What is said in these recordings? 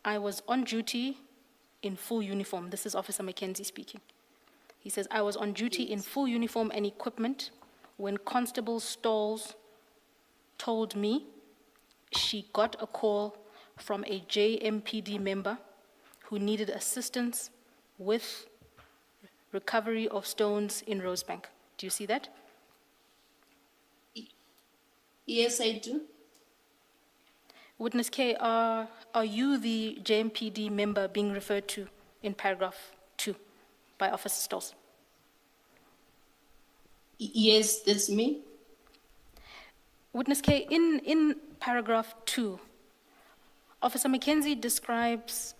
I was on duty in full uniform. This is Officer Mackenzie speaking. He says, I was on duty in full uniform and equipment when Constable Stalls told me she got a call from a JMPD member who needed assistance with recovery of stones in Rosebank. Do you see that? Yes, I do. Witness K, are you the JMPD member being referred to in paragraph 2 by Officer Stalls? Yes, that's me. Witness K, in paragraph 2, Officer Mackenzie describes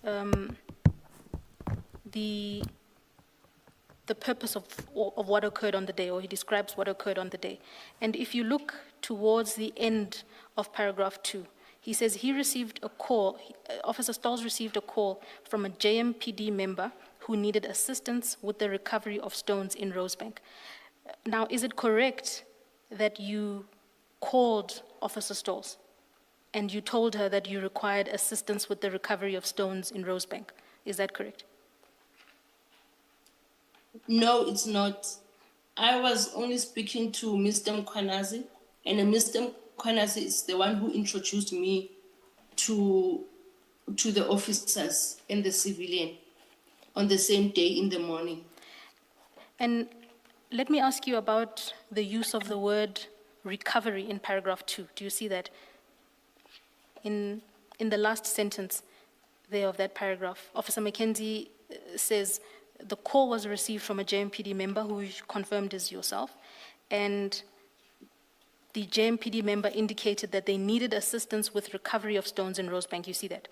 the purpose of what occurred on the day, or he describes what occurred on the day. And if you look towards the end of paragraph 2, he says he received a call, Officer Stalls received a call from a JMPD member who needed assistance with the recovery of stones in Rosebank. Now, is it correct that you called Officer Stalls and you told her that you required assistance with the recovery of stones in Rosebank? Is that correct? No, it's not. I was only speaking to Mr. Mkwanazi, and Mr. Mkwanazi is the one who introduced me to the officers and the civilian on the same day in the morning. And let me ask you about the use of the word recovery in paragraph 2. Do you see that? In the last sentence there of that paragraph, Officer Mackenzie says, the call was received from a JMPD member who you confirmed is yourself, and the JMPD member indicated that they needed assistance with recovery of stones in Rosebank. You see that?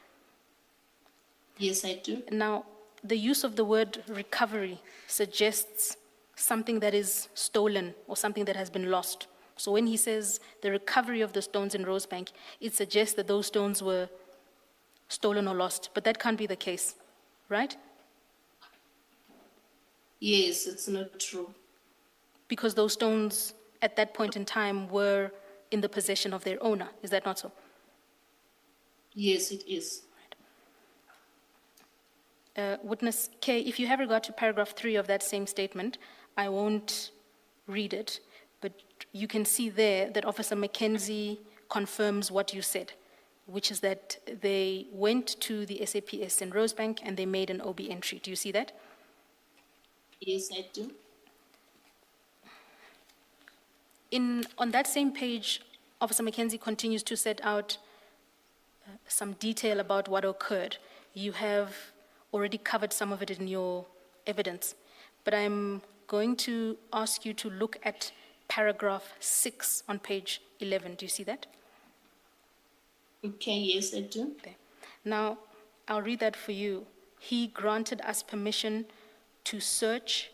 Yes, I do. Now, the use of the word recovery suggests something that is stolen or something that has been lost. So when he says the recovery of the stones in Rosebank, it suggests that those stones were stolen or lost, but that can't be the case, right? Yes, it's not true. Because those stones at that point in time were in the possession of their owner. Is that not so? Yes, it is. Witness K, if you have regard to paragraph 3 of that same statement, I won't read it, but you can see there that Officer Mackenzie confirms what you said, which is that they went to the SAPS in Rosebank and they made an OB entry. Do you see that? Yes, I do. On that same page, Officer Mackenzie continues to set out some detail about what occurred. You have already covered some of it in your evidence, but I'm going to ask you to look at paragraph 6 on page 11. Do you see that? Okay, yes, I do. There. Now, I'll read that for you. He granted us permission to search,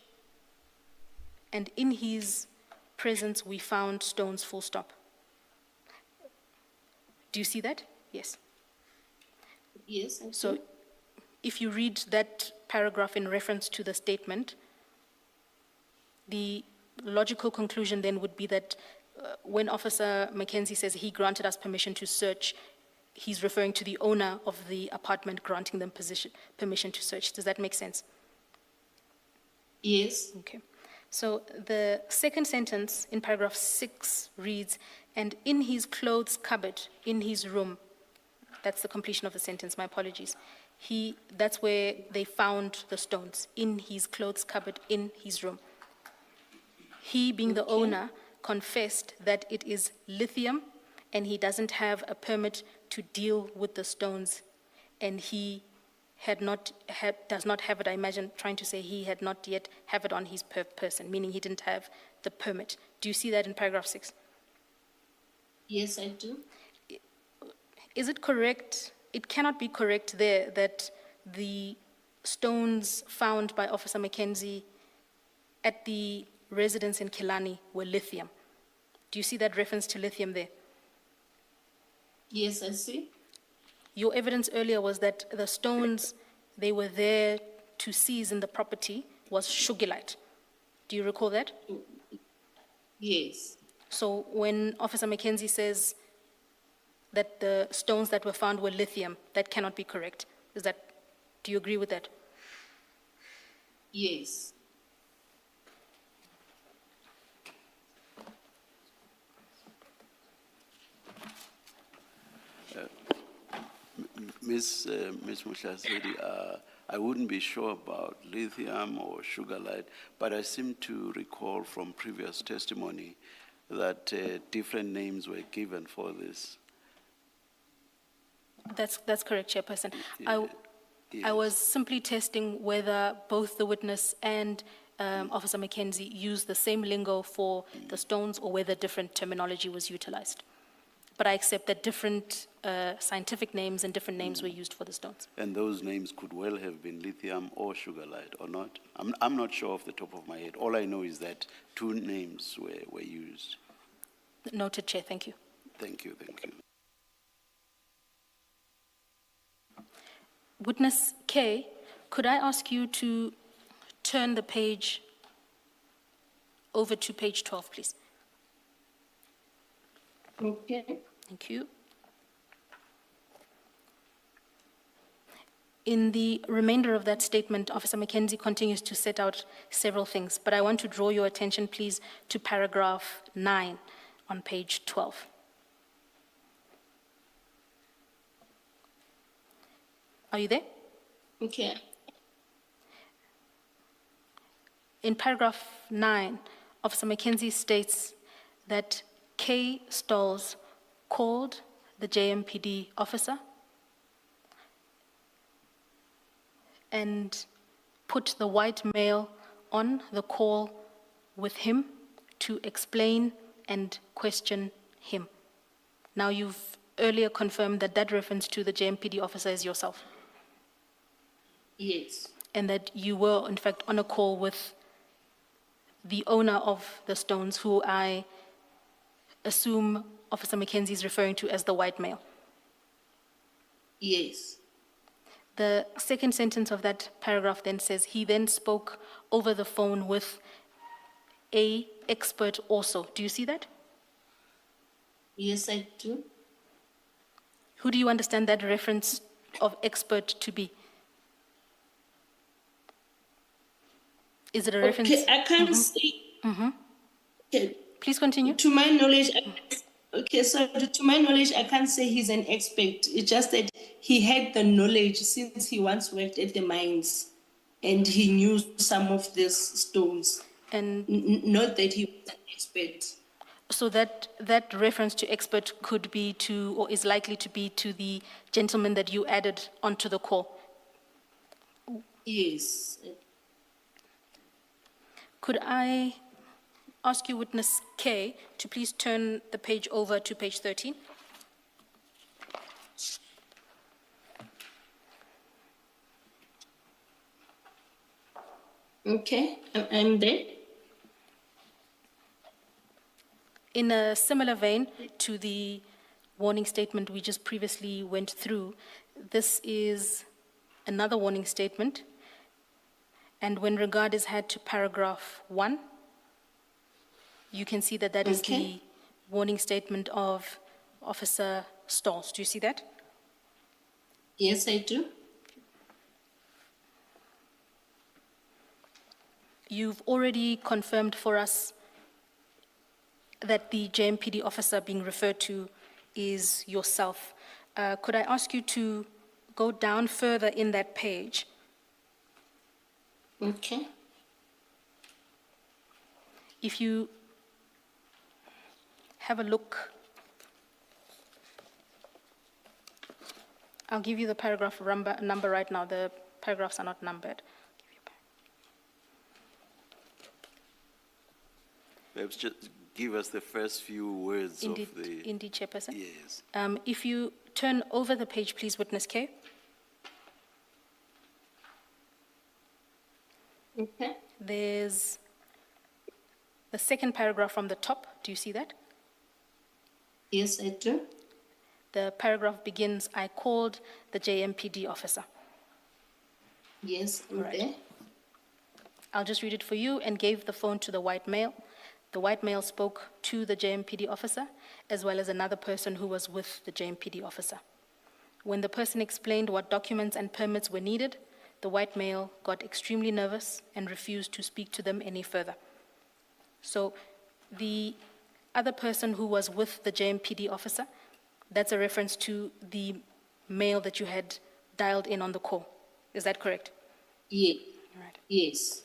and in his presence we found stones, full stop. Do you see that? Yes. Yes, I do. So if you read that paragraph in reference to the statement, the logical conclusion then would be that when Officer Mackenzie says he granted us permission to search, he's referring to the owner of the apartment granting them permission to search. Does that make sense? Yes. Okay. So the second sentence in paragraph 6 reads, and in his clothes cupboard, in his room, that's the completion of the sentence, my apologies. That's where they found the stones, in his clothes cupboard, in his room. He, being the owner, confessed that it is lithium and he doesn't have a permit to deal with the stones, and he does not have it, I imagine, trying to say he had not yet have it on his person, meaning he didn't have the permit. Do you see that in paragraph 6? Yes, I do. Is it correct? It cannot be correct there that the stones found by Officer Mackenzie at the residence in Kilani were lithium. Do you see that reference to lithium there? Yes, I see. Your evidence earlier was that the stones they were there to seize in the property was sugilite. Do you recall that? Yes. So when Officer Mackenzie says that the stones that were found were lithium, that cannot be correct. Do you agree with that? Yes. Ms. Muhlasedi, I wouldn't be sure about lithium or sugar light, but I seem to recall from previous testimony that different names were given for this. That's correct, Chairperson. I Yes. was simply testing whether both the witness and Officer Mackenzie used the same lingo for the stones or whether different terminology was utilized. But I accept that different scientific names and different names were used for the stones. And those names could well have been lithium or sugar light, or not? I'm not sure off the top of my head. All I know is that two names were used. Noted, Chair. Thank you. Thank you, thank you. Witness K, could I ask you to turn the page over to page 12, please? Okay. Thank you. In the remainder of that statement, Officer Mackenzie continues to set out several things, but I want to draw your attention, please, to paragraph 9 on page 12. Are you there? Okay. In paragraph 9, Officer Mackenzie states that K. Stolz called the JMPD officer and put the white male on the call with him to explain and question him. Now, you've earlier confirmed that that reference to the JMPD officer is yourself, Yes. and that you were, in fact, on a call with the owner of the stones, who I assume Officer Mackenzie is referring to as the white male. Yes. The second sentence of that paragraph then says, he then spoke over the phone with a expert also. Do you see that? Yes, I do. Who do you understand that reference of expert to be? Is it a reference? Okay, I can't say. Okay. Please continue. To my knowledge, to my knowledge, I can't say he's an expert. It's just that he had the knowledge since he once worked at the mines and he knew some of these stones. And Not that he was an expert. so that reference to expert could be to, or is likely to be to the gentleman that you added onto the call. Yes. Could I ask you, witness K, to please turn the page over to page 13? Okay, I'm there. In a similar vein to the warning statement we just previously went through, this is another warning statement. And when regard is had to paragraph 1, you can see that that is the Okay. warning statement of Officer Stolz. Do you see that? Yes, I do. You've already confirmed for us that the JMPD officer being referred to is yourself. Could I ask you to go down further in that page? Okay. If you have a look, I'll give you the paragraph number right now. The paragraphs are not numbered. Perhaps just give us the first few words Indeed, of the... indeed, Chairperson. Yes. If you turn over the page, please, witness K. Okay. There's the second paragraph from the top. Do you see that? Yes, I do. The paragraph begins, I called the JMPD officer. Yes, I'm Right. there. I'll just read it for you, and gave the phone to the white male. The white male spoke to the JMPD officer, as well as another person who was with the JMPD officer. When the person explained what documents and permits were needed, the white male got extremely nervous and refused to speak to them any further. So the other person who was with the JMPD officer, that's a reference to the male that you had dialed in on the call. Is that correct? Yeah. All right. Yes.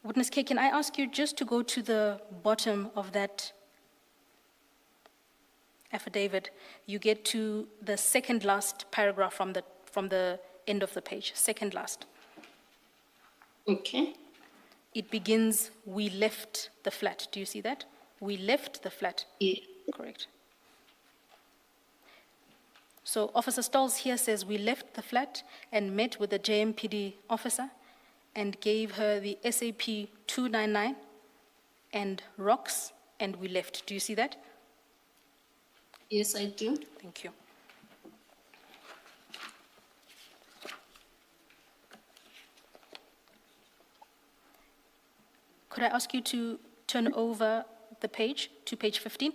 Witness K, can I ask you just to go to the bottom of that affidavit? You get to the second last paragraph from the end of the page, second last. Okay. It begins, "We left the flat." Do you see that? We left the flat. Yeah. Correct. So Officer Stolz here says, "We left the flat and met with the JMPD officer and gave her the SAP 299 and rocks, and we left." Do you see that? Yes, I do. Thank you. Could I ask you to turn over the page to page 15?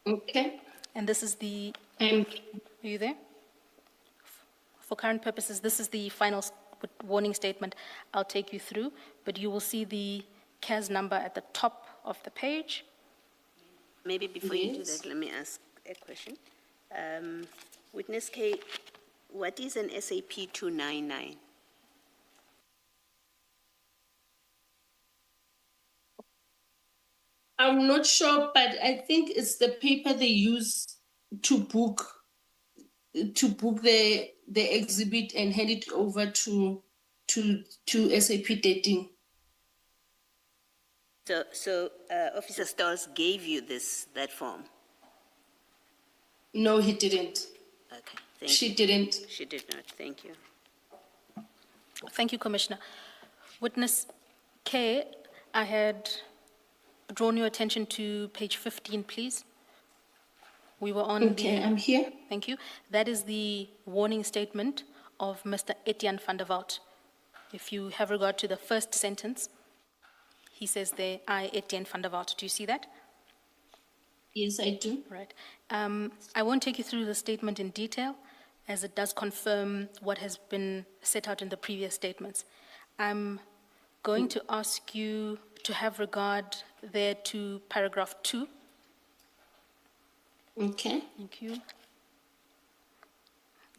Okay. And this is the, And are you there? For current purposes, this is the final warning statement I'll take you through, but you will see the CAS number at the top of the page. Maybe before you do Yes. that, let me ask a question. Witness K, what is an SAP 299? I'm not sure, but I think it's the paper they use to book the exhibit and hand it over to SAP dating. So Officer Stars gave you that form? No, he didn't. Okay, thank She you. didn't. She did not, thank you. Thank you, Commissioner. Witness K, I had drawn your attention to page 15, please. We were on Okay, I'm here. Thank you. That is the warning statement of Mr. Etienne van der Walt. If you have regard to the first sentence, he says there, "I, Etienne van der Walt." Do you see that? Yes, I do. Right. I won't take you through the statement in detail, as it does confirm what has been set out in the previous statements. I'm going to ask you to have regard there to paragraph 2. Okay. Thank you.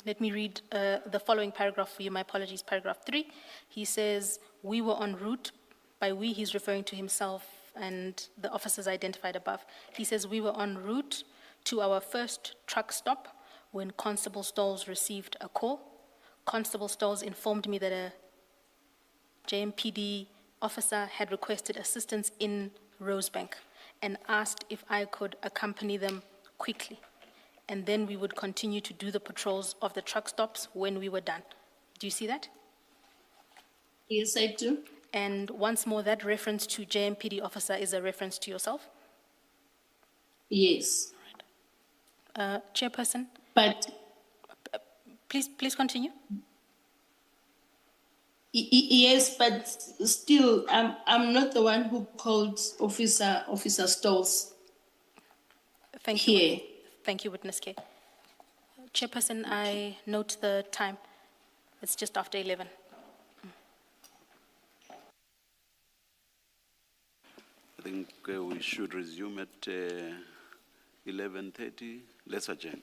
Let me read the following paragraph for you. My apologies, paragraph 3. He says, "We were en route." By we, he's referring to himself and the officers identified above. He says, "We were en route to our first truck stop when Constable Stolz received a call. Constable Stolz informed me that a JMPD officer had requested assistance in Rosebank and asked if I could accompany them quickly. And then we would continue to do the patrols of the truck stops when we were done." Do you see that? Yes, I do. And once more, that reference to JMPD officer is a reference to yourself? Yes. Chairperson, But please continue. yes, but still, I'm not the one who called Officer Stolz Thank you. here. Thank you, Witness K. Chairperson, I note the time. It's just after 11. I think we should resume at 11:30. Let's adjourn.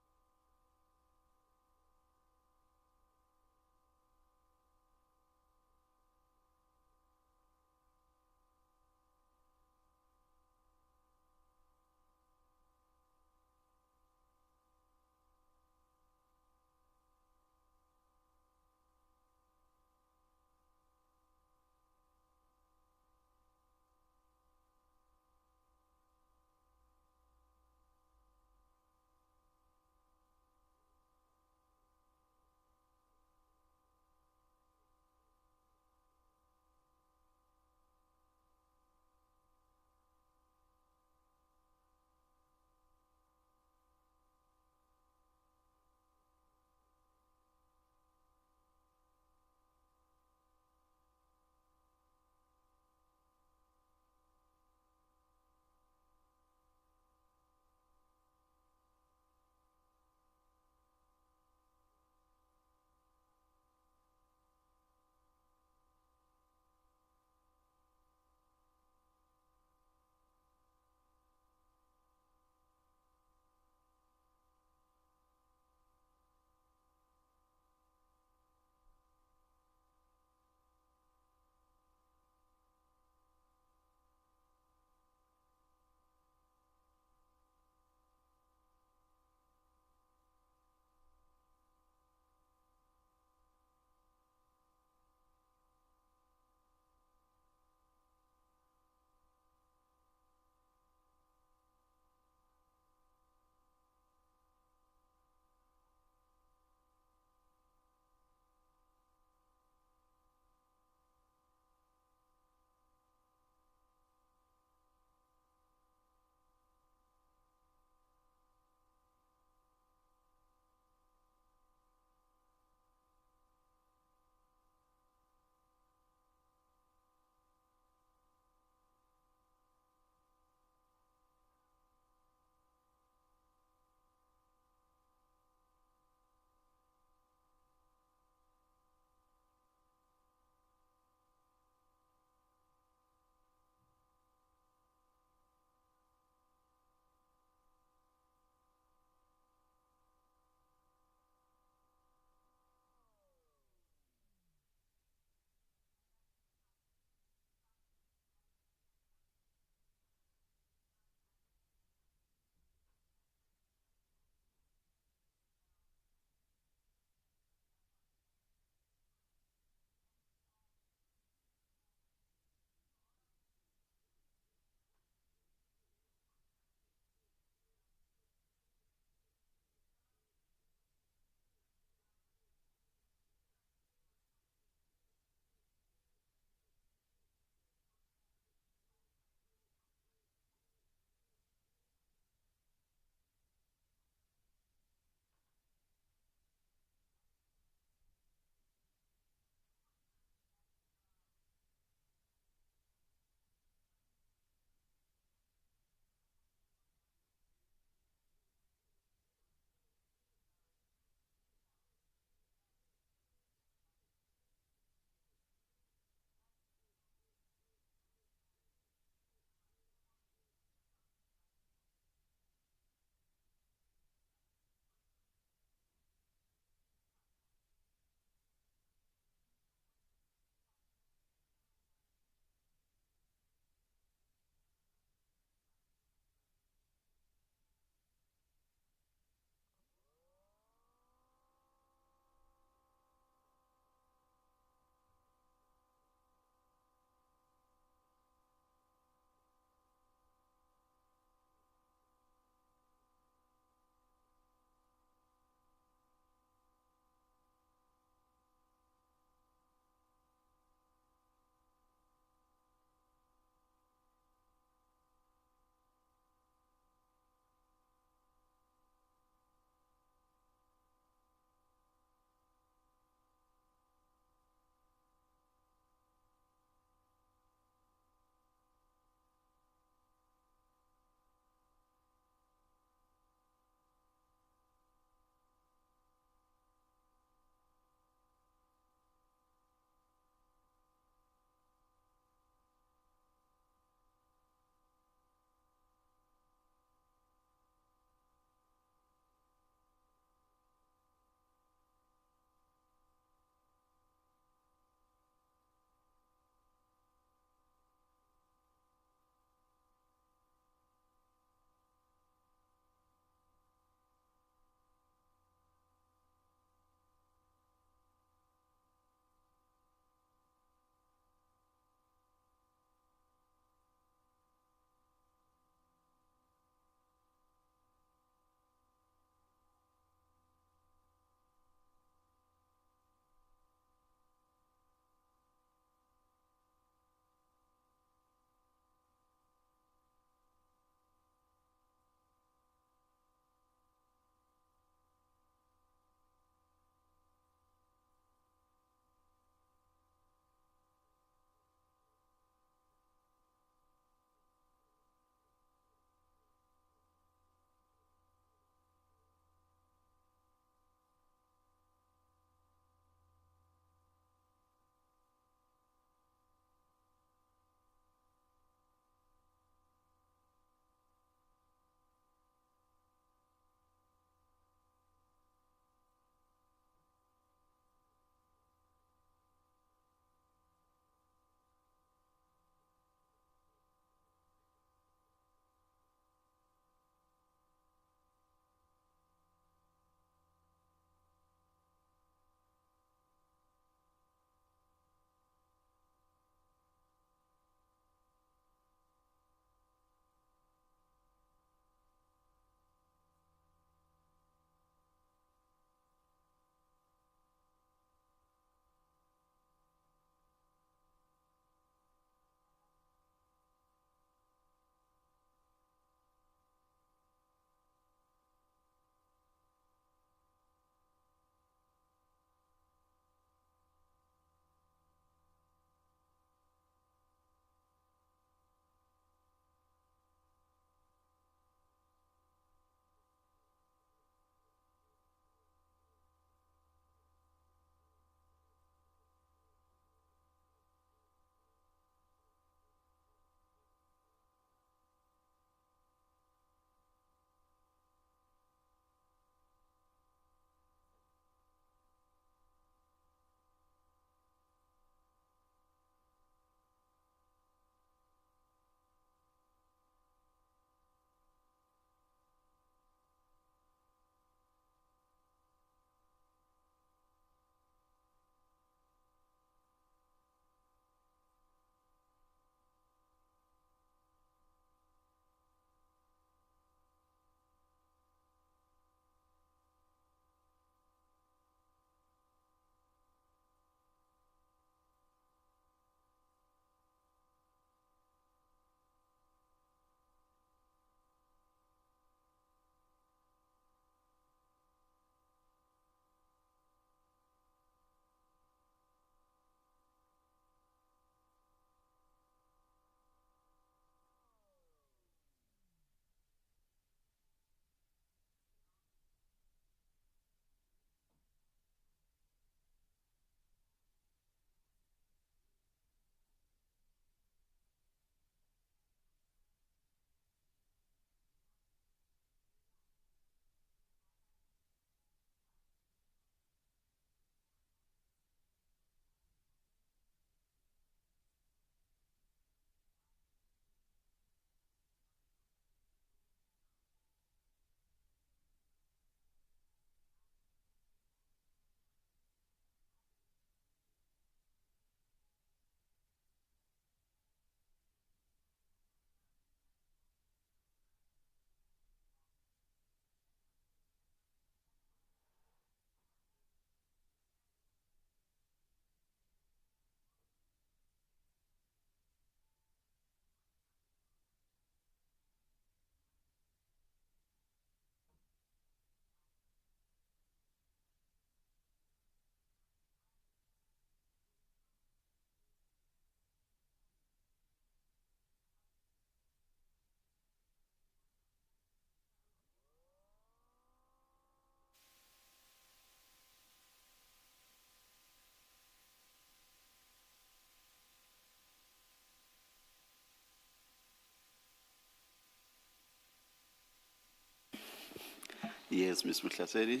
Yes, Ms. Mutlasedi.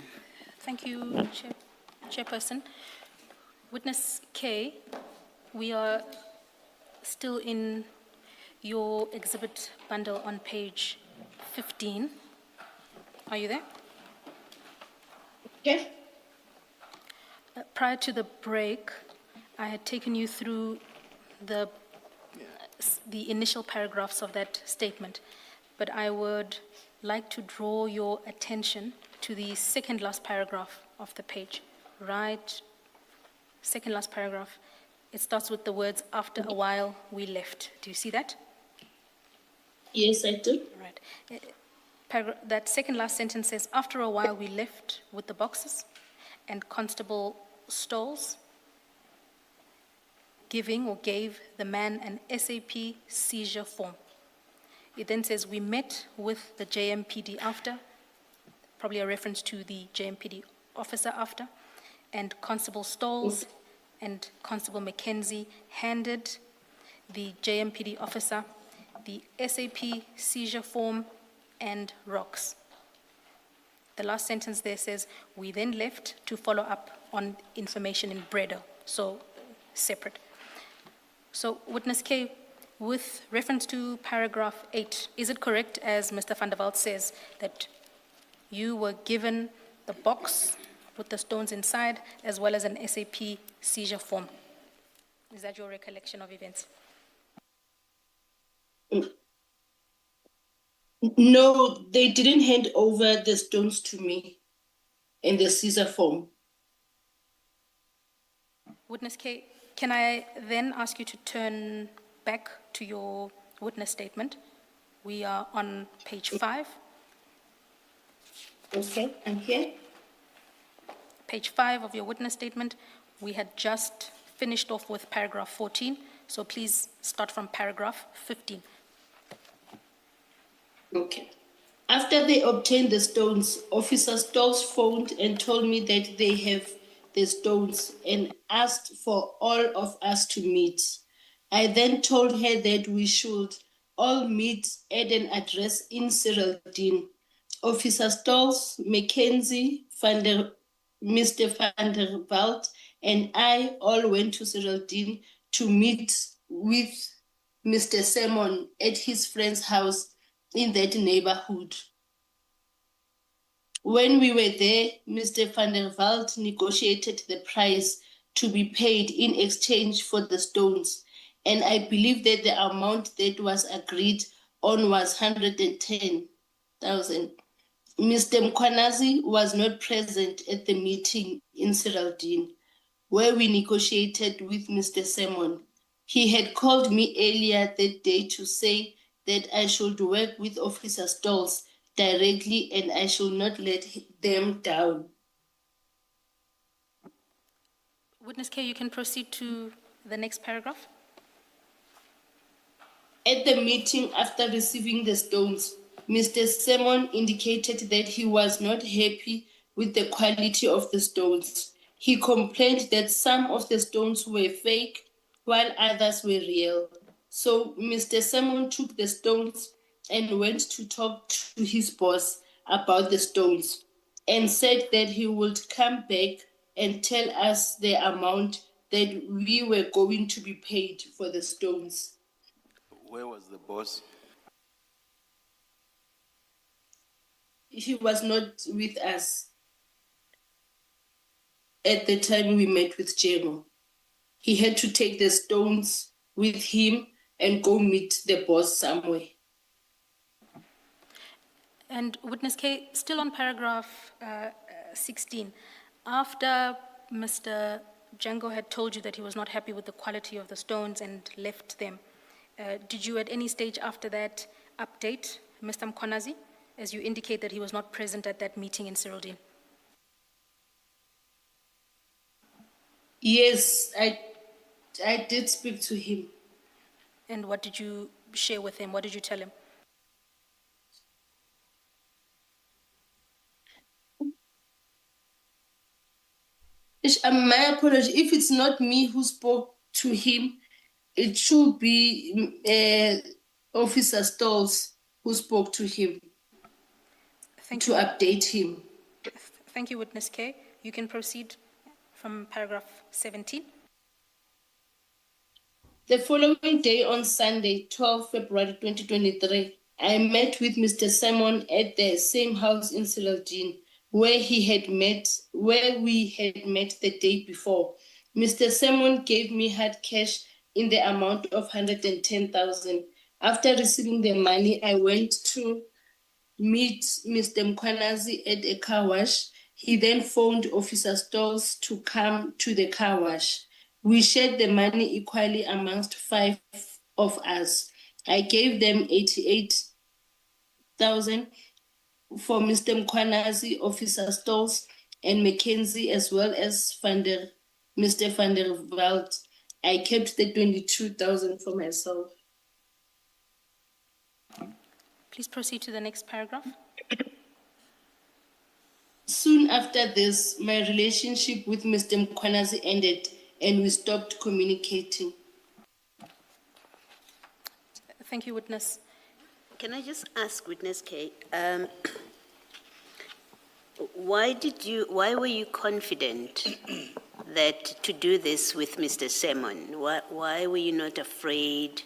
Thank you, Chairperson. Witness K, we are still in your exhibit bundle on page 15. Are you there? Okay. Prior to the break, I had taken you through the initial paragraphs of that statement, but I would like to draw your attention to the second last paragraph of the page. Right, second last paragraph. It starts with the words, "After a while, we left." Do you see that? Yes, I do. Right. That second last sentence says, "After a while, we left with the boxes and Constable Stoles giving or gave the man an SAP seizure form." It then says, "We met with the JMPD after," probably a reference to the JMPD officer after, "and Constable Stoles and Constable Mackenzie handed the JMPD officer the SAP seizure form and rocks." The last sentence there says, "We then left to follow up on information in Bredo," so separate. So, Witness K, with reference to paragraph 8, is it correct, as Mr. van der Walt says, that you were given the box with the stones inside, as well as an SAP seizure form? Is that your recollection of events? No, they didn't hand over the stones to me in the Caesar form. Witness K, can I then ask you to turn back to your witness statement? We are on page 5. Okay, I'm here. Page 5 of your witness statement. We had just finished off with paragraph 14, so please start from paragraph 15. Okay. After they obtained the stones, Officer Stolz phoned and told me that they have the stones and asked for all of us to meet. I then told her that we should all meet at an address in Geraldine. Officer Stolz, Mackenzie, Mr. van der Walt, and I all went to Geraldine to meet with Mr. Simon at his friend's house in that neighborhood. When we were there, Mr. van der Walt negotiated the price to be paid in exchange for the stones, and I believe that the amount that was agreed on was 110,000. Mr. Mkwanazi was not present at the meeting in Geraldine, where we negotiated with Mr. Simon. He had called me earlier that day to say that I should work with Officer Stolz directly and I should not let them down. Witness K, you can proceed to the next paragraph. At the meeting after receiving the stones, Mr. Simon indicated that he was not happy with the quality of the stones. He complained that some of the stones were fake while others were real. So Mr. Simon took the stones and went to talk to his boss about the stones and said that he would come back and tell us the amount that we were going to be paid for the stones. Where was the boss? He was not with us at the time we met with Jemo. He had to take the stones with him and go meet the boss somewhere. And Witness K, still on paragraph 16, after Mr. Django had told you that he was not happy with the quality of the stones and left them, did you at any stage after that update Mr. Mkwanazi, as you indicate that he was not present at that meeting in Geraldine? Yes, I did speak to him. And what did you share with him? What did you tell him? My apology. If it's not me who spoke to him, it should be Officer Stolz who spoke to him Thank to you. update him. Thank you, Witness K. You can proceed from paragraph 17. The following day on Sunday, 12 February 2023, I met with Mr. Simon at the same house in Silaldean where we had met the day before. Mr. Simon gave me hard cash in the amount of 110,000. After receiving the money, I went to meet Mr. Mkwanazi at a car wash. He then phoned Officer Stolz to come to the car wash. We shared the money equally amongst 5 of us. I gave them 88,000 for Mr. Mkwanazi, Officer Stolz, and Mackenzie, as well as Mr. van der Veld. I kept the 22,000 for myself. Please proceed to the next paragraph. Soon after this, my relationship with Mr. Mkwanazi ended and we stopped communicating. Thank you, Witness. Can I just ask Witness K, why were you confident that to do this with Mr. Simon? Why were you not afraid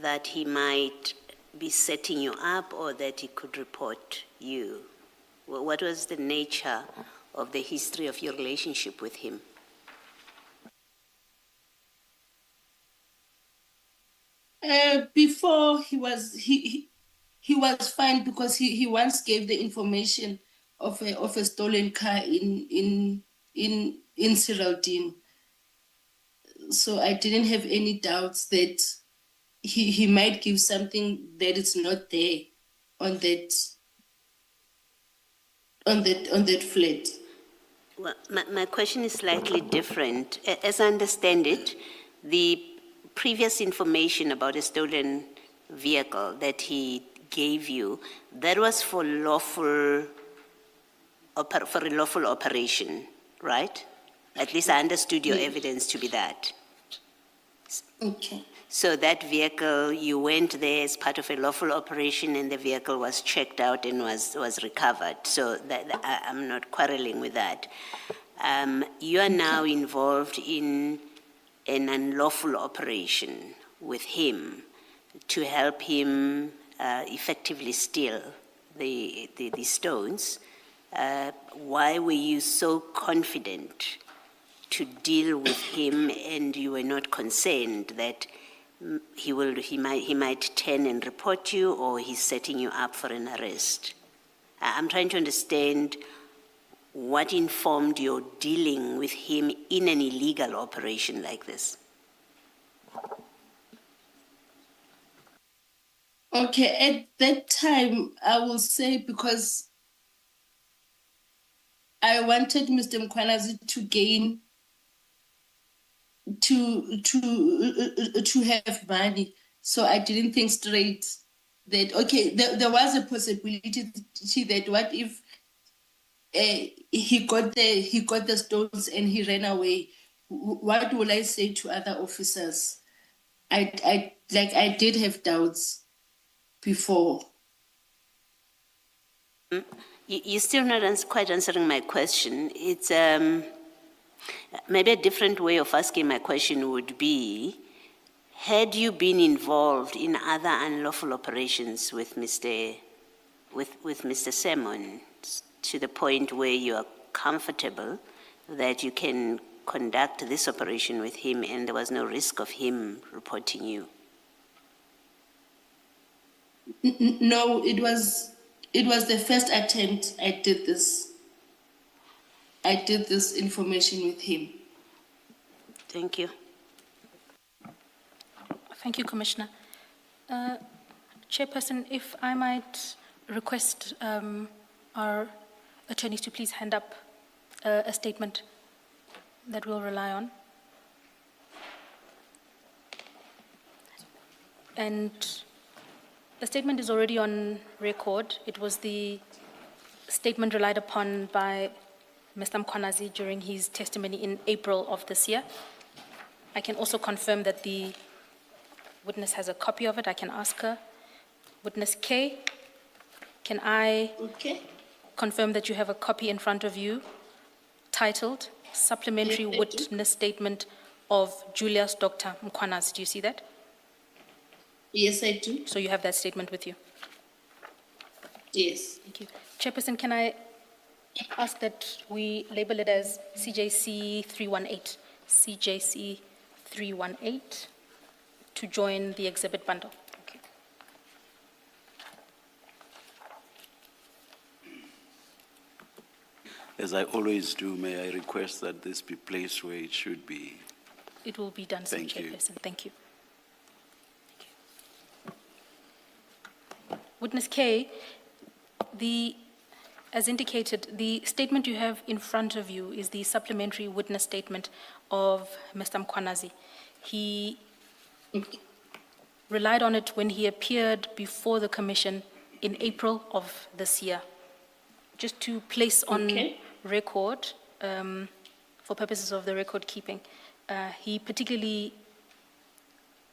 that he might be setting you up or that he could report you? What was the nature of the history of your relationship with him? Before he was fine because he once gave the information of a stolen car in Silaldean. So I didn't have any doubts that he might give something that is not there on that flat. Well, my question is slightly different. As I understand it, the previous information about a stolen vehicle that he gave you, that was for a lawful operation, right? At least I understood your evidence to be that. Okay. So that vehicle, you went there as part of a lawful operation and the vehicle was checked out and was recovered. So I'm not quarreling with that. You are now involved in an unlawful operation with him to help him effectively steal the stones. Why were you so confident to deal with him and you were not concerned that he might turn and report you or he's setting you up for an arrest? I'm trying to understand what informed your dealing with him in an illegal operation like this. Okay, at that time, I will say because I wanted Mr. Mkwanazi to gain, to have money. So I didn't think straight that, okay, there was a possibility that what if he got the stones and he ran away? What will I say to other officers? I did have doubts before. You're still not quite answering my question. It's maybe a different way of asking my question would be, had you been involved in other unlawful operations with Mr. Simon to the point where you are comfortable that you can conduct this operation with him and there was no risk of him reporting you? No, it was the first attempt I did this. I did this information with him. Thank you. Thank you, Commissioner. Chairperson, if I might request our attorneys to please hand up a statement that we'll rely on. And the statement is already on record. It was the statement relied upon by Mr. Mkwanazi during his testimony in April of this year. I can also confirm that the witness has a copy of it. I can ask her. Witness K, can I Okay. confirm that you have a copy in front of you titled Supplementary Yes, I do. Witness Statement of Julius Dr. Mkhwanazi. Do you see that? Yes, I do. So you have that statement with you. Yes. Thank you. Chairperson, can I ask that we label it as CJC 318, CJC 318, to join the exhibit bundle? Thank you. As I always do, may I request that this be placed where it should be? It will be done, Mr. Thank you. Chairperson. Thank you. Witness K, as indicated, the statement you have in front of you is the supplementary witness statement of Mr. Mkhwanazi. He relied on it when he appeared before the commission in April of this year. Just to place on Okay. record, for purposes of the record keeping, he particularly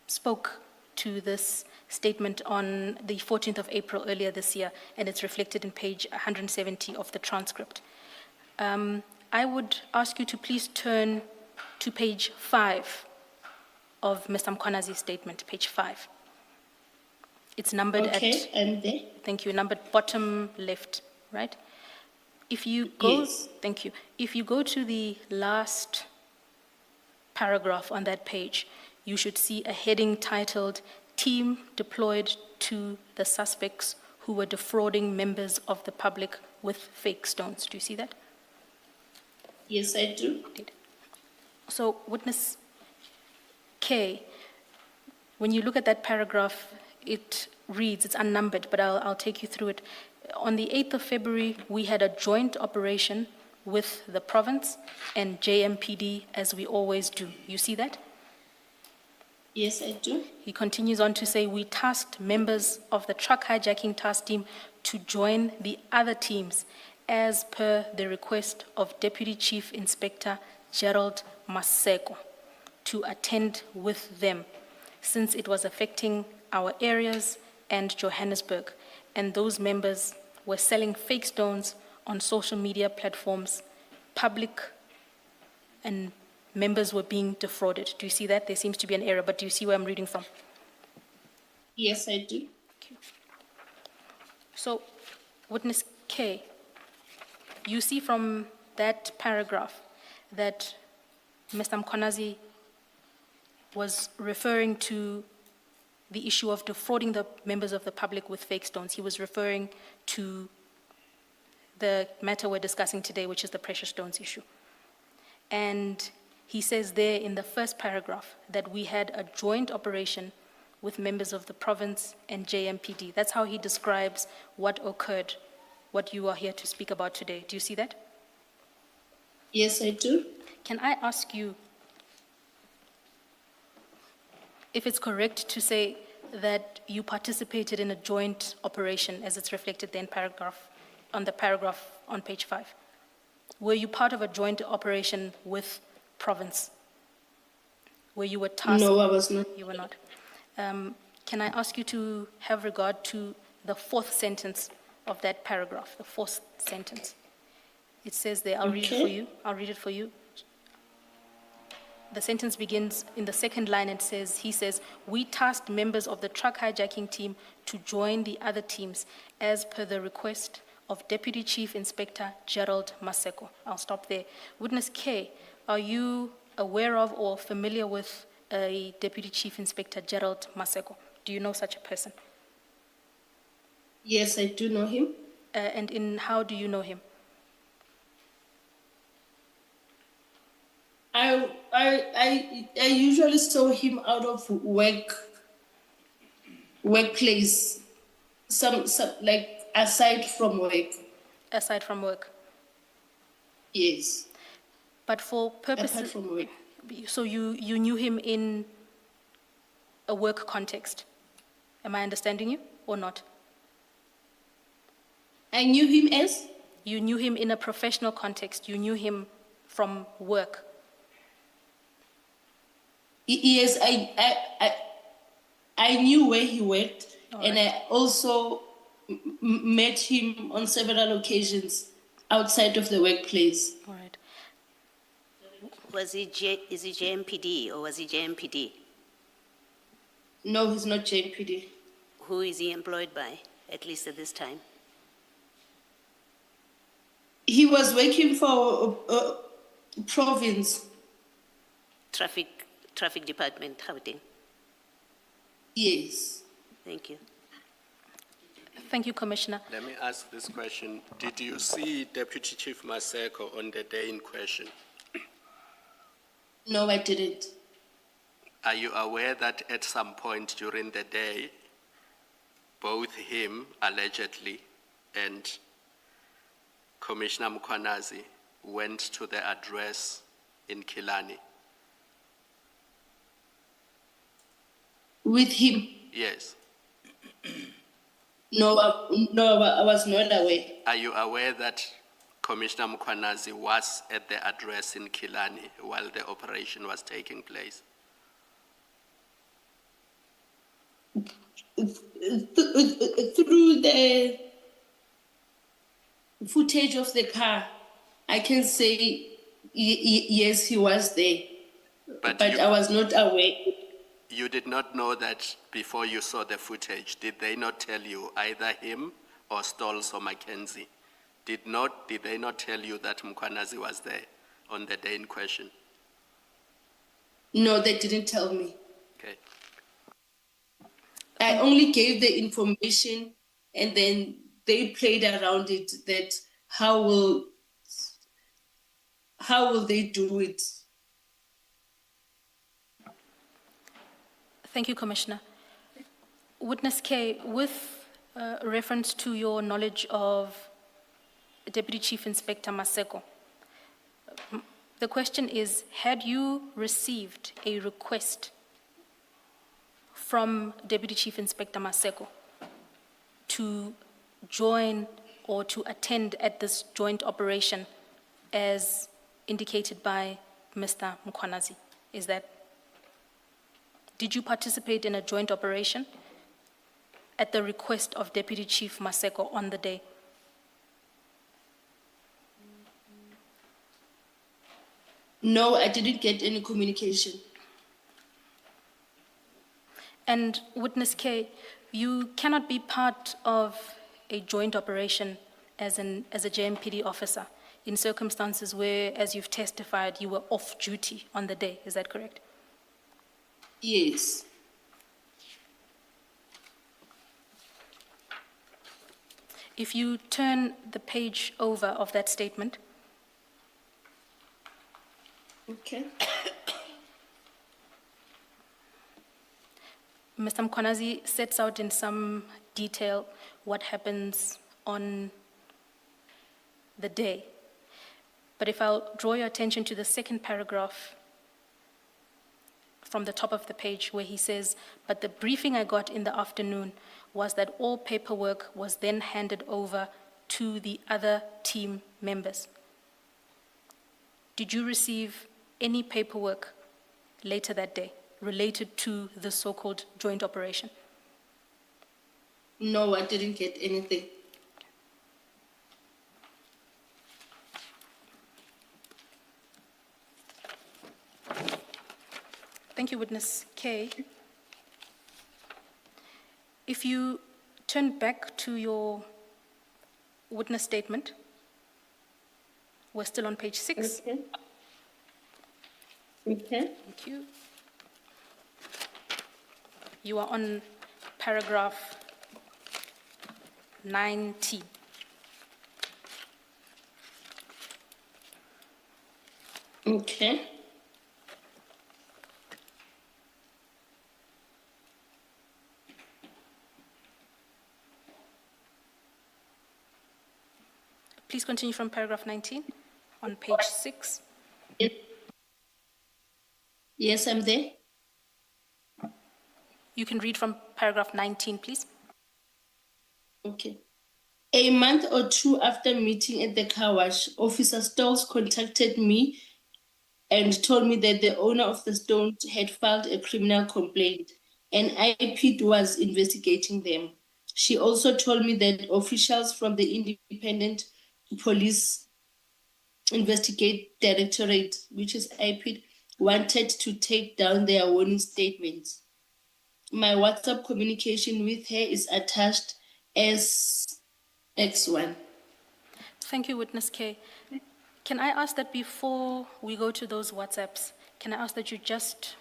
spoke to this statement on the 14th of April earlier this year, and it's reflected in page 170 of the transcript. I would ask you to please turn to page 5 of Mr. Mkhwanazi's statement, page 5. It's numbered Okay, I'm there. thank you, numbered bottom left, right? If you go, Yes. thank you. If you go to the last paragraph on that page, you should see a heading titled Team Deployed to the Suspects Who Were Defrauding Members of the Public with Fake Stones. Do you see that? Yes, I do. So, witness K, when you look at that paragraph, it reads, it's unnumbered, but I'll take you through it. On the 8th of February, we had a joint operation with the province and JMPD, as we always do. You see that? Yes, I do. He continues on to say, we tasked members of the truck hijacking task team to join the other teams as per the request of Deputy Chief Inspector Gerald Maseko to attend with them, since it was affecting our areas and Johannesburg, and those members were selling fake stones on social media platforms, public, and members were being defrauded. Do you see that? There seems to be an error, but do you see where I'm reading from? Yes, I do. So, witness K, you see from that paragraph that Mr. Mkhwanazi was referring to the issue of defrauding the members of the public with fake stones. He was referring to the matter we're discussing today, which is the precious stones issue. And he says there in the first paragraph that we had a joint operation with members of the province and JMPD. That's how he describes what occurred, what you are here to speak about today. Do you see that? Yes, I do. Can I ask you if it's correct to say that you participated in a joint operation as it's reflected there in the paragraph on page 5? Were you part of a joint operation with province? Where you were tasked? No, I was not. You were not. Can I ask you to have regard to the fourth sentence of that paragraph, the fourth sentence? It says there, I'll read it for you. I'll read it for you. The sentence begins in the second line and says, he says, we tasked members of the truck hijacking team to join the other teams as per the request of Deputy Chief Inspector Gerald Maseko. I'll stop there. Witness K, are you aware of or familiar with a Deputy Chief Inspector Gerald Maseko? Do you know such a person? Yes, I do know him. And how do you know him? I usually saw him out of workplace, some like aside from work. Aside from work. Yes, But for apart purposes, from work. so you knew him in a work context. Am I understanding you or not? I knew him as You knew him in a professional context. You knew him from work. yes. I knew where he worked, All and right. I also met him on several occasions outside of the workplace. All right. is he JMPD or was he JMPD? No, he's not JPD. Who is he employed by, at least at this time? He was working for province. Traffic Department, Gauteng. Yes. Thank you. Thank you, Commissioner. Let me ask this question. Did you see Deputy Chief Maseko on the day in question? No, I didn't. Are you aware that at some point during the day, both him, allegedly, and Commissioner Mkhwanazi went to the address in Kilani? With him? Yes. No, I was not aware. Are you aware that Commissioner Mkhwanazi was at the address in Kilani while the operation was taking place? Through the footage of the car, I can say yes, he was there, But but you- I was not aware. You did not know that before you saw the footage. Did they not tell you, either him or Stolz or Mackenzie? Did they not tell you that Mkhwanazi was there on the day in question? No, they didn't tell me. Okay. I only gave the information and then they played around it, that how will they do it? Thank you, Commissioner. Witness K, with reference to your knowledge of Deputy Chief Inspector Maseko, the question is, had you received a request from Deputy Chief Inspector Maseko to join or to attend at this joint operation as indicated by Mr. Mkhwanazi? Did you participate in a joint operation at the request of Deputy Chief Maseko on the day? No, I didn't get any communication. And Witness K, you cannot be part of a joint operation as a JMPD officer in circumstances where, as you've testified, you were off duty on the day. Is that correct? Yes. If you turn the page over of that statement, Okay. Mr. Mkhwanazi sets out in some detail what happens on the day. But if I'll draw your attention to the second paragraph from the top of the page where he says, "But the briefing I got in the afternoon was that all paperwork was then handed over to the other team members." Did you receive any paperwork later that day related to the so-called joint operation? No, I didn't get anything. Thank you, Witness K. If you turn back to your witness statement, we're still on page 6. Okay. Okay. Thank you. You are on paragraph 19. Okay. Please continue from paragraph 19 on page 6. Yes, I'm there. You can read from paragraph 19, please. Okay. A month or two after meeting at the car wash, Officer Stolz contacted me and told me that the owner of the stones had filed a criminal complaint and IPD was investigating them. She also told me that officials from the Independent Police Investigate Directorate, which is IPID, wanted to take down their warning statements. My WhatsApp communication with her is attached as X1. Thank you, Witness K. Can I ask that before we go to those WhatsApps, can I ask that you just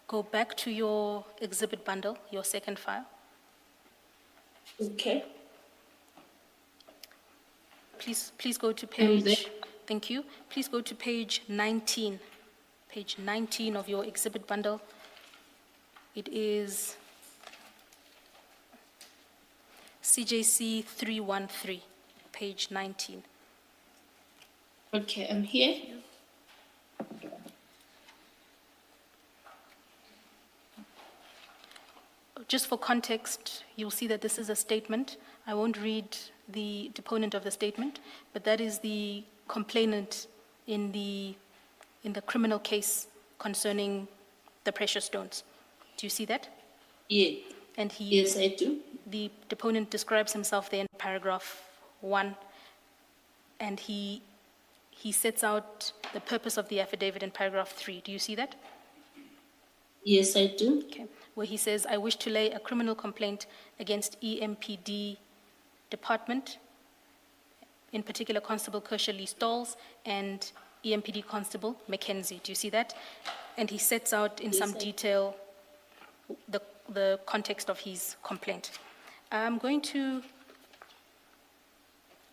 go back to your exhibit bundle, your second file? Okay. Please go to I'm there. page, thank you. Please go to page 19 of your exhibit bundle. It is CJC 313, page 19. Okay, I'm here. Just for context, you'll see that this is a statement. I won't read the deponent of the statement, but that is the complainant in the criminal case concerning the precious stones. Do you see that? Yeah. And he, Yes, I do. the deponent describes himself there in paragraph 1, and he sets out the purpose of the affidavit in paragraph 3. Do you see that? Yes, I do. Okay. Where he says, I wish to lay a criminal complaint against EMPD Department, in particular Constable Kershaw Lee Stalls and EMPD Constable Mackenzie. Do you see that? And he sets out in some detail the context of his complaint. I'm going to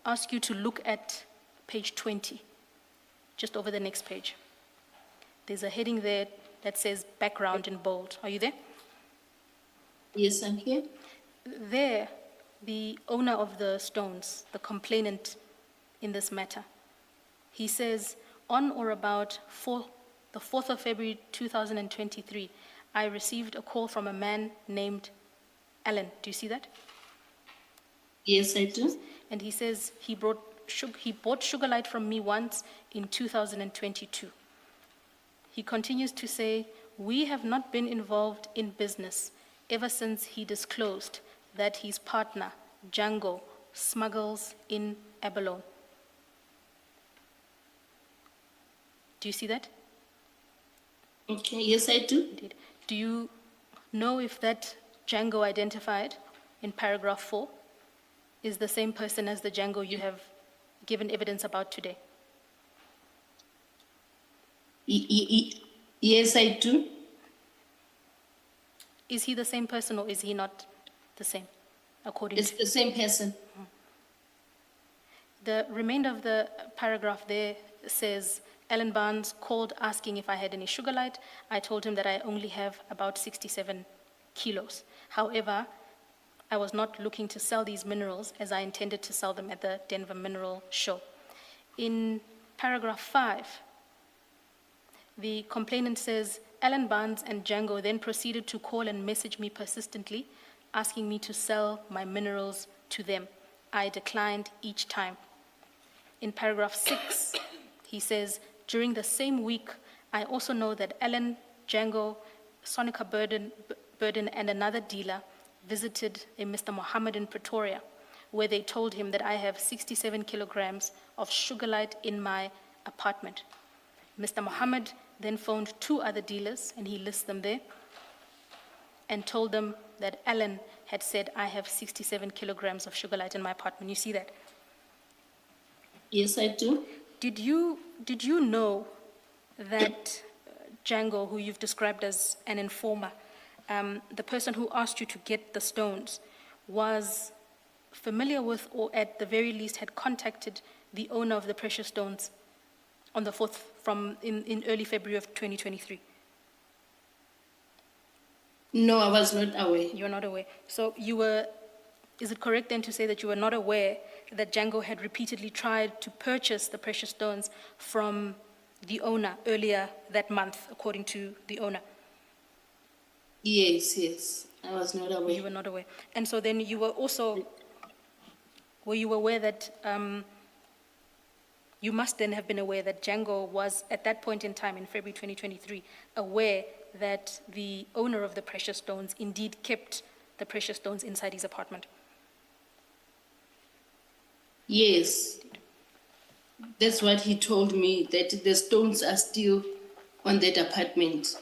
ask you to look at page 20, just over the next page. There's a heading there that says background in bold. Are you there? Yes, I'm here. There, the owner of the stones, the complainant in this matter, he says, on or about the 4th of February 2023, I received a call from a man named Alan. Do you see that? Yes, I do. And he says he bought Sugarlight from me once in 2022. He continues to say, we have not been involved in business ever since he disclosed that his partner, Django, smuggles in abalone. Do you see that? Okay, yes, I do. Indeed. Do you know if that Django identified in paragraph 4 is the same person as the Django you have given evidence about today? Yes, I do. Is he the same person or is he not the same, according It's to the same person. the remainder of the paragraph there says, Alan Barnes called asking if I had any Sugarlight. I told him that I only have about 67 kilos. However, I was not looking to sell these minerals as I intended to sell them at the Denver Mineral Show. In paragraph 5, the complainant says, Alan Barnes and Django then proceeded to call and message me persistently, asking me to sell my minerals to them. I declined each time. In paragraph 6, he says, during the same week, I also know that Alan, Django, Sonica Burden, and another dealer visited a Mr. Mohammed in Pretoria, where they told him that I have 67 kilograms of Sugarlight in my apartment. Mr. Mohammed then phoned 2 other dealers, and he lists them there, and told them that Alan had said, I have 67 kilograms of Sugarlight in my apartment. You see that? Yes, I do. Did you know that Django, who you've described as an informer, the person who asked you to get the stones, was familiar with, or at the very least had contacted the owner of the precious stones on the 4th in early February of 2023? No, I was not aware. You're not aware. So is it correct then to say that you were not aware that Django had repeatedly tried to purchase the precious stones from the owner earlier that month, according to the owner? Yes, I was not aware. You were not aware. And so then you were also, were you aware that, you must then have been aware that Django was, at that point in time, in February 2023, aware that the owner of the precious stones indeed kept the precious stones inside his apartment? Yes. That's what he told me, that the stones are still on that apartment.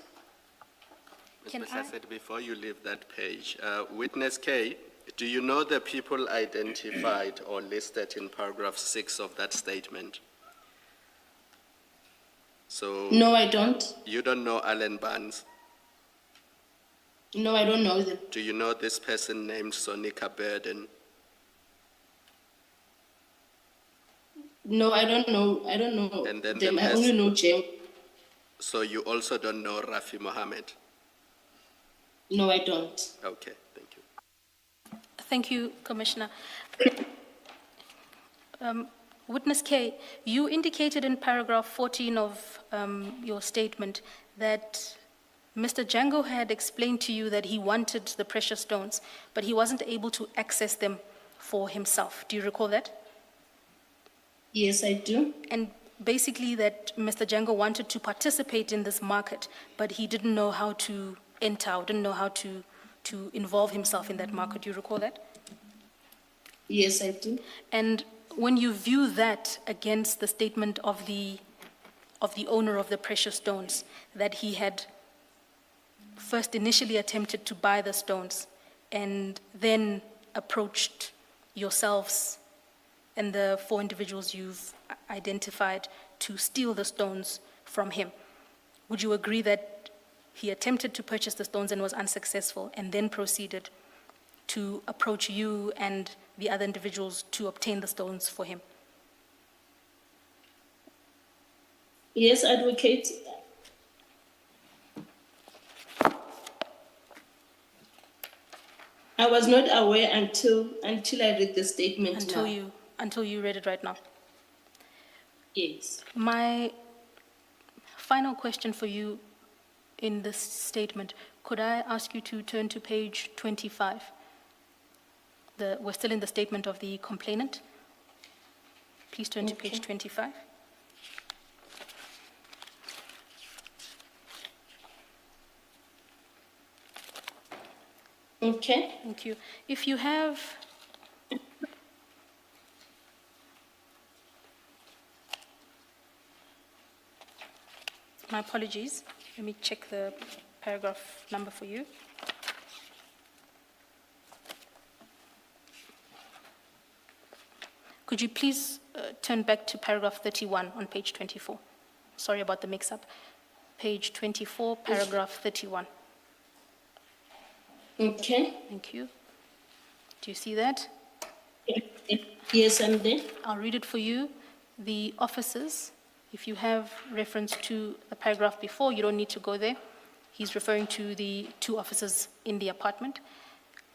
Can Mr. I- Sasset, before you leave that page, witness K, do you know the people identified or listed in paragraph 6 of that statement? So No, I don't. you don't know Alan Barnes. No, I don't know them. Do you know this person named Sonika Burden? No, I don't know. I don't know And then them. the I only know Jem. So you also don't know Rafi Mohammed? No, I don't. Okay, thank you. Thank you, Commissioner. Witness K, you indicated in paragraph 14 of your statement that Mr. Django had explained to you that he wanted the precious stones, but he wasn't able to access them for himself. Do you recall that? Yes, I do. And basically that Mr. Django wanted to participate in this market, but he didn't know how to enter, or didn't know how to involve himself in that market. Do you recall that? Yes, I do. And when you view that against the statement of the owner of the precious stones, that he had first initially attempted to buy the stones and then approached yourselves and the 4 individuals you've identified to steal the stones from him, would you agree that he attempted to purchase the stones and was unsuccessful and then proceeded to approach you and the other individuals to obtain the stones for him? Yes, advocate. I was not aware until I read the statement Until you read it right now. Yes. My final question for you in this statement, could I ask you to turn to page 25? We're still in the statement of the complainant. Please turn to page 25. Okay. Thank you. If you have, my apologies, let me check the paragraph number for you. Could you please turn back to paragraph 31 on page 24? Sorry about the mix-up. Page 24, paragraph 31. Okay. Thank you. Do you see that? Yes, I'm there. I'll read it for you. The officers, if you have reference to the paragraph before, you don't need to go there. He's referring to the 2 officers in the apartment.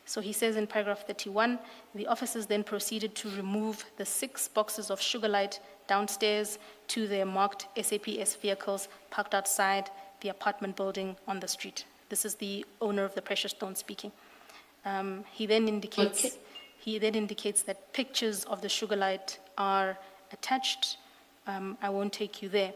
So he says in paragraph 31, the officers then proceeded to remove the 6 boxes of Sugarlight downstairs to their marked SAPS vehicles parked outside the apartment building on the street. This is the owner of the precious stone speaking. He then indicates that pictures of the Sugarlight are attached. I won't take you there.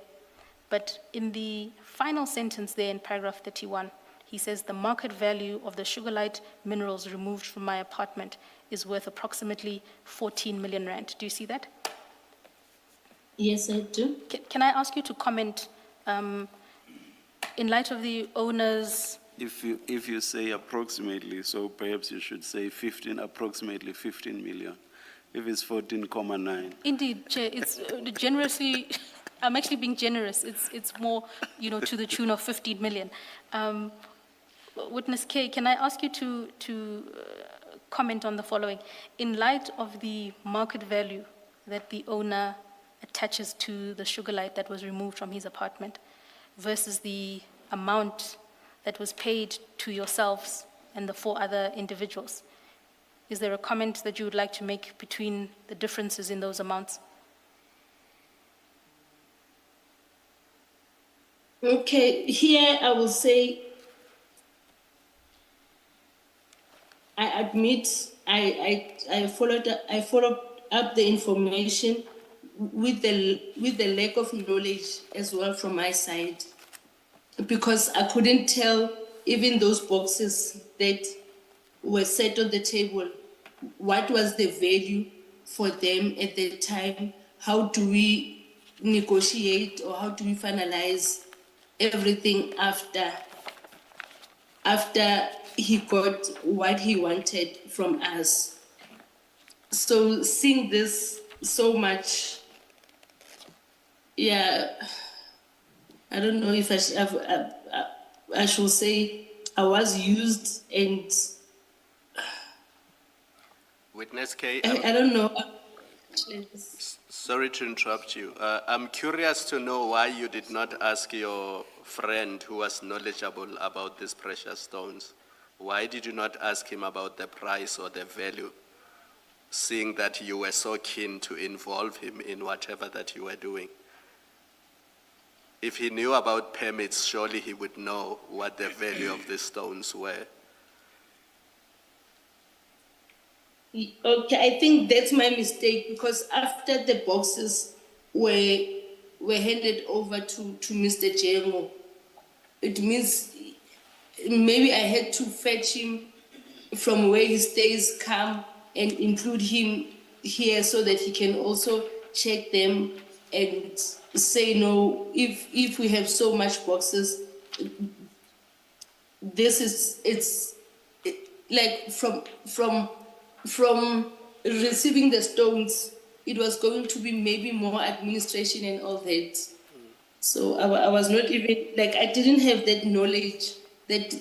But in the final sentence there in paragraph 31, he says the market value of the Sugarlight minerals removed from my apartment is worth approximately 14 million rand. Do you see that? Yes, I do. Can I ask you to comment in light of the owner's... If you say approximately, so perhaps you should say approximately 15 million. If it's 14,9. Indeed, Chair, it's generously, I'm actually being generous. It's more, to the tune of 15 million. Witness K, can I ask you to comment on the following? In light of the market value that the owner attaches to the Sugarlight that was removed from his apartment versus the amount that was paid to yourselves and the 4 other individuals, is there a comment that you would like to make between the differences in those amounts? Okay, here I will say, I admit I followed up the information with the lack of knowledge as well from my side, because I couldn't tell even those boxes that were set on the table, what was the value for them at the time? How do we negotiate, or how do we finalize everything after he got what he wanted from us? So seeing this so much, yeah, I don't know if I should say I was used, and Witness K, I don't know. sorry to interrupt you. I'm curious to know why you did not ask your friend who was knowledgeable about these precious stones. Why did you not ask him about the price or the value, seeing that you were so keen to involve him in whatever that you were doing? If he knew about permits, surely he would know what the value of the stones were. Okay, I think that's my mistake, because after the boxes were handed over to Mr. Jengo, it means maybe I had to fetch him from where he stays, come and include him here so that he can also check them and say, no, if we have so much boxes, this is, like from receiving the stones, it was going to be maybe more administration and all that. So I was not even, like, I didn't have that knowledge that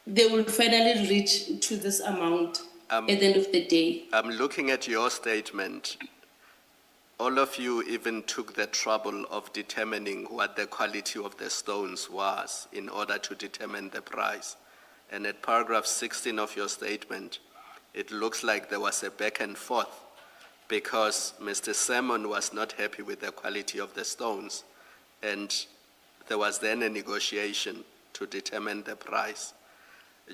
they will finally reach to this amount at the end of the day. I'm looking at your statement. All of you even took the trouble of determining what the quality of the stones was in order to determine the price. And at paragraph 16 of your statement, it looks like there was a back and forth because Mr. Salmon was not happy with the quality of the stones, and there was then a negotiation to determine the price.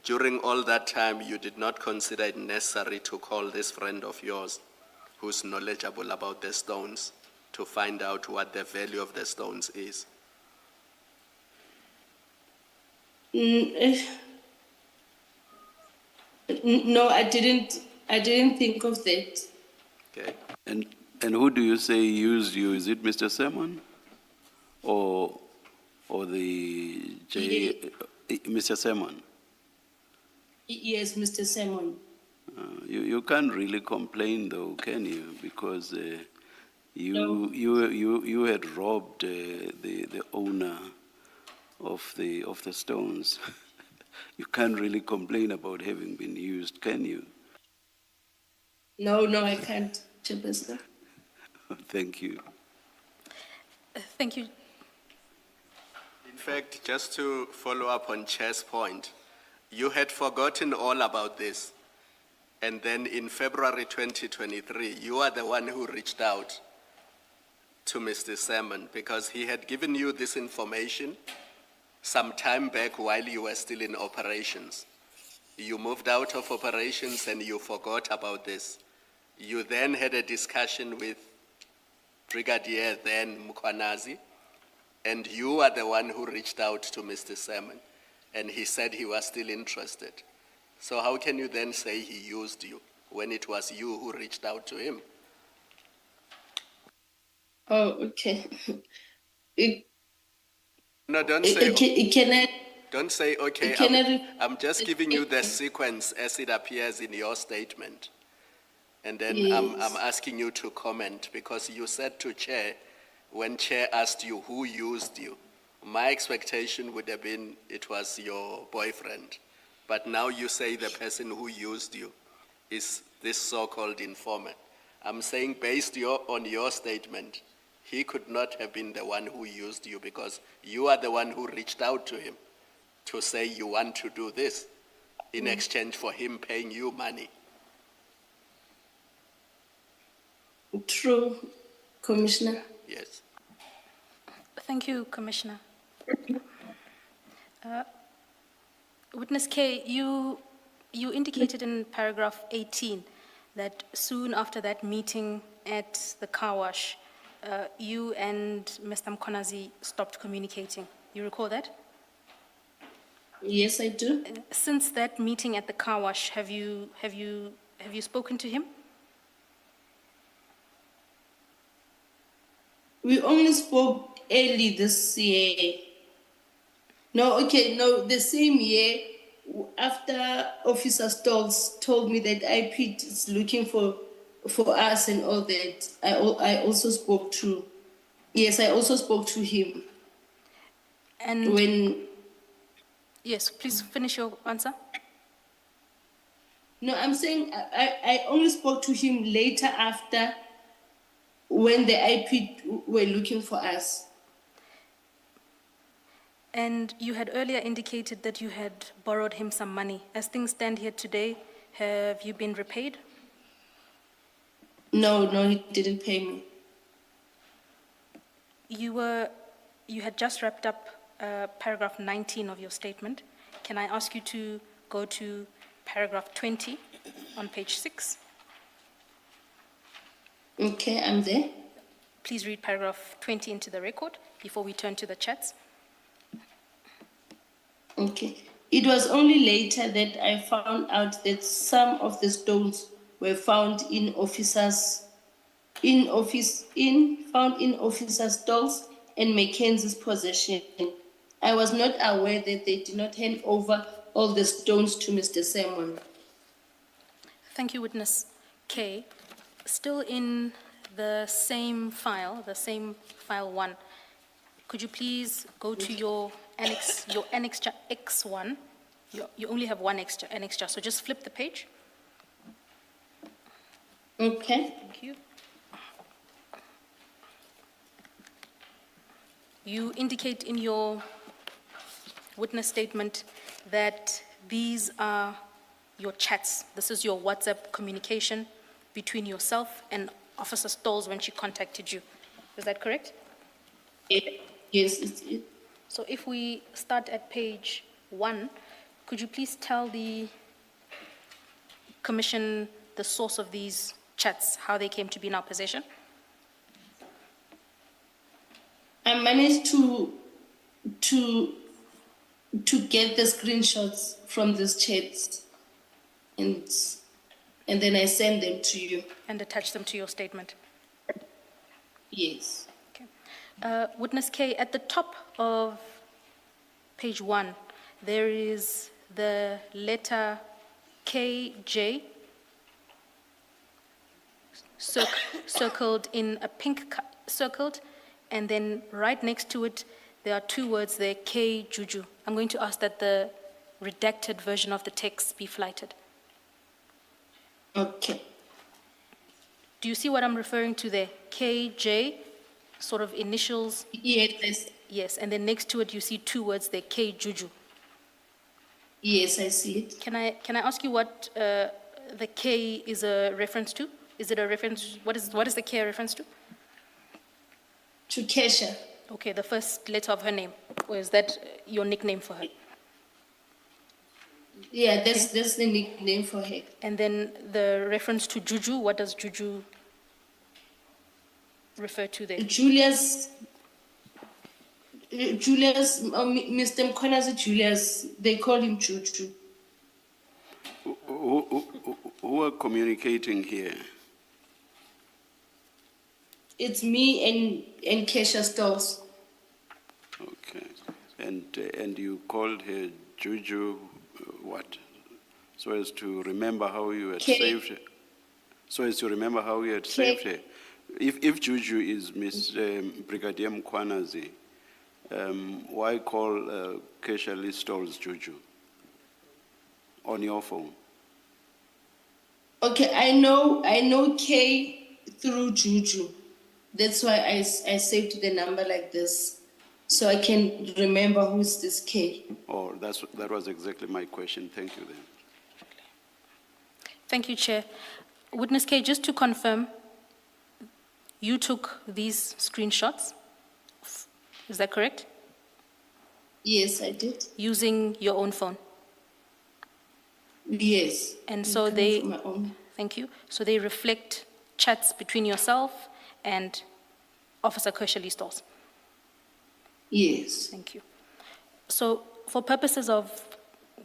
During all that time, you did not consider it necessary to call this friend of yours who's knowledgeable about the stones to find out what the value of the stones is. No, I didn't think of that. Okay. And who do you say used you? Is it Mr. Simon or the Mr. Simon? Yes, Mr. Simon. You can't really complain though, can you? Because No. you had robbed the owner of the stones. You can't really complain about having been used, can you? No, I can't, Chairperson. Thank you. Thank you. In fact, just to follow up on Chair's point, you had forgotten all about this. And then in February 2023, you are the one who reached out to Mr. Salmon because he had given you this information some time back while you were still in operations. You moved out of operations and you forgot about this. You then had a discussion with Brigadier then Mkhwanazi, and you are the one who reached out to Mr. Salmon, and he said he was still interested. So how can you then say he used you when it was you who reached out to him? Oh, okay. No, don't say, don't say, can okay, I- I'm just giving you the sequence as it appears in your statement. And then Yes. I'm asking you to comment because you said to Chair, when Chair asked you who used you, my expectation would have been it was your boyfriend. But now you say the person who used you is this so-called informant. I'm saying based on your statement, he could not have been the one who used you because you are the one who reached out to him to say you want to do this in exchange for him paying you money. True, Commissioner. Yes. Thank you, Commissioner. Witness K, you indicated in paragraph 18 that soon after that meeting at the car wash, you and Mr. Mkhwanazi stopped communicating. You recall that? Yes, I do. Since that meeting at the car wash, have you spoken to him? We only spoke early this year. No, okay, no, the same year after Officer Stolz told me that IP is looking for us and all that. I also spoke to. Yes, I also spoke to him And when. yes, please finish your answer. No, I'm saying I only spoke to him later after when the IP were looking for us. And you had earlier indicated that you had borrowed him some money. As things stand here today, have you been repaid? No, he didn't pay me. You had just wrapped up paragraph 19 of your statement. Can I ask you to go to paragraph 20 on page 6? Okay, I'm there. Please read paragraph 20 into the record before we turn to the chats. Okay. It was only later that I found out that some of the stones were found in officers' Stolz and Mackenzie's possession. I was not aware that they did not hand over all the stones to Mr. Simon. Thank you, Witness K. Still in the same file 1, could you please go to your annexure X1? You only have one annexure, so just flip the page. Okay. Thank you. You indicate in your witness statement that these are your chats. This is your WhatsApp communication between yourself and Officer Stolz when she contacted you. Is that correct? Yes, it's it. So if we start at page 1, could you please tell the Commission the source of these chats, how they came to be in our possession? I managed to get the screenshots from these chats and then I send them to you. And attach them to your statement. Yes. Okay. Witness K, at the top of page 1, there is the letter KJ circled in a pink circled, and then right next to it, there are 2 words there, K Juju. I'm going to ask that the redacted version of the text be flighted. Okay. Do you see what I'm referring to there? KJ, sort of initials. Yes. Yes, and then next to it, you see 2 words there, K Juju. Yes, I see it. Can I ask you what the K is a reference to? Is it a reference, what is the K a reference to? To Kesha. Okay, the first letter of her name, or is that your nickname for her? Yeah, that's the nickname for her. And then the reference to Juju, what does Juju refer to there? Julius, Mr. Mkonazi Julius, they call him Juju. Who are communicating here? It's me and Kesha Stolz. Okay. And you called her Juju, what? So as to remember how you had K. saved her? So as to remember how you had K. saved her? If Juju is Miss Brigadier Mkwanazi, why call Kesha Lee Stolz Juju on your phone? Okay, I know K through Juju. That's why I saved the number like this, so I can remember who's this K. Oh, that was exactly my question. Thank you then. Thank you, Chair. Witness K, just to confirm, you took these screenshots, is that correct? Yes, I did. Using your own phone? Yes. And so they, from my own. thank you, so they reflect chats between yourself and Officer Kesha Lee Stolz? Yes. Thank you. So for purposes of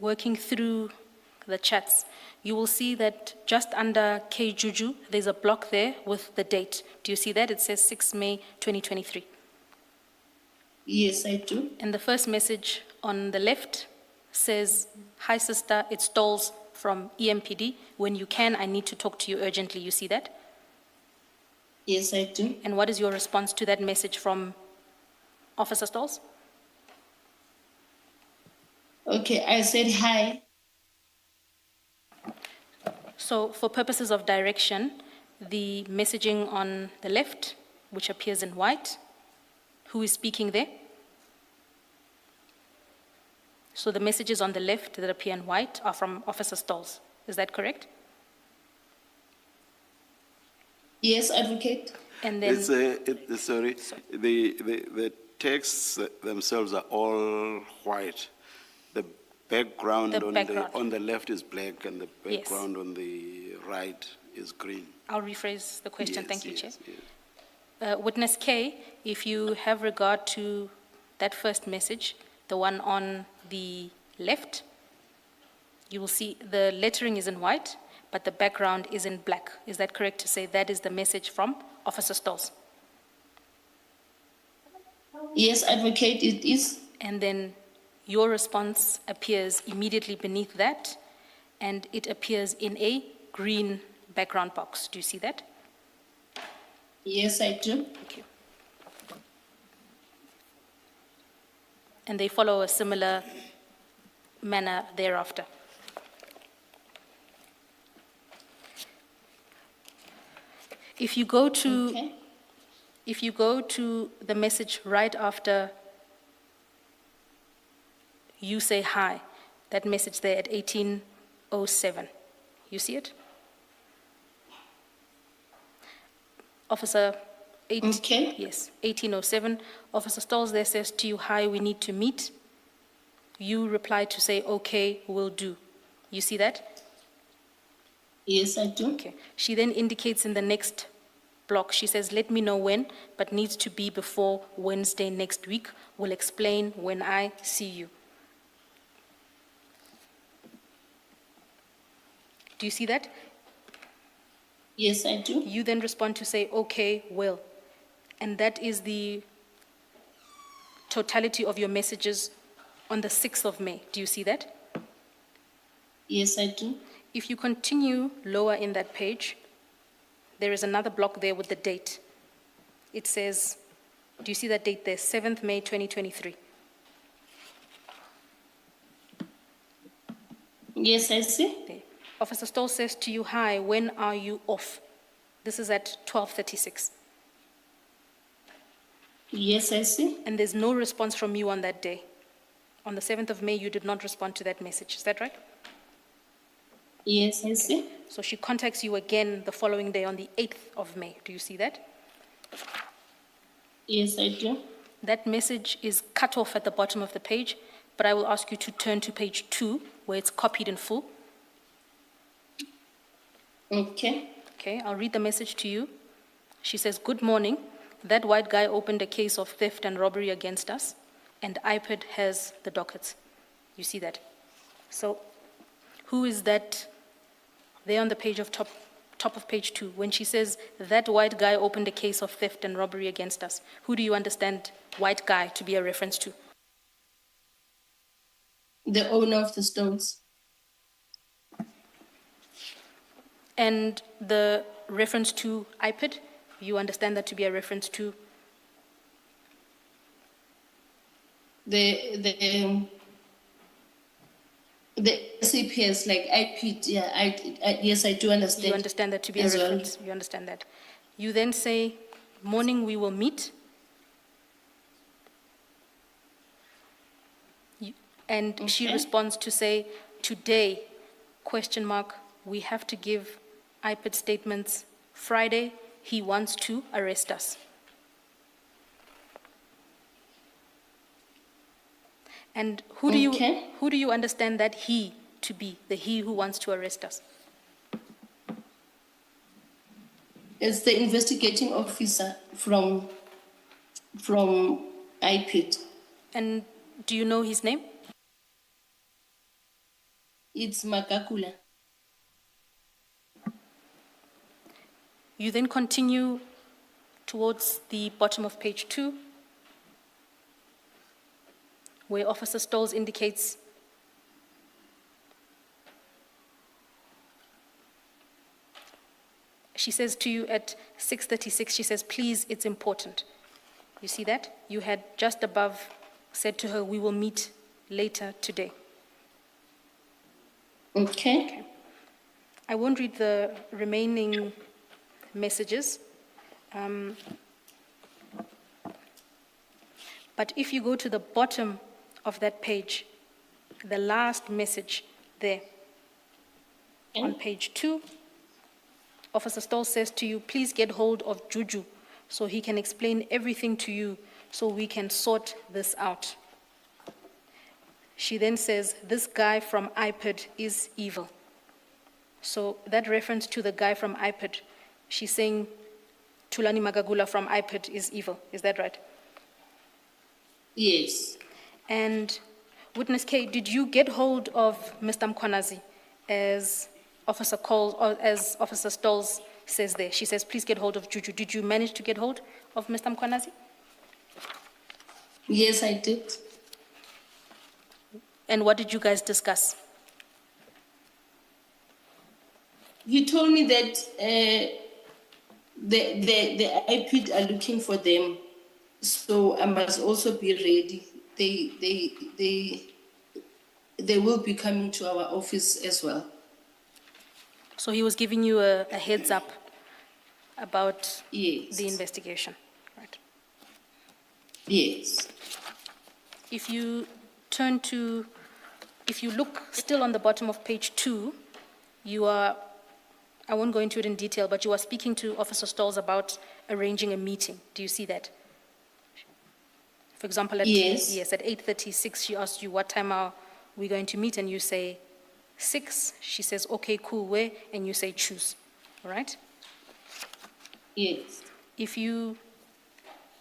working through the chats, you will see that just under K Juju, there's a block there with the date. Do you see that? It says 6 May 2023. Yes, I do. And the first message on the left says, "Hi sister, it's Stoles from EMPD. When you can, I need to talk to you urgently." You see that? Yes, I do. And what is your response to that message from Officer Stoles? Okay, I said hi. So for purposes of direction, the messaging on the left, which appears in white, who is speaking there? So the messages on the left that appear in white are from Officer Stoles. Is that correct? Yes, advocate. And then, Sorry, the texts themselves are all white. The background, The background. on the left is black and the Yes. background on the right is green. I'll rephrase the question. Yes, Thank you, Chair. yes, yes. Witness K, if you have regard to that first message, the one on the left, you will see the lettering is in white, but the background is in black. Is that correct to say that is the message from Officer Stoles? Yes, advocate, it is. And then your response appears immediately beneath that, and it appears in a green background box. Do you see that? Yes, I do. Thank you. And they follow a similar manner thereafter. If you go to, Okay. if you go to the message right after you say hi, that message there at 18:07, you see it? Officer 8, Okay. yes, 18:07, Officer Stoles there says to you, "Hi, we need to meet." You reply to say, "Okay, will do." You see that? Yes, I do. Okay. She then indicates in the next block, she says, "Let me know when, but needs to be before Wednesday next week. Will explain when I see you." Do you see that? Yes, I do. You then respond to say, "Okay, will." And that is the totality of your messages on the 6th of May. Do you see that? Yes, I do. If you continue lower in that page, there is another block there with the date. It says, do you see that date there? 7th May 2023. Yes, I see. Okay. Officer Stoll says to you, "Hi, when are you off?" This is at 12:36. Yes, I see. And there's no response from you on that day. On the 7th of May, you did not respond to that message. Is that right? Yes, I see. So she contacts you again the following day on the 8th of May. Do you see that? Yes, I do. That message is cut off at the bottom of the page, but I will ask you to turn to page 2, where it's copied in full. Okay. Okay, I'll read the message to you. She says, "Good morning. That white guy opened a case of theft and robbery against us, and iPad has the dockets." You see that? So who is that there on the page of top of page 2? When she says, "That white guy opened a case of theft and robbery against us," who do you understand white guy to be a reference to? The owner of the stones. And the reference to iPad, you understand that to be a reference to? The CPS, like IPD, yeah, yes, I do understand. You understand that to be a as well. reference? You understand that. You then say, "Morning, we will meet." And she Okay. responds to say, "Today, question mark, we have to give iPad statements Friday. He wants to arrest us." And who Okay. do you understand that he to be, the he who wants to arrest us? It's the investigating officer from IPID. And do you know his name? It's Makakula. You then continue towards the bottom of page 2, where Officer Stolz indicates she says to you at 6:36, she says, please, it's important. You see that? You had just above said to her, we will meet later today. Okay. I won't read the remaining messages. But if you go to the bottom of that page, the last message there, on page 2, Officer Stoll says to you, please get hold of Juju so he can explain everything to you so we can sort this out. She then says, this guy from IPID is evil. So that reference to the guy from IPID, she's saying Tulani Magagula from IPID is evil. Is that right? Yes. And Witness K, did you get hold of Mr. Mkwanazi as Officer Cole, or as Officer Stolz says there? She says, please get hold of Juju. Did you manage to get hold of Mr. Mkwanazi? Yes, I did. And what did you guys discuss? He told me that the IPID are looking for them, so I must also be ready. They will be coming to our office as well. So he was giving you a heads up about Yes. the investigation, right? Yes. If you turn to, if you look still on the bottom of page 2, you are, I won't go into it in detail, but you are speaking to Officer Stolz about arranging a meeting. Do you see that? For example, at, Yes. yes, at 8:36, she asked you, what time are we going to meet? And you say 6. She says, okay, cool, where? And you say choose, all right? Yes. If you,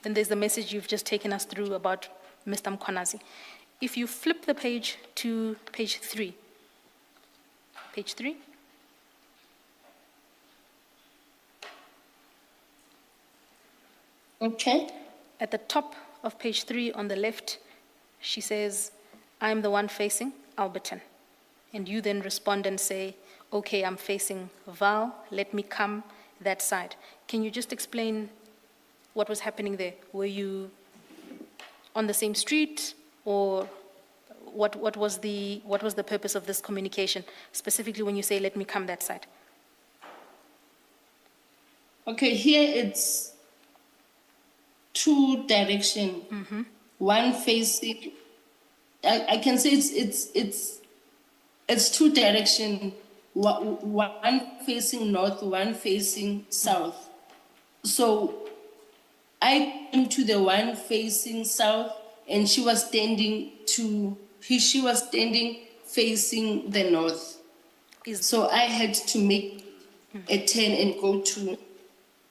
then there's the message you've just taken us through about Mr. Mkwanazi. If you flip the page to page 3, page 3, Okay. at the top of page 3 on the left, she says, I'm the one facing Alberton. And you then respond and say, okay, I'm facing Val, let me come that side. Can you just explain what was happening there? Were you on the same street, or what was the purpose of this communication, specifically when you say, let me come that side? Okay, here it's two direction. One facing, I can say it's two direction. One facing north, one facing south. So I came to the one facing south, and she was standing facing the north. So I had to make a turn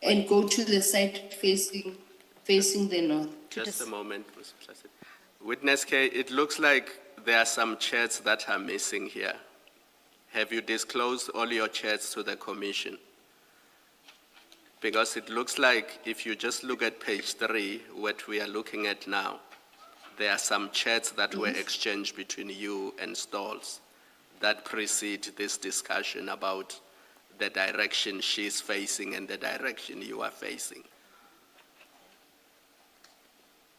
and go to the side facing the north. Just a moment, Mr. President. Witness K, it looks like there are some chairs that are missing here. Have you disclosed all your chairs to the commission? Because it looks like if you just look at page 3, what we are looking at now, there are some chats that were exchanged between you and Stolz that precede this discussion about the direction she's facing and the direction you are facing.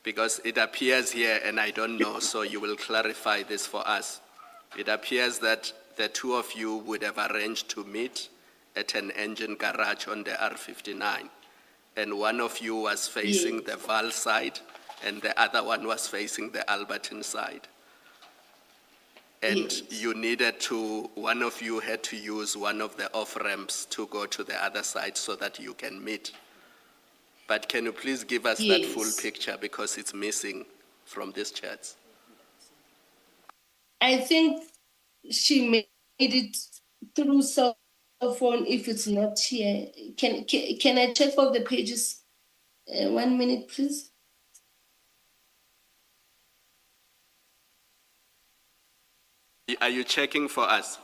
Because it appears here, and I don't know, so you will clarify this for us. It appears that the two of you would have arranged to meet at an engine garage on the R59, and one of you was facing the Val side, and the other one was facing the Alberton side. And you needed to, one of you had to use one of the off-ramps to go to the other side so that you can meet. But can you please give us that full picture, because it's missing from these chats? I think she made it through cell phone if it's not here. Can I check all the pages? 1 minute, please. Are you checking for us?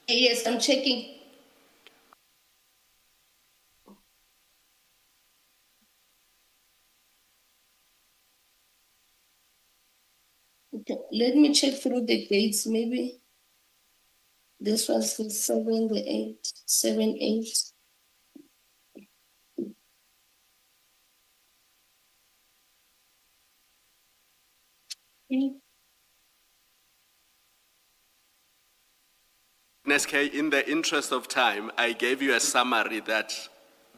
Yes, I'm checking. Okay, let me check through the dates. Maybe this was the 7, the 8, 7, 8. NSK, in the interest of time, I gave you a summary that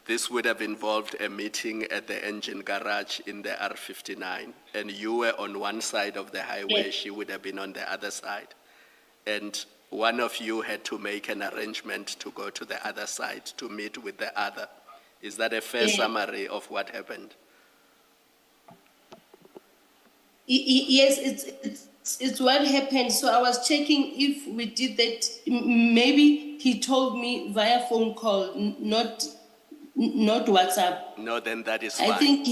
this would have involved a meeting at the engine garage in the R59, and you were on one side of the highway, Yes. she would have been on the other side. And one of you had to make an arrangement to go to the other side to meet with the other. Is that a fair Yeah. summary of what happened? Yes, it's what happened. So I was checking if we did that. Maybe he told me via phone call, not WhatsApp. No, then that is fine. I think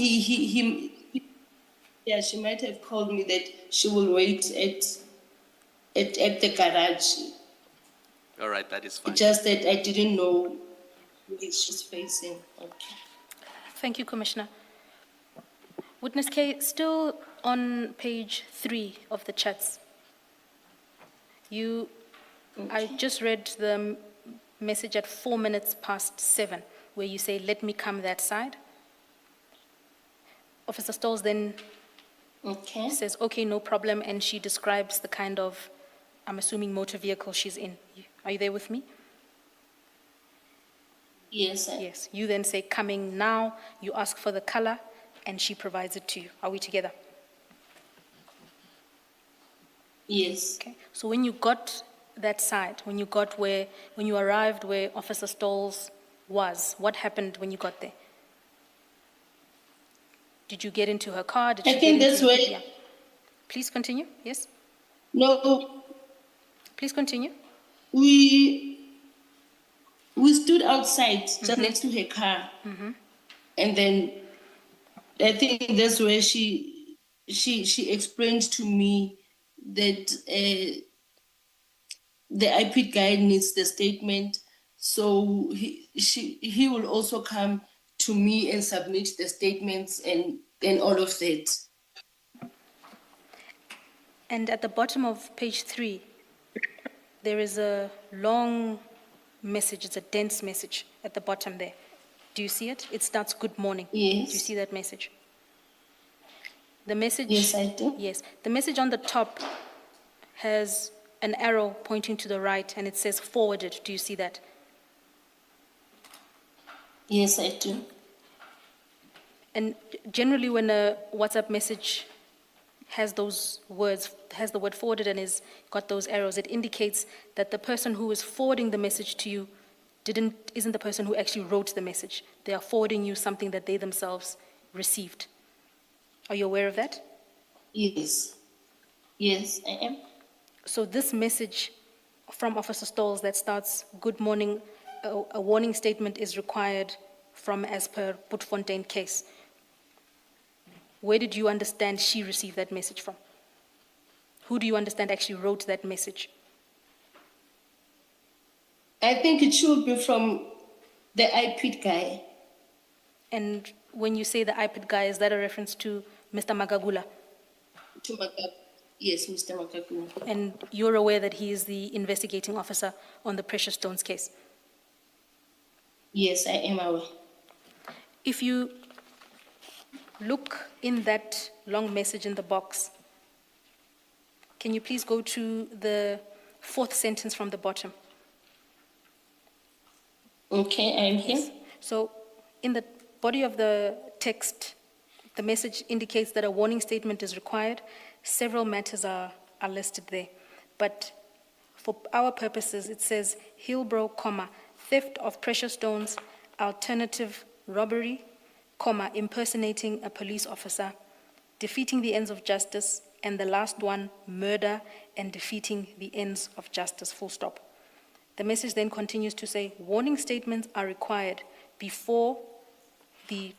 yeah, she might have called me that she will wait at the garage. All right, that is fine. Just that I didn't know where she's facing. Okay. Thank you, Commissioner. Witness K, still on page 3 of the chats. I just read the message at 4 minutes past 7, where you say, "Let me come that side." Officer Stolz then Okay. says, "Okay, no problem," and she describes the kind of, I'm assuming, motor vehicle she's in. Are you there with me? Yes. Yes. You then say, "Coming now," you ask for the color, and she provides it to you. Are we together? Yes. Okay. So when you got that side, when you arrived where Officer Stolz was, what happened when you got there? Did you get into her car? Did I she think get that's into? where- Yeah. Please continue. Yes. No, Please continue. we stood outside just next to her car, and then I think that's where she explained to me that the IP guy needs the statement, so he will also come to me and submit the statements and all of that. And at the bottom of page 3, there is a long message. It's a dense message at the bottom there. Do you see it? It starts, "Good morning." Yes. Do you see that message? The message. Yes, I do. Yes. The message on the top has an arrow pointing to the right, and it says "forwarded." Do you see that? Yes, I do. And generally, when a WhatsApp message has those words, has the word "forwarded" and is got those arrows, it indicates that the person who is forwarding the message to you isn't the person who actually wrote the message. They are forwarding you something that they themselves received. Are you aware of that? Yes. Yes, I am. So this message from Officer Stolz that starts, "Good morning," a warning statement is required from as per Putfontein case. Where did you understand she received that message from? Who do you understand actually wrote that message? I think it should be from the IP guy. And when you say the iPad guy, is that a reference to Mr. Magagula? To yes, Mr. Makaku. And you're aware that he is the investigating officer on the Precious Stones case? Yes, I am aware. If you look in that long message in the box, can you please go to the 4th sentence from the bottom? Okay, I am here. So in the body of the text, the message indicates that a warning statement is required. Several matters are listed there. But for our purposes, it says Hillbrow, theft of precious stones, alternative robbery, impersonating a police officer, defeating the ends of justice, and the last one, murder and defeating the ends of justice, full stop. The message then continues to say, warning statements are required before the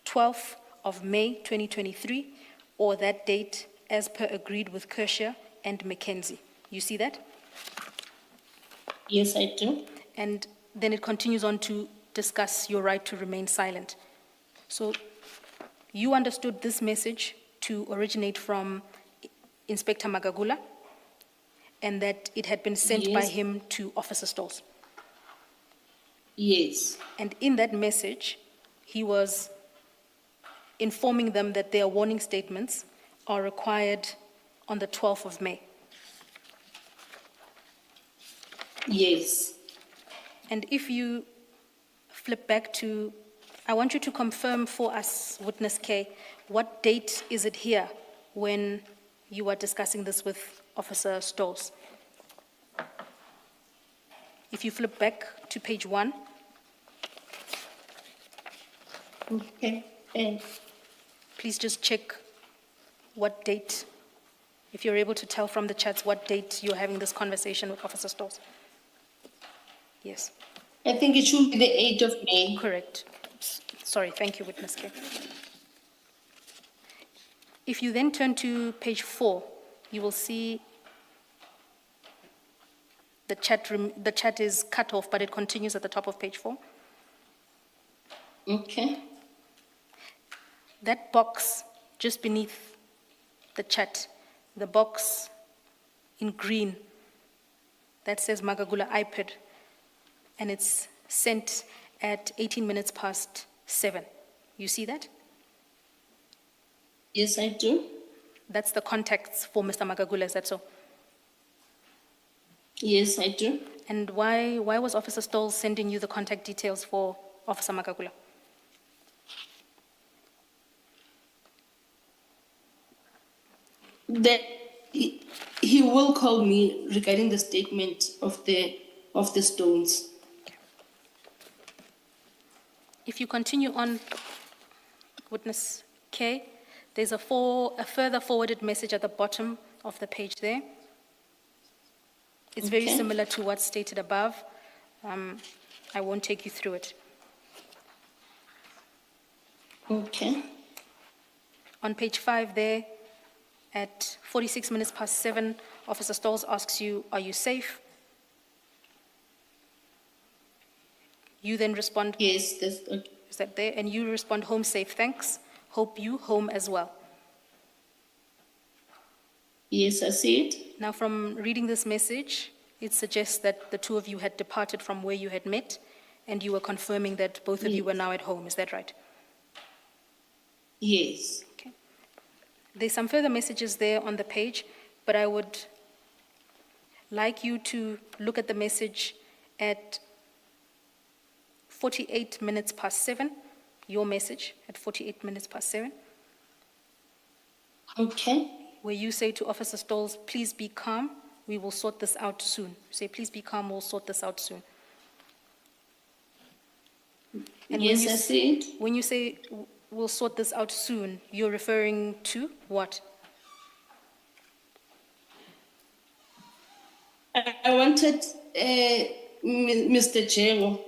12th of May 2023 or that date as per agreed with Kershaw and Mackenzie. You see that? Yes, I do. And then it continues on to discuss your right to remain silent. So you understood this message to originate from Inspector Magagula, and that it had been sent by Yes. him to Officer Stoles. Yes, And in that message, he was informing them that their warning statements are required on the 12th of May. yes. And if you flip back to, I want you to confirm for us, Witness K, what date is it here when you are discussing this with Officer Stoles? If you flip back to page 1, Okay. please just check what date, if you're able to tell from the chats what date you're having this conversation with Officer Stoles. Yes, I think it should be the 8th of May. correct. Sorry, thank you, Witness K. If you then turn to page 4, you will see the chat is cut off, but it continues at the top of page 4. Okay. That box just beneath the chat, the box in green that says Magagula iPad, and it's sent at 18 minutes past 7. You see that? Yes, I do. That's the contacts for Mr. Magagula, is that so? Yes, I do. And why was Officer Stoll sending you the contact details for Officer Magagula? That he will call me regarding the statement of the stones. If you continue on, Witness K, there's a further forwarded message at the bottom of the page there. It's very Okay. similar to what's stated above. I won't take you through it. Okay. On page 5 there, at 46 minutes past 7, Officer Stolz asks you, "Are you safe?" You then respond, Yes, that's okay. "Is that there?" And you respond, "Home safe, thanks. Hope you home as well." Yes, I see it. Now, from reading this message, it suggests that the two of you had departed from where you had met, and you were confirming that both of you were now at home. Is that right? Yes. Okay. There's some further messages there on the page, but I would like you to look at the message at 48 minutes past 7, your message at 48 minutes past 7, Okay. where you say to Officer Stolz, "Please be calm, we will sort this out soon." Say, "Please be calm, we'll sort this out soon." And Yes, I see it. when you say, "We'll sort this out soon," you're referring to what? I wanted Mr. Jengo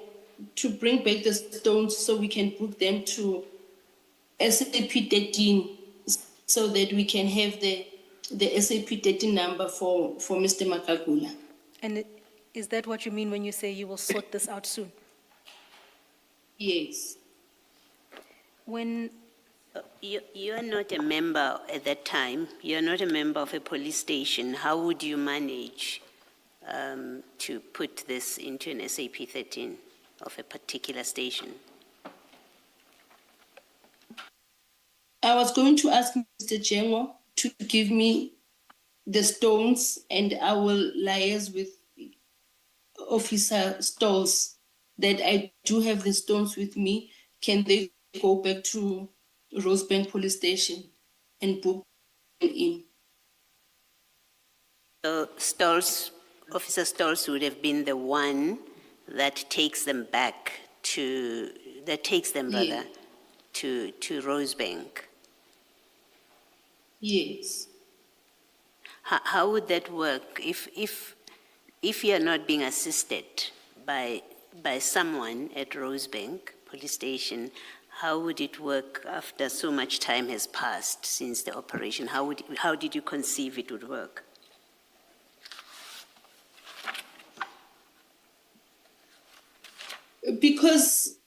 to bring back the stones so we can book them to SAP 13 so that we can have the SAP 13 number for Mr. Makagula. And is that what you mean when you say you will sort this out soon? Yes. When, You are not a member at that time, you are not a member of a police station. How would you manage to put this into an SAP 13 of a particular station? I was going to ask Mr. Jengo to give me the stones and I will liaise with Officer Stolz that I do have the stones with me. Can they go back to Rosebank Police Station and book them in? So Officer Stolz would have been the one that takes them Yeah. to Rosebank. Yes. How would that work if you are not being assisted by someone at Rosebank Police Station? How would it work after so much time has passed since the operation? How did you conceive it would work? Because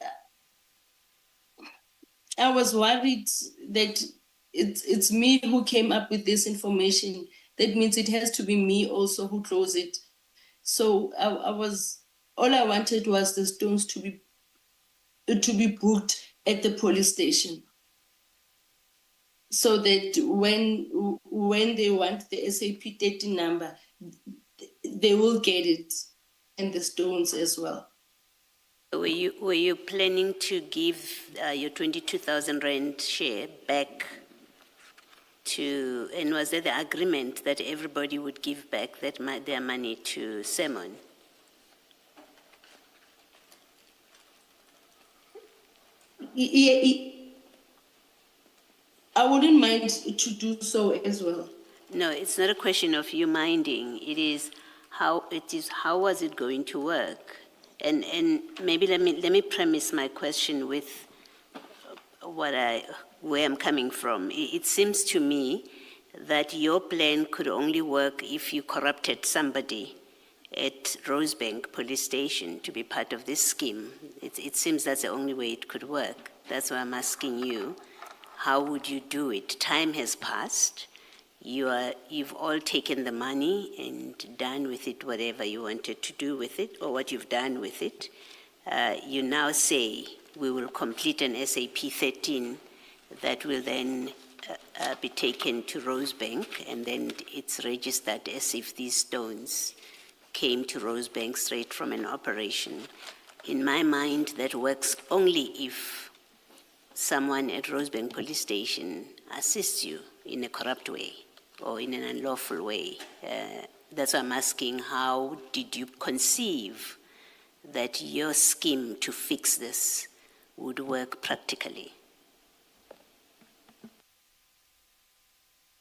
I was worried that it's me who came up with this information. That means it has to be me also who closed it. So all I wanted was the stones to be booked at the police station, so that when they want the SAP 13 number, they will get it, and the stones as well. Were you planning to give your 22,000 rand share back to, and was there the agreement that everybody would give back their money to Simon? I wouldn't mind to do so as well. No, it's not a question of you minding. It is how was it going to work? And maybe let me premise my question with where I'm coming from. It seems to me that your plan could only work if you corrupted somebody at Rosebank Police Station to be part of this scheme. It seems that's the only way it could work. That's why I'm asking you, how would you do it? Time has passed. You've all taken the money and done with it whatever you wanted to do with it, or what you've done with it. You now say we will complete an SAP 13 that will then be taken to Rosebank, and then it's registered as if these stones came to Rosebank straight from an operation. In my mind, that works only if someone at Rosebank Police Station assists you in a corrupt way or in an unlawful way. That's why I'm asking, how did you conceive that your scheme to fix this would work practically?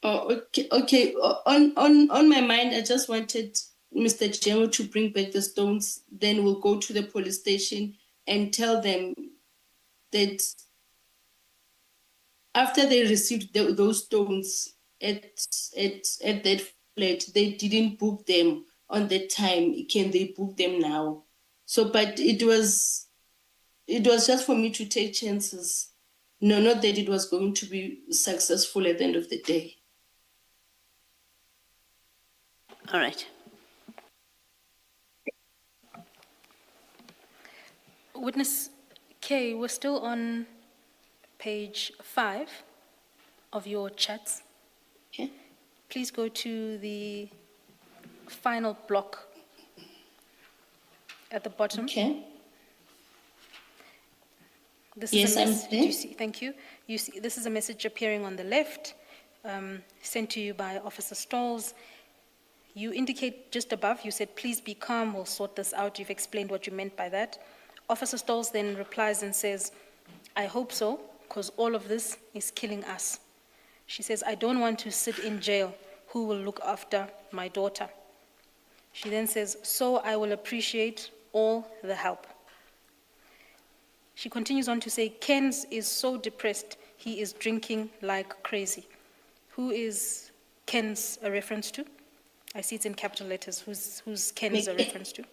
Oh, okay. On my mind, I just wanted Mr. General to bring back the stones. Then we'll go to the police station and tell them that after they received those stones at that flat, they didn't book them on that time. Can they book them now? So, but it was just for me to take chances. No, not that it was going to be successful at the end of the day. All right. Witness K, we're still on page 5 of your chats. Okay. Please go to the final block at the bottom. Okay. This Yes, is a I'm message. there. You see, thank you. You see, this is a message appearing on the left, sent to you by Officer Stolz. You indicate just above, you said, please be calm, we'll sort this out. You've explained what you meant by that. Officer Stolz then replies and says, I hope so, because all of this is killing us. She says, I don't want to sit in jail. Who will look after my daughter? She then says, so I will appreciate all the help. She continues on to say, Ken's is so depressed, he is drinking like crazy. Who is Ken's a reference to? I see it's in capital letters. Who's Ken's a reference to?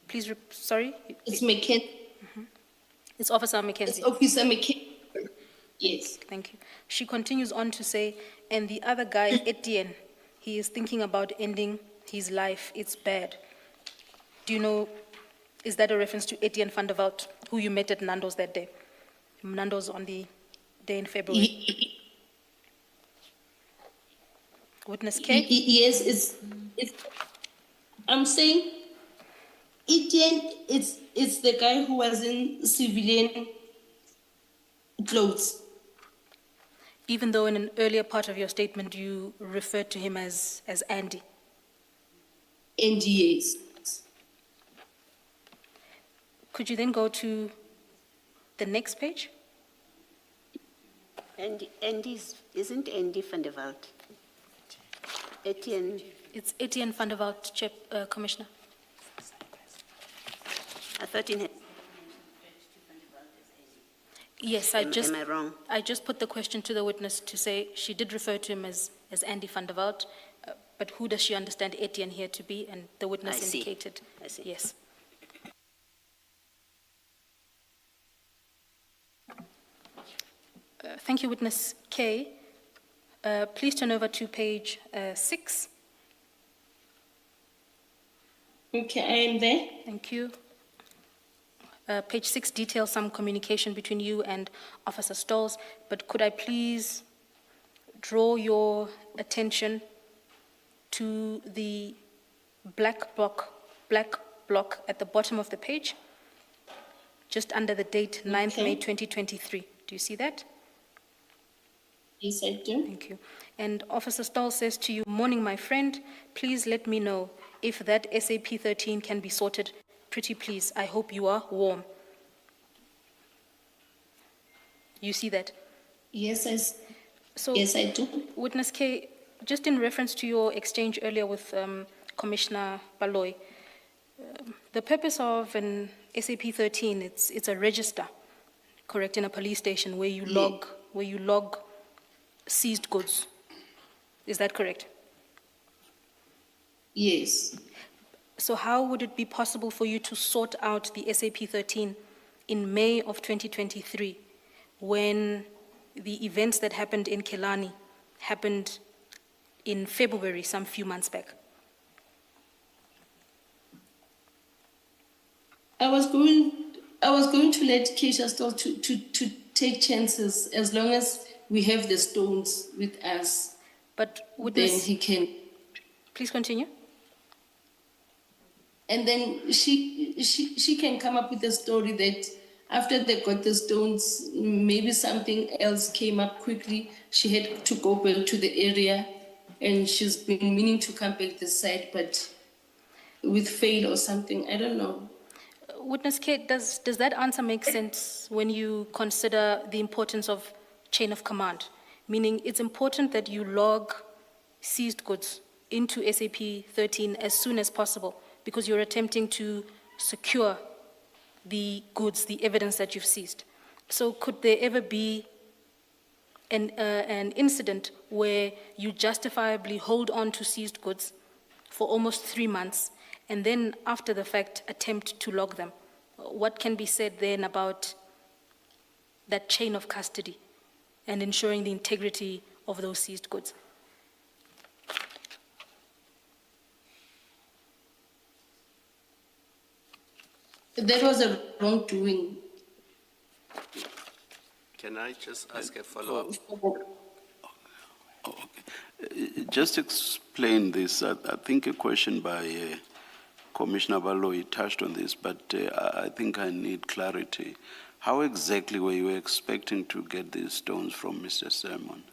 Please, sorry? It's McKen. It's Officer It's Mackenzie. Officer McKen. Yes. Thank you. She continues on to say, and the other guy, Etienne, he is thinking about ending his life. It's bad. Do you know, is that a reference to Etienne van der Walt, who you met at Nando's that day? Nando's on the day in February. Witness K? Yes, it's. I'm saying, Etienne, it's the guy who was in civilian clothes. Even though in an earlier part of your statement you referred to him as Andy. And yes. Could you then go to the next page? Isn't Andy van der Walt? Etienne, It's Etienne van der Walt, Commissioner. I thought in Yes, Am I wrong? I just put the question to the witness to say she did refer to him as Andy van der Walt, but who does she understand Etienne here to be? And the witness I see. indicated. I see. Yes. Thank you, Witness K. Please turn over to page 6. Okay, I am there. Thank you. Page 6 details some communication between you and Officer Stolz, but could I please draw your attention to the black block at the bottom of the page, just under the date 9th May 2023. Do you see that? Yes, I do. Thank you. And Officer Stoll says to you, "Morning, my friend. Please let me know if that SAP 13 can be sorted. Pretty please. I hope you are warm." You see that? Yes, So, yes, I do. Witness K, just in reference to your exchange earlier with Commissioner Baloy, the purpose of an SAP 13, it's a register, correct, in a police station where you log seized goods. Is that correct? Yes. So how would it be possible for you to sort out the SAP 13 in May of 2023 when the events that happened in Kelani happened in February, some few months back? I was going to let Keisha Stoll to take chances as long as we have the stones with us. But Then witness, he can. please continue. And then she can come up with a story that after they got the stones, maybe something else came up quickly. She had to go back to the area, and she's been meaning to come back this side, but with fail or something. I don't know. Witness Kate, does that answer make sense when you consider the importance of chain of command? Meaning it's important that you log seized goods into SAP 13 as soon as possible because you're attempting to secure the goods, the evidence that you've seized. So could there ever be an incident where you justifiably hold on to seized goods for almost 3 months and then after the fact attempt to log them? What can be said then about that chain of custody and ensuring the integrity of those seized goods? That was a wrongdoing. Can I just ask a follow-up? Oh, okay. Just explain this. I think a question by Commissioner Baloy touched on this, but I think I need clarity. How exactly were you expecting to get these stones from Mr. Simon?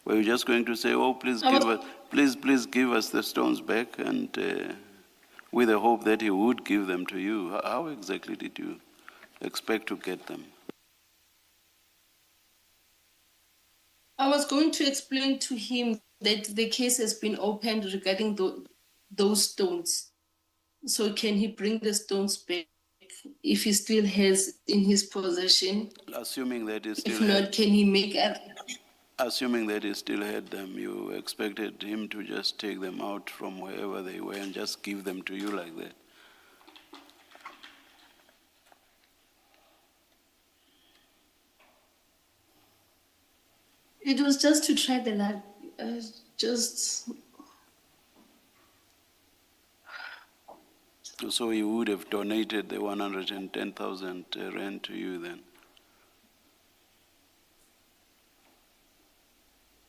Were you just going to say, "Oh, please give us the stones back," and with the hope that he would give them to you? How exactly did you expect to get them? I was going to explain to him that the case has been opened regarding those stones. So can he bring the stones back if he still has in his possession? Assuming that he still If not, can he make a... Assuming that he still had them, you expected him to just take them out from wherever they were and just give them to you like that? It was just to try the luck. So he would have donated the 110,000 rand to you then?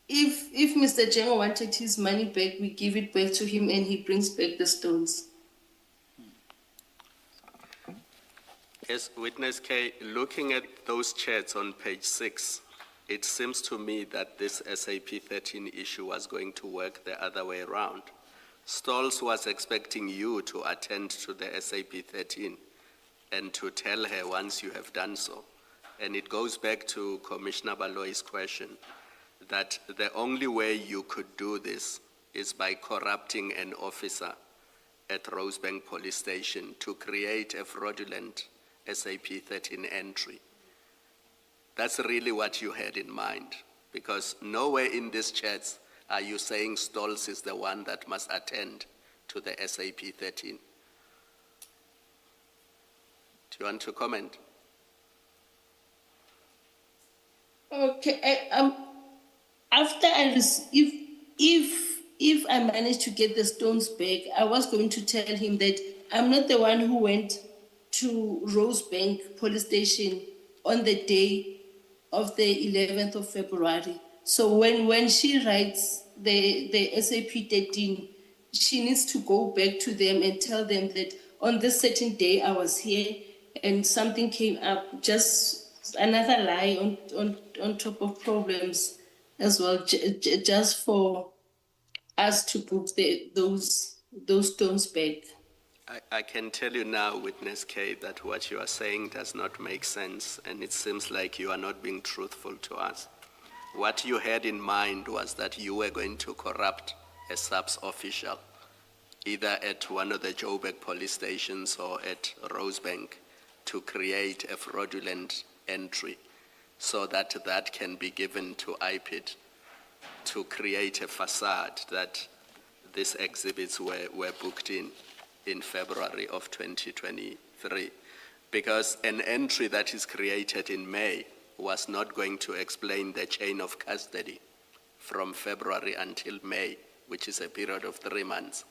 If Mr. Jengo wanted his money back, we give it back to him and he brings back the stones. Yes, Witness K, looking at those chats on page 6, it seems to me that this SAP 13 issue was going to work the other way around. Stolz was expecting you to attend to the SAP 13 and to tell her once you have done so. And it goes back to Commissioner Baloy's question that the only way you could do this is by corrupting an officer at Rosebank Police Station to create a fraudulent SAP 13 entry. That's really what you had in mind, because nowhere in these chats are you saying Stolz is the one that must attend to the SAP 13. Do you want to comment? Okay, after if I manage to get the stones back, I was going to tell him that I'm not the one who went to Rosebank police station on the day of the 11th of February. So when she writes the SAP 13, she needs to go back to them and tell them that on this certain day I was here and something came up, just another lie on top of problems as well, just for us to put those stones back. I can tell you now, Witness K, that what you are saying does not make sense, and it seems like you are not being truthful to us. What you had in mind was that you were going to corrupt a SAPS official, either at one of the Joburg police stations or at Rosebank, to create a fraudulent entry so that that can be given to IPID to create a facade that these exhibits were booked in February of 2023. Because an entry that is created in May was not going to explain the chain of custody from February until May, which is a period of 3 months.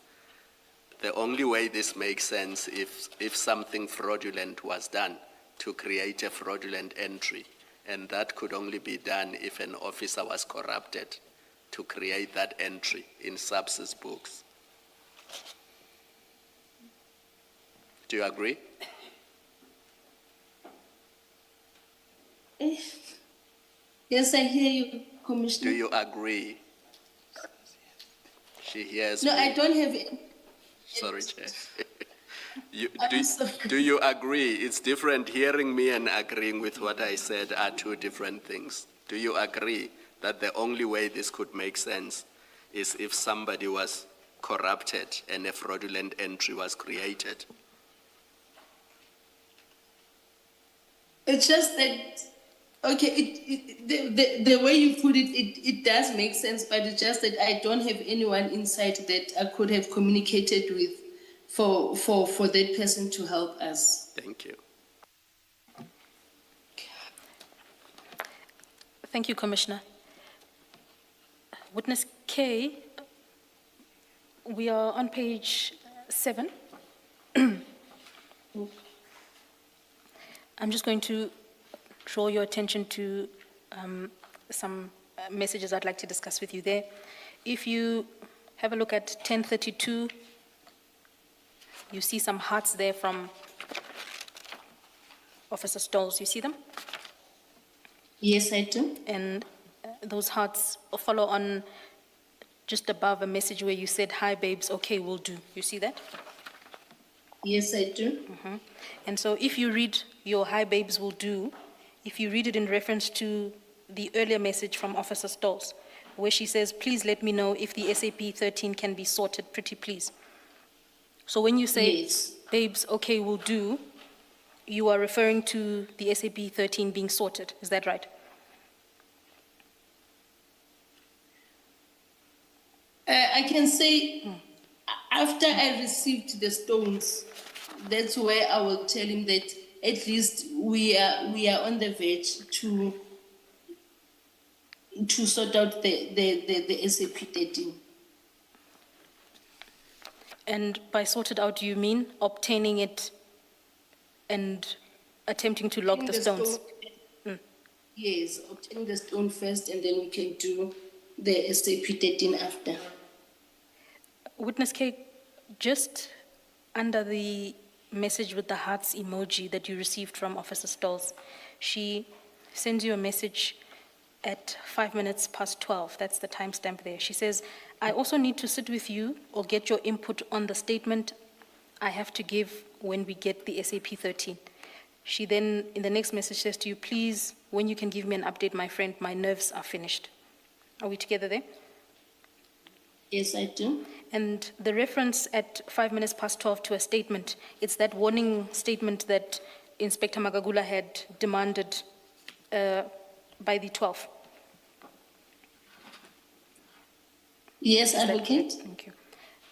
The only way this makes sense if something fraudulent was done to create a fraudulent entry, and that could only be done if an officer was corrupted to create that entry in SAPS's books. Do you agree? Yes, I hear you, Commissioner. Do you agree? She hears No, me. I don't have it. Sorry, Chair. I'm sorry. Do you agree? It's different. Hearing me and agreeing with what I said are two different things. Do you agree that the only way this could make sense is if somebody was corrupted and a fraudulent entry was created? It's just that, okay, the way you put it, it does make sense, but it's just that I don't have anyone inside that I could have communicated with for that person to help us. Thank you. Thank you, Commissioner. Witness K, we are on page 7. I'm just going to draw your attention to some messages I'd like to discuss with you there. If you have a look at 1032, you see some hearts there from Officer Stolz. You see them? Yes, I do. And those hearts follow on just above a message where you said, "Hi, babes, okay, will do." You see that? Yes, I do. And so if you read your "Hi, babes, will do," if you read it in reference to the earlier message from Officer Stolz, where she says, "Please let me know if the SAP 13 can be sorted, pretty please." So when you say, Yes. "Babes, okay, will do," you are referring to the SAP 13 being sorted. Is that right? I can say after I received the stones, that's where I will tell him that at least we are on the verge to sort out the SAP 13. And by sorted out, do you mean obtaining it and attempting to log the stones? Yes, obtaining the stone first, and then we can do the SAP 13 after. Witness K, just under the message with the hearts emoji that you received from Officer Stolz, she sends you a message at 12:05. That's the timestamp there. She says, "I also need to sit with you or get your input on the statement I have to give when we get the SAP 13. She then, in the next message, says to you, "Please, when you can give me an update, my friend, my nerves are finished." Are we together there? Yes, I do. And the reference at 12:05 to a statement, it's that warning statement that Inspector Magagula had demanded by the 12th. Yes, Is that Advocate. correct? Thank you.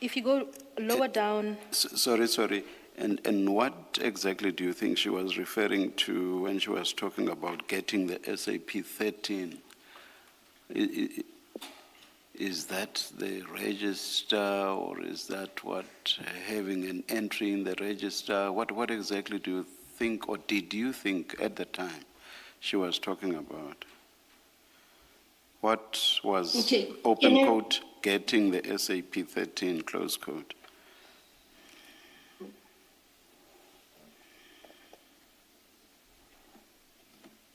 If you go lower down, Sorry. And what exactly do you think she was referring to when she was talking about getting the SAP 13? Is that the register, or is that what having an entry in the register? What exactly do you think, or did you think at the time she was talking about? What was Okay, open can you- quote getting the SAP 13 close quote?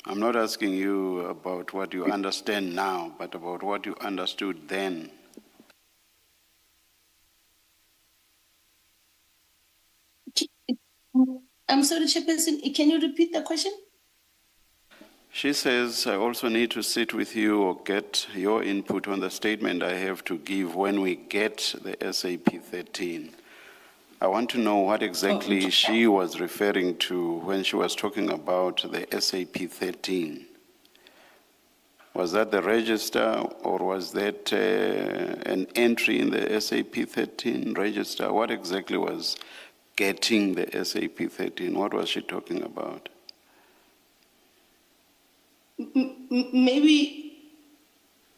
I'm not asking you about what you understand now, but about what you understood then. I'm sorry, Chairperson, can you repeat the question? She says, I also need to sit with you or get your input on the statement I have to give when we get the SAP 13. I want to know what exactly okay. she was referring to when she was talking about the SAP 13. Was that the register, or was that an entry in the SAP 13 register? What exactly was getting the SAP 13? What was she talking about? Maybe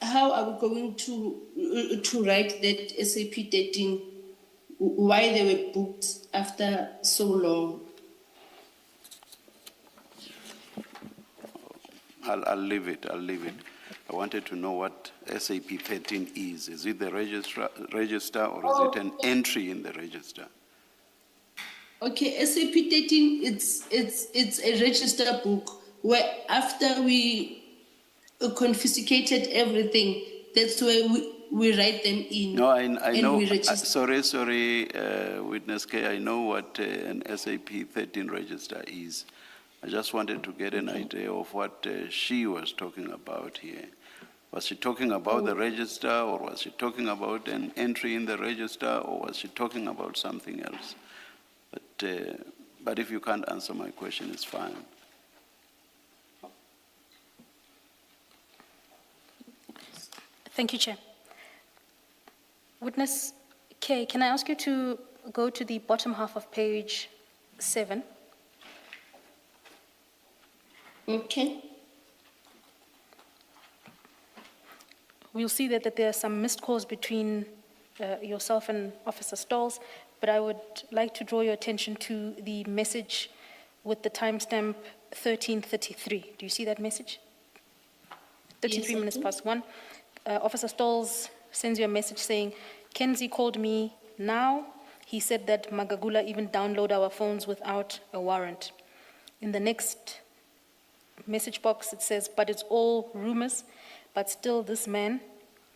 how are we going to write that SAP 13? Why they were booked after so long? I'll leave it. I wanted to know what SAP 13 is. Is it the register, or is it an entry in the register? Okay, SAP 13, it's a register book where after we confiscated everything, that's where we write them in. No, I and know. we register. Sorry, Witness K. I know what an SAP 13 register is. I just wanted to get an idea of what she was talking about here. Was she talking about the register, or was she talking about an entry in the register, or was she talking about something else? But if you can't answer my question, it's fine. thank you, Chair. Witness K, can I ask you to go to the bottom half of page 7? Okay. We'll see that there are some missed calls between yourself and Officer Stolz, but I would like to draw your attention to the message with the timestamp 13:33. Do you see that message? 33 Yes, I minutes do. past 1. Officer Stolz sends you a message saying, Kenzie called me now. He said that Magagula even download our phones without a warrant. In the next message box, it says, but it's all rumors, but still this man,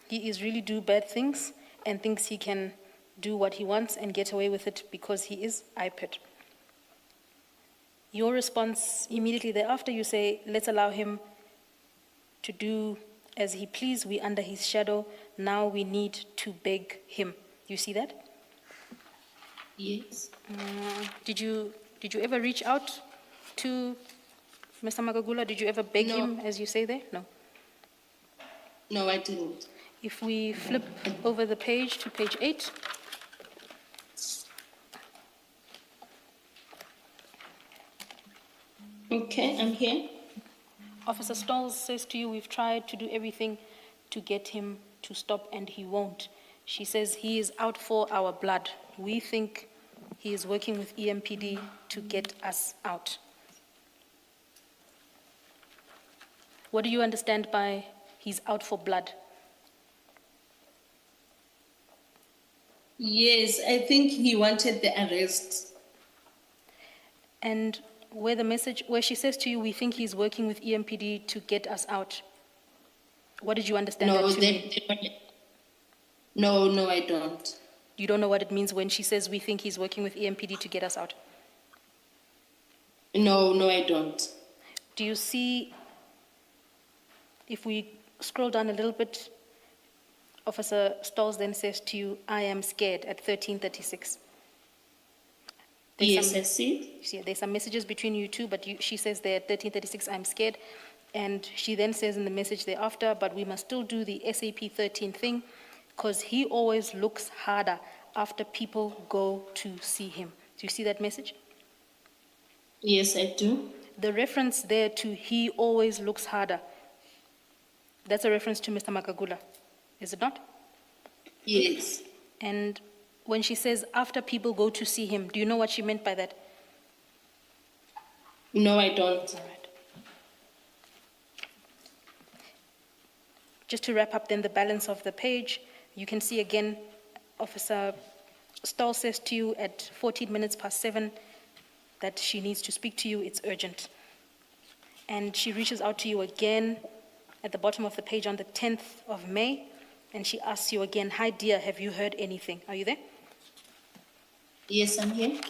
he is really do bad things and thinks he can do what he wants and get away with it because he is iPad. Your response immediately thereafter, you say, let's allow him to do as he please. We under his shadow. Now we need to beg him. You see that? Yes. Did you ever reach out to Mr. Magagula? Did you ever beg No. him, as you say there? No. No, I didn't. If we flip over the page to page 8, Okay, I'm here. Officer Stolz says to you, we've tried to do everything to get him to stop and he won't. She says he is out for our blood. We think he is working with EMPD to get us out. What do you understand by he's out for blood? Yes, I think he wanted the arrest. And where she says to you, we think he's working with EMPD to get us out. What did you understand No, that to mean? No, I don't. You don't know what it means when she says we think he's working with EMPD to get us out? No, I don't. Do you see, if we scroll down a little bit, Officer Stolz then says to you, I am scared at 13:36. Yes, I see. There's some messages between you two, but she says there at 1336, I'm scared. And she then says in the message thereafter, but we must still do the SAP 13 thing, because he always looks harder after people go to see him. Do you see that message? Yes, I do. The reference there to he always looks harder, that's a reference to Mr. Makagula, is it not? Yes. And when she says after people go to see him, do you know what she meant by that? No, I don't. All right. Just to wrap up then the balance of the page, you can see again, Officer Stoll says to you at 7:14 that she needs to speak to you, it's urgent. And she reaches out to you again at the bottom of the page on the 10th of May, and she asks you again, hi dear, have you heard anything? Are you there? Yes, I'm here.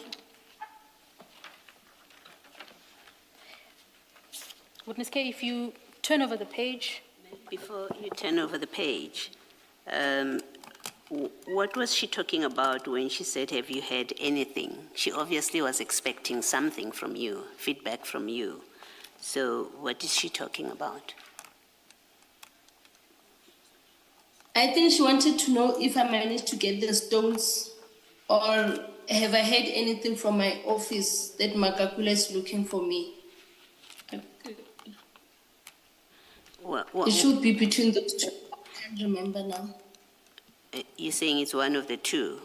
Witness K, if you turn over the page. Before you turn over the page, what was she talking about when she said, have you heard anything? She obviously was expecting something from you, feedback from you. So what is she talking about? I think she wanted to know if I managed to get the stones, or have I heard anything from my office that Makakula is looking for me. It should be between those two. I can't remember now. You're saying it's one of the two?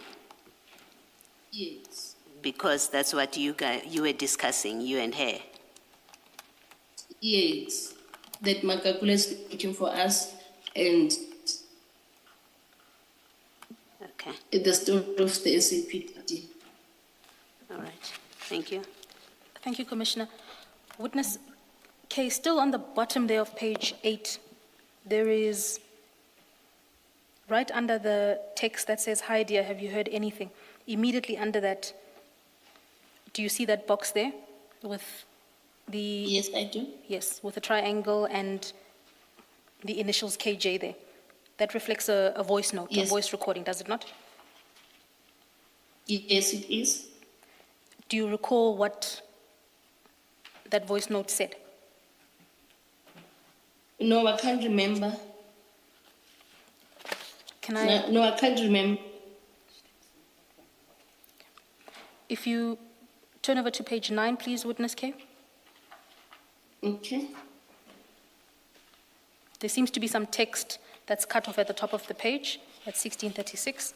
Yes. Because that's what you were discussing, you and her. Yes. That Makakula is looking for us, and Okay, the story of the SAPD. all right, thank you. Thank you, Commissioner. Witness K, still on the bottom there of page 8, there is, right under the text that says, hi dear, have you heard anything? Immediately under that, do you see that box there with the... Yes, I do. Yes, with a triangle and the initials KJ there. That reflects a voice note, Yes. a voice recording, does it not? Yes, it is. Do you recall what that voice note said? No, I can't remember. Can I, No, I can't remember. if you turn over to page 9, please, Witness K. Okay. There seems to be some text that's cut off at the top of the page at 1636.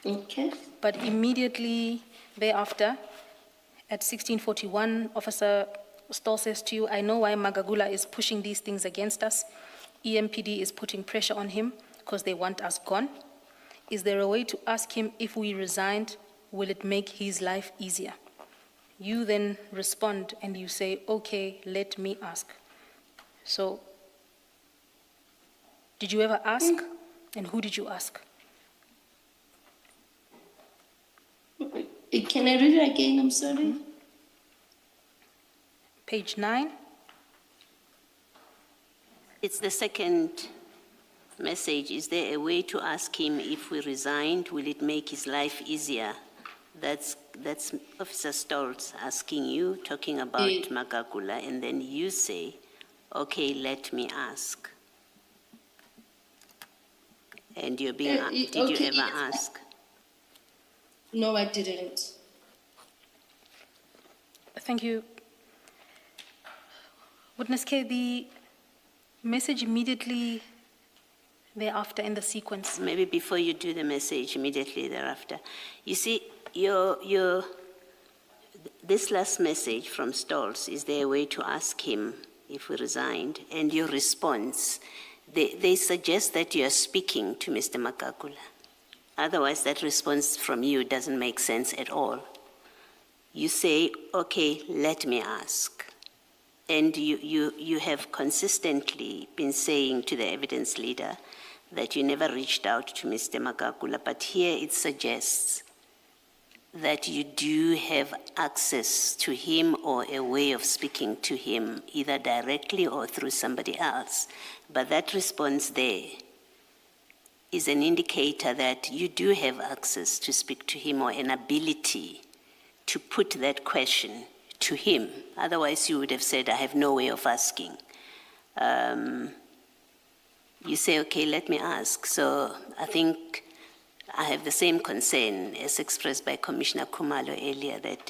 Okay. But immediately thereafter, at 1641, Officer Stoll says to you, I know why Magagula is pushing these things against us. EMPD is putting pressure on him because they want us gone. Is there a way to ask him if we resigned, will it make his life easier? You then respond and you say, okay, let me ask. So, did you ever ask? And who did you ask? Can I read it again? I'm sorry. Page 9. It's the second message. Is there a way to ask him if we resigned, will it make his life easier? That's Officer Stoltz asking you, talking about Magagula, and then you say, okay, let me ask. And you're being, did okay, you ever yes. ask? No, I didn't. Thank you. Witness K, the message immediately thereafter in the sequence. Maybe before you do the message, immediately thereafter. You see, this last message from Stoltz, is there a way to ask him if we resigned? And your response, they suggest that you are speaking to Mr. Makagula. Otherwise, that response from you doesn't make sense at all. You say, okay, let me ask. And you have consistently been saying to the evidence leader that you never reached out to Mr. Makagula, but here it suggests that you do have access to him or a way of speaking to him, either directly or through somebody else. But that response there is an indicator that you do have access to speak to him or an ability to put that question to him. Otherwise, you would have said, I have no way of asking. You say, okay, let me ask. So I think I have the same concern as expressed by Commissioner Kumalo earlier, that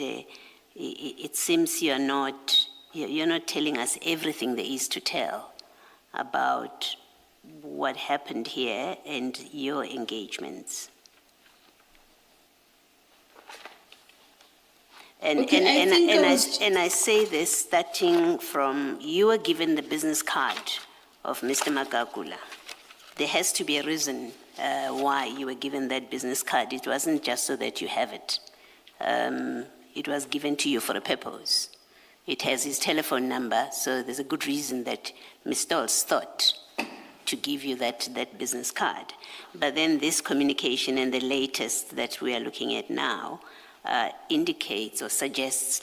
it seems you're not telling us everything there is to tell about what happened here and your engagements. And I say this starting from, you were given the business card of Mr. Magagula. There has to be a reason why you were given that business card. It wasn't just so that you have it. It was given to you for a purpose. It has his telephone number, so there's a good reason that Ms. Stolz thought to give you that business card. But then this communication and the latest that we are looking at now indicates or suggests,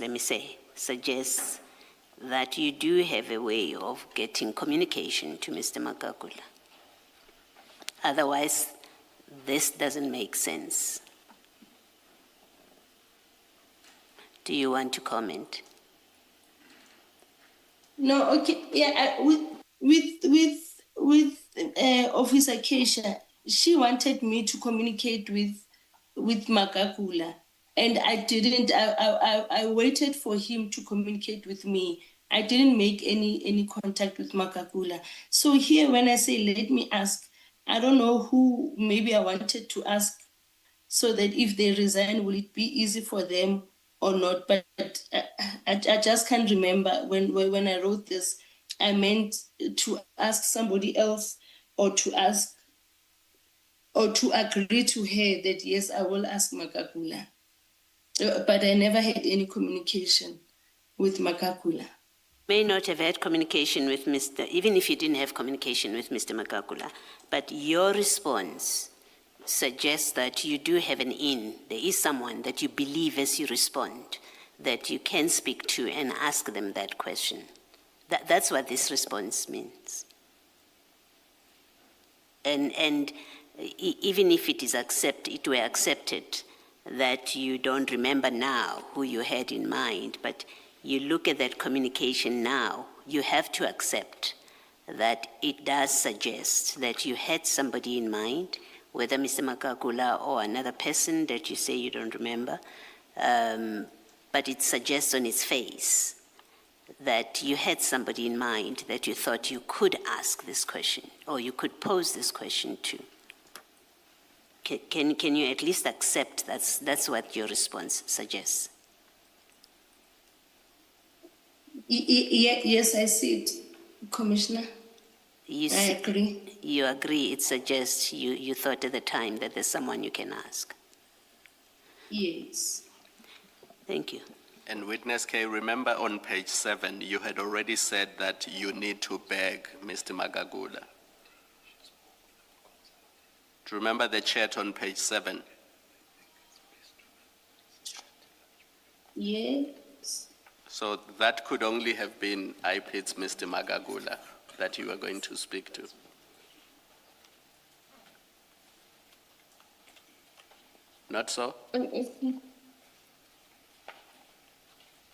suggests that you do have a way of getting communication to Mr. Magagula. Otherwise, this doesn't make sense. Do you want to comment? No, okay, yeah, with Officer Keisha, she wanted me to communicate with Magagula, and I didn't. I waited for him to communicate with me. I didn't make any contact with Magagula. So here, when I say let me ask, I don't know who. Maybe I wanted to ask so that if they resign, will it be easy for them or not? But I just can't remember when I wrote this. I meant to ask somebody else, or to ask, or to agree to her that yes, I will ask Magagula. But I never had any communication with Magagula. May not have had communication with even if you didn't have communication with Mr. Magagula, but your response suggests that you do have an in. There is someone that you believe as you respond that you can speak to and ask them that question. That's what this response means. And even if it were accepted that you don't remember now who you had in mind, but you look at that communication now, you have to accept that it does suggest that you had somebody in mind, whether Mr. Magagula or another person that you say you don't remember, but it suggests on its face that you had somebody in mind that you thought you could ask this question or you could pose this question to. Can you at least accept that's what your response suggests? Yes, I see it, Commissioner. I agree. You agree it suggests you thought at the time that there's someone you can ask? Yes. Thank you. And Witness K, remember on page 7, you had already said that you need to beg Mr. Magagula. Do you remember the chat on page 7? Yes. So that could only have been IPID's Mr. Magagula that you were going to speak to. Not so?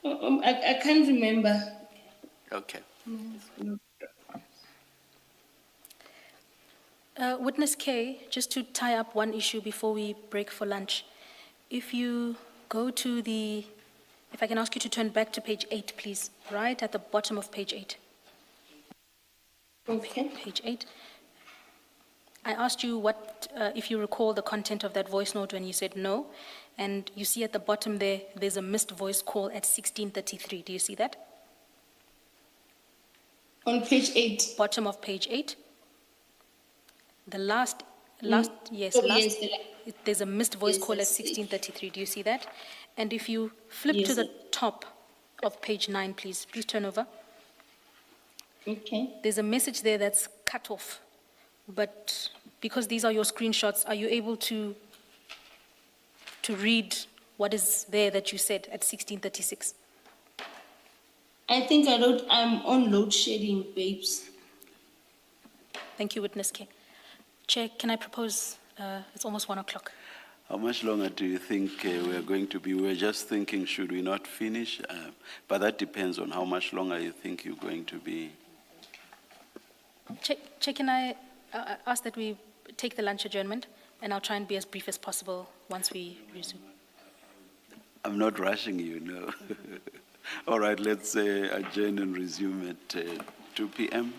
I can't remember. Okay. Witness K, just to tie up one issue before we break for lunch. If you go to if I can ask you to turn back to page 8, please, right at the bottom of page 8. Okay. Page 8. I asked you if you recall the content of that voice note when you said no, and you see at the bottom there's a missed voice call at 16:33. Do you see that? On page 8. Bottom of page 8. The last, yes, there's a missed voice call at 16:33. Do you see that? And if you flip to the top of page 9, please turn over. Okay. There's a message there that's cut off, but because these are your screenshots, are you able to read what is there that you said at 16:36? I think I'm on load shedding, babes. Thank you, Witness K. Chair, can I propose, it's almost 1 o'clock. How much longer do you think we are going to be? We're just thinking, should we not finish? But that depends on how much longer you think you're going to be. Chair, can I ask that we take the lunch adjournment, and I'll try and be as brief as possible once we resume. I'm not rushing you, no. All right, let's adjourn and resume at 2 p.m.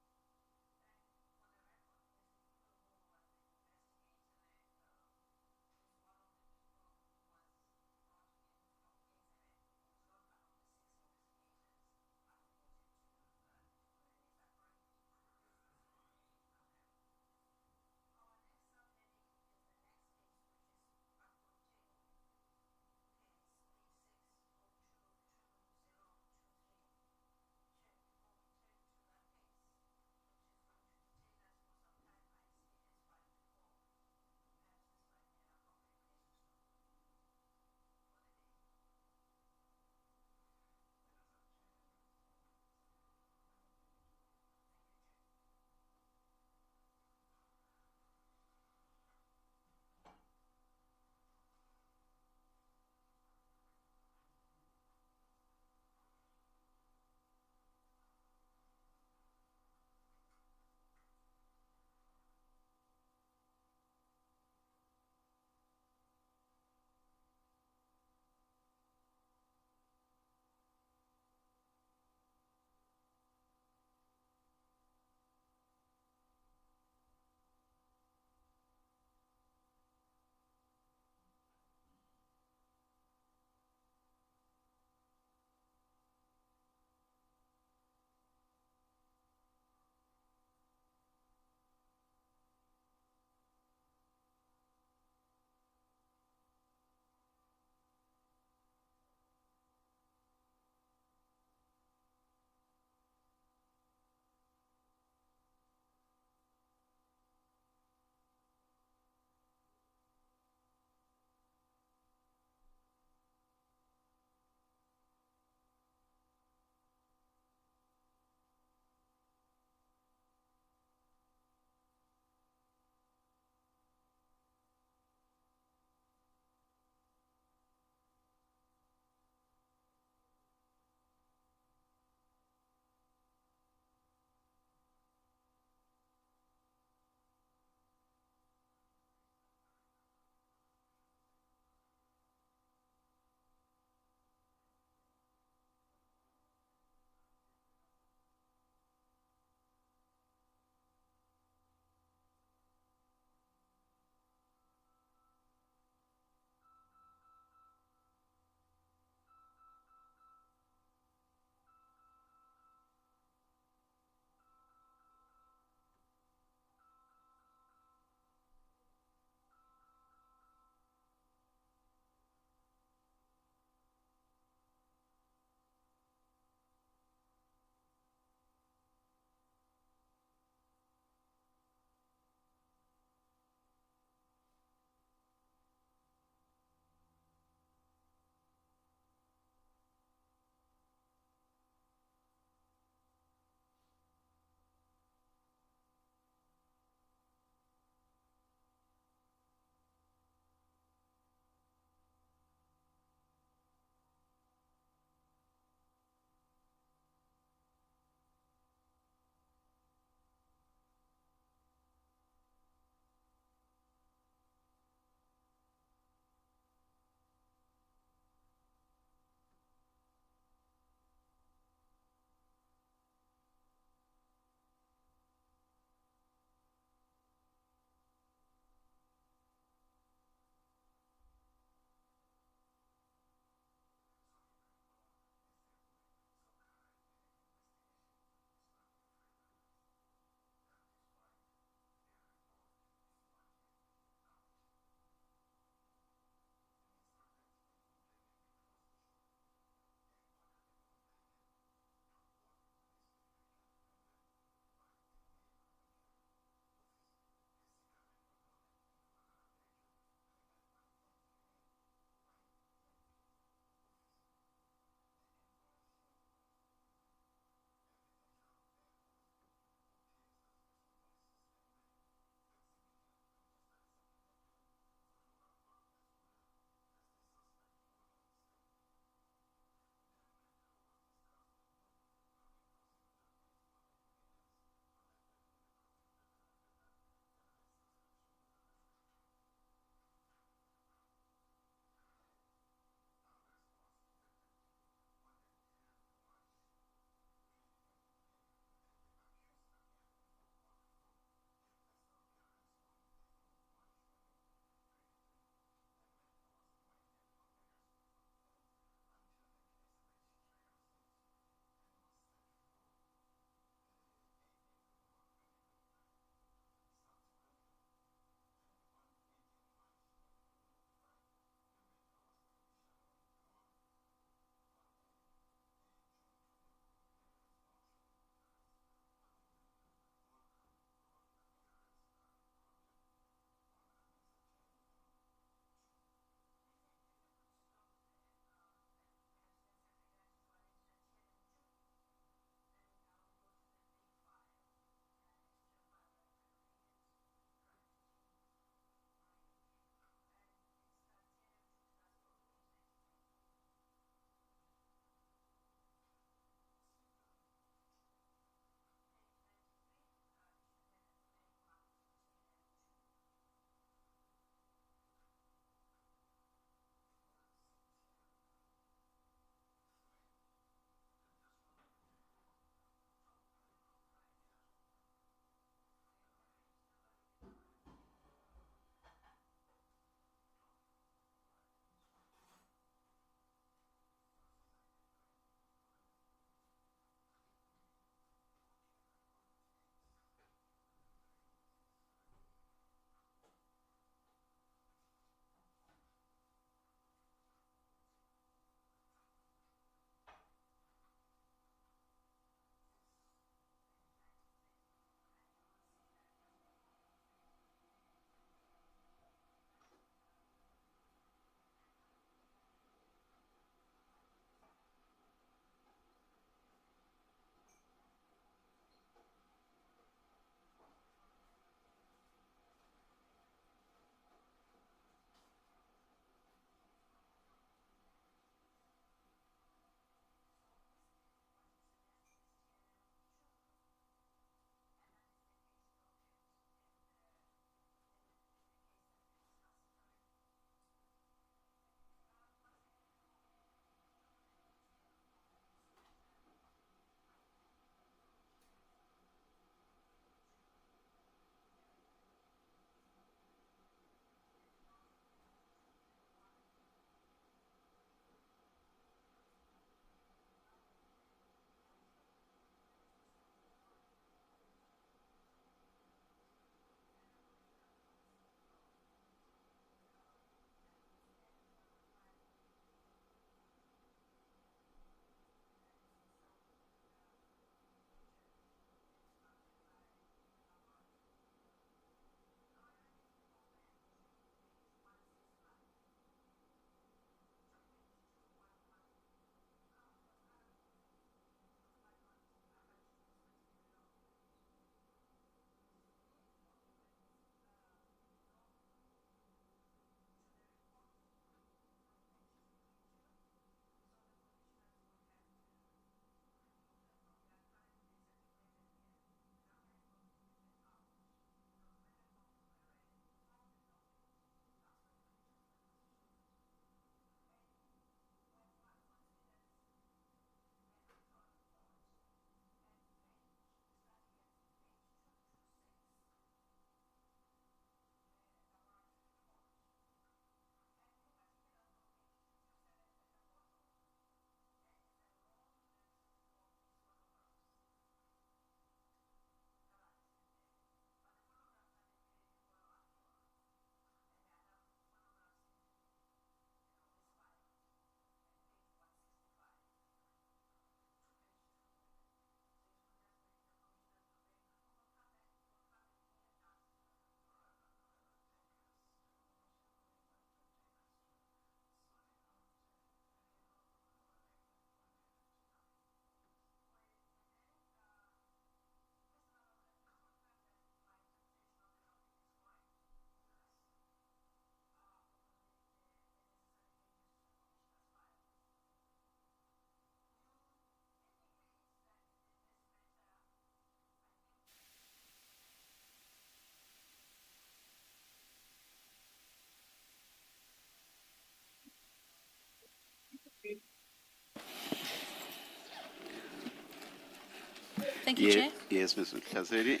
Thank you, Chair. Yes, Mr. Kaseri.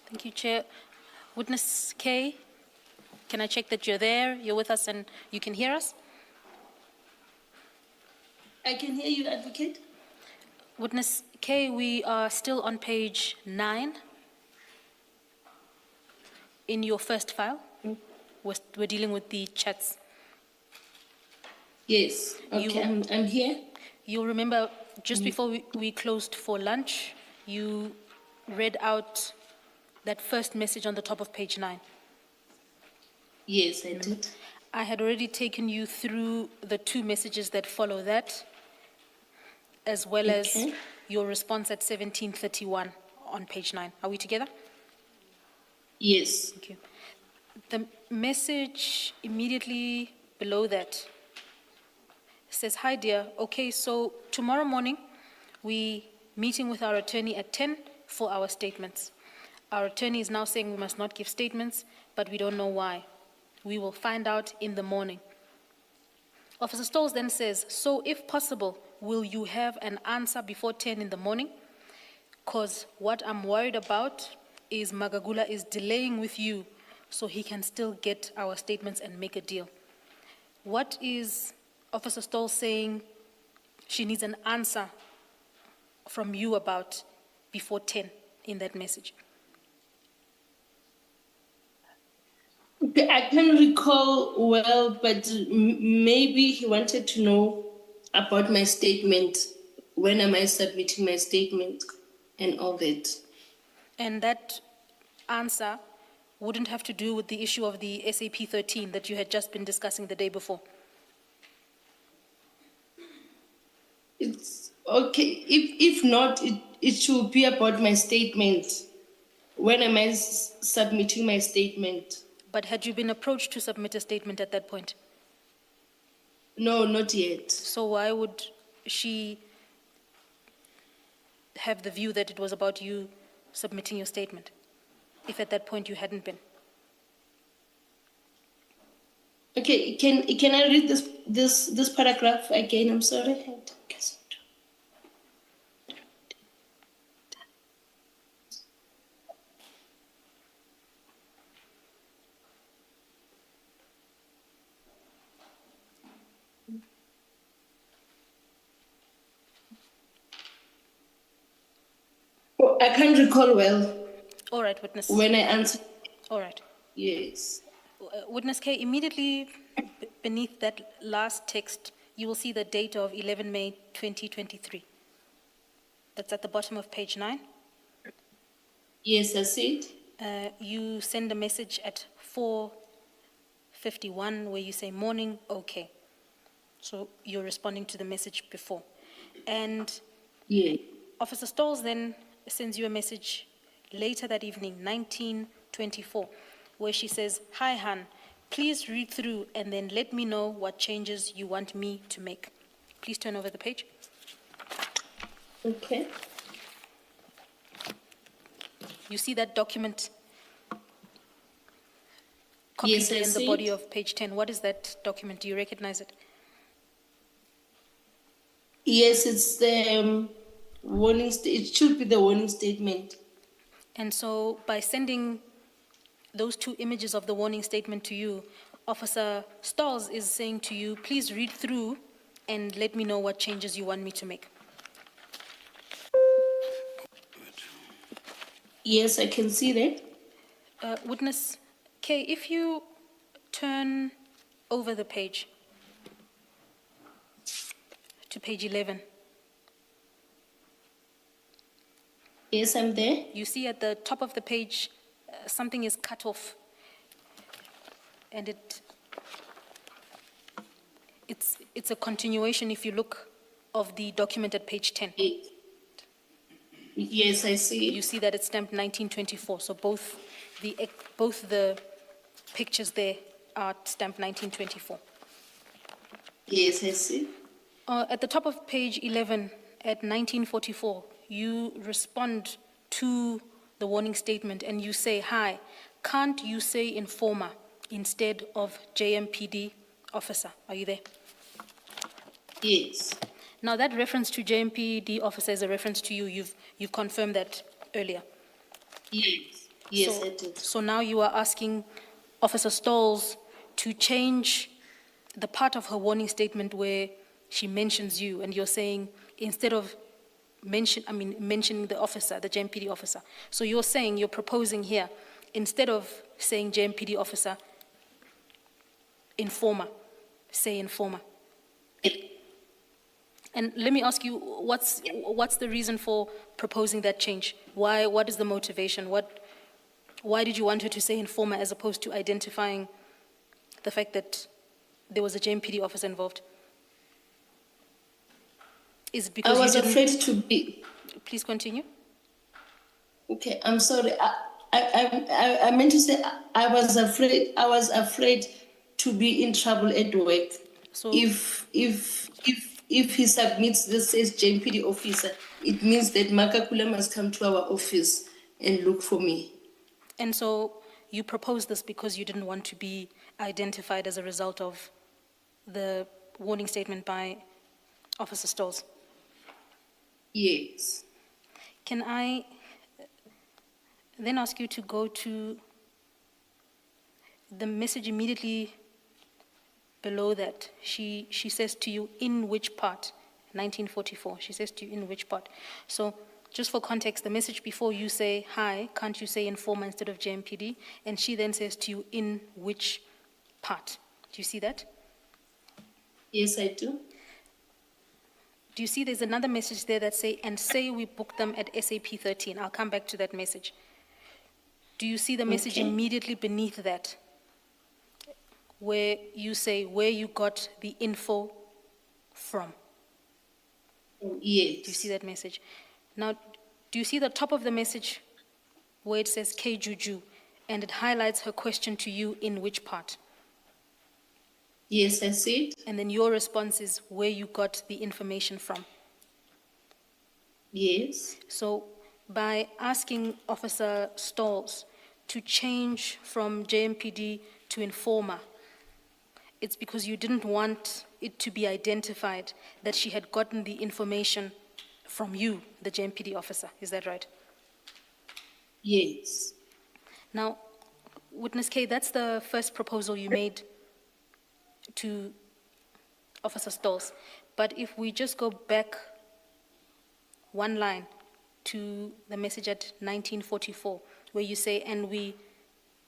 Thank you, Chair. Witness K, can I check that you're there, you're with us, and you can hear us? I can hear you, Advocate. Witness K, we are still on page 9 in your first file. We're dealing with the chats. Yes, okay, I'm here. You'll remember just before we closed for lunch, you read out that first message on the top of page 9. Yes, I did. I had already taken you through the 2 messages that follow that, as well as Okay. your response at 17:31 on page 9. Are we together? Yes, Thank you. The message immediately below that says, "Hi dear, okay, so tomorrow morning we meeting with our attorney at 10 for our statements. Our attorney is now saying we must not give statements, but we don't know why. We will find out in the morning." Officer Stolz then says, "So if possible, will you have an answer before 10 in the morning? Because what I'm worried about is Magagula is delaying with you so he can still get our statements and make a deal." What is Officer Stoll saying she needs an answer from you about before 10 in that message? I can't recall well, but maybe he wanted to know about my statement. When am I submitting my statement and all that? And that answer wouldn't have to do with the issue of the SAP 13 that you had just been discussing the day before. It's okay. If not, it should be about my statement. When am I submitting my statement? But had you been approached to submit a statement at that point? No, not yet. So why would she have the view that it was about you submitting your statement, if at that point you hadn't been? Okay, can I read this paragraph again? I'm sorry. Oh, I can't recall well All right, witness. when I answered. All right. Yes. Witness K, immediately beneath that last text, you will see the date of 11 May 2023. That's at the bottom of page 9. Yes, I see it. You send a message at 4:51 where you say, "Morning, okay." So you're responding to the message before. And Yeah. Officer Stolz then sends you a message later that evening, 19:24, where she says, "Hi, Han, please read through and then let me know what changes you want me to make." Please turn over the page. Okay. You see that document copied Yes, I in the see body it. of page 10. What is that document? Do you recognize it? Yes, it's the warning. It should be the warning statement. And so by sending those 2 images of the warning statement to you, Officer Stolz is saying to you, "Please read through and let me know what changes you want me to make." Yes, I can see that. Witness K, if you turn over the page to page 11, Yes, I'm there. you see at the top of the page something is cut off, and it's a continuation, if you look, of the document at page 10. Yes, I see You it. see that it's stamped 1924, so both the pictures there are stamped 1924. Yes, I see. At the top of page 11, at 1944, you respond to the warning statement and you say, "Hi, can't you say informer instead of JMPD officer?" Are you there? Yes. Now, that reference to JMPD officer is a reference to you. You've confirmed that earlier. Yes. Yes, So- I did. So now you are asking Officer Stolz to change the part of her warning statement where she mentions you, and you're saying instead of mentioning the officer, the JMPD officer. So you're proposing here, instead of saying JMPD officer, informer, say informer. And let me ask you, what's the reason for proposing that change? What is the motivation? Why did you want her to say informer as opposed to identifying the fact that there was a JMPD officer involved? Is it I because was you didn't... afraid to be. Please continue. Okay, I'm sorry. I meant to say I was afraid. I was afraid to be in trouble at work. So- If he submits this as JMPD officer, it means that Makakula must come to our office and look for me. And so you proposed this because you didn't want to be identified as a result of the warning statement by Officer Stolz. Yes. Can I then ask you to go to the message immediately below that? She says to you, in which part? 1944. She says to you, in which part? So just for context, the message before you say, hi, can't you say informer instead of JMPD? And she then says to you, in which part? Do you see that? Yes, I do. Do you see there's another message there that say we booked them at SAP 13? I'll come back to that message. Do you see the message Okay. immediately beneath that, where you say where you got the info from? Yes. Do you see that message? Now, do you see the top of the message where it says K Juju, and it highlights her question to you, in which part? Yes, I see it. And then your response is where you got the information from. Yes. So by asking Officer Stolz to change from JMPD to informer, it's because you didn't want it to be identified that she had gotten the information from you, the JMPD officer. Is that right? Yes. Now, Witness K, that's the first proposal you made to Officer Stolz. But if we just go back one line to the message at 1944, where you say, and we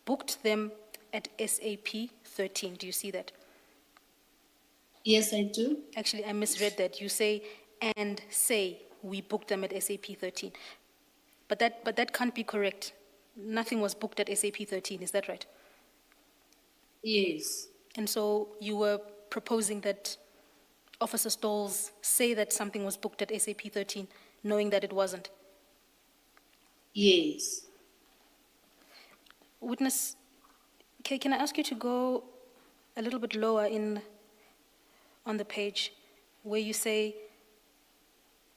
booked them at SAP 13. Do you see that? Yes, I do. Actually, I misread that. You say, and say, we booked them at SAP 13. But that can't be correct. Nothing was booked at SAP 13, is that right? Yes. And so you were proposing that Officer Stolz say that something was booked at SAP 13, knowing that it wasn't. Yes. Witness, can I ask you to go a little bit lower on the page where you say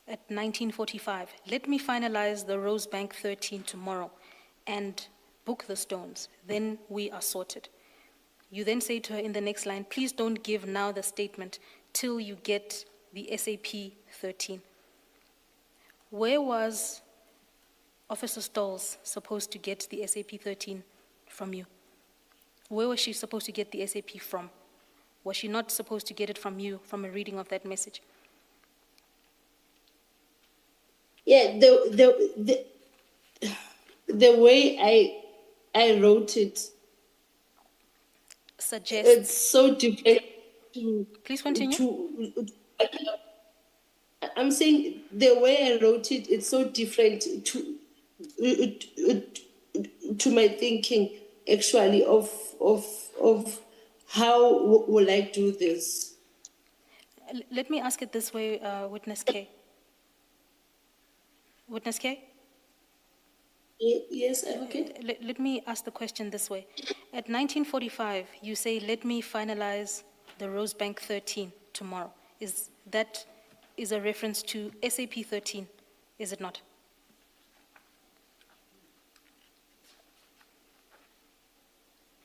at 1945, let me finalize the Rosebank 13 tomorrow and book the stones, then we are sorted. You then say to her in the next line, please don't give now the statement till you get the SAP 13. Where was Officer Stolz supposed to get the SAP 13 from you? Where was she supposed to get the SAP from? Was she not supposed to get it from you, from a reading of that message? Yeah, the way I wrote it, Suggests. it's so different to. Please continue. I'm saying the way I wrote it, it's so different to my thinking, actually, of how will I do this. Let me ask it this way, Witness K. Witness K? Yes, okay. Let me ask the question this way. At 1945, you say, let me finalize the Rosebank 13 tomorrow. That is a reference to SAP 13, is it not?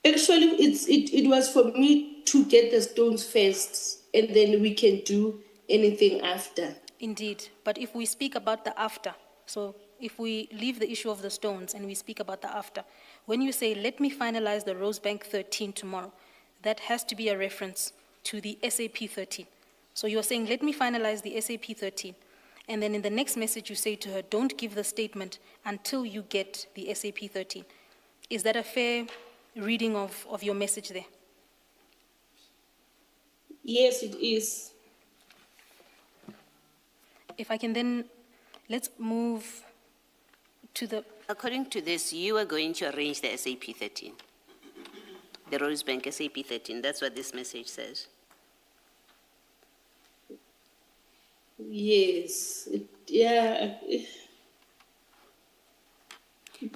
Actually, it was for me to get the stones first, and then we can do anything after. Indeed, but if we speak about the after, so if we leave the issue of the stones and we speak about the after, when you say, let me finalize the Rosebank 13 tomorrow, that has to be a reference to the SAP 13. So you're saying, let me finalize the SAP 13. And then in the next message you say to her, don't give the statement until you get the SAP 13. Is that a fair reading of your message there? Yes, it is. If I can then, let's move to the, According to this, you are going to arrange the SAP 13. The Rosebank SAP 13, that's what this message says. Yes, yeah.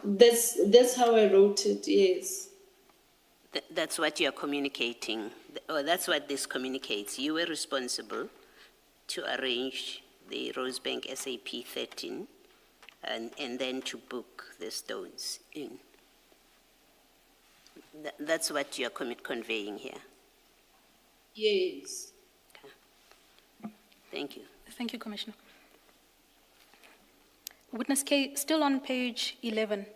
That's how I wrote it, yes. That's what you are communicating, or that's what this communicates. You were responsible to arrange the Rosebank SAP 13 and then to book the stones in. That's what you are conveying here. Yes. Thank you. thank you, Commissioner. Witness K, still on page 11,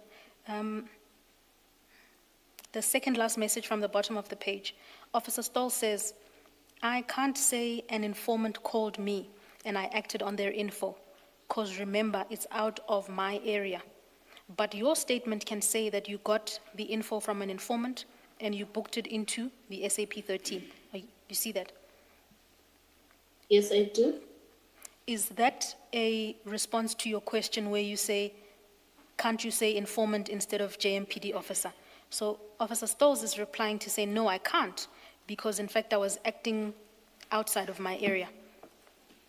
the second last message from the bottom of the page. Officer Stoll says, I can't say an informant called me and I acted on their info, because remember, it's out of my area. But your statement can say that you got the info from an informant and you booked it into the SAP 13. You see that? Yes, I do. Is that a response to your question where you say, can't you say informant instead of JMPD officer? So Officer Stolz is replying to say, no, I can't, because in fact I was acting outside of my area.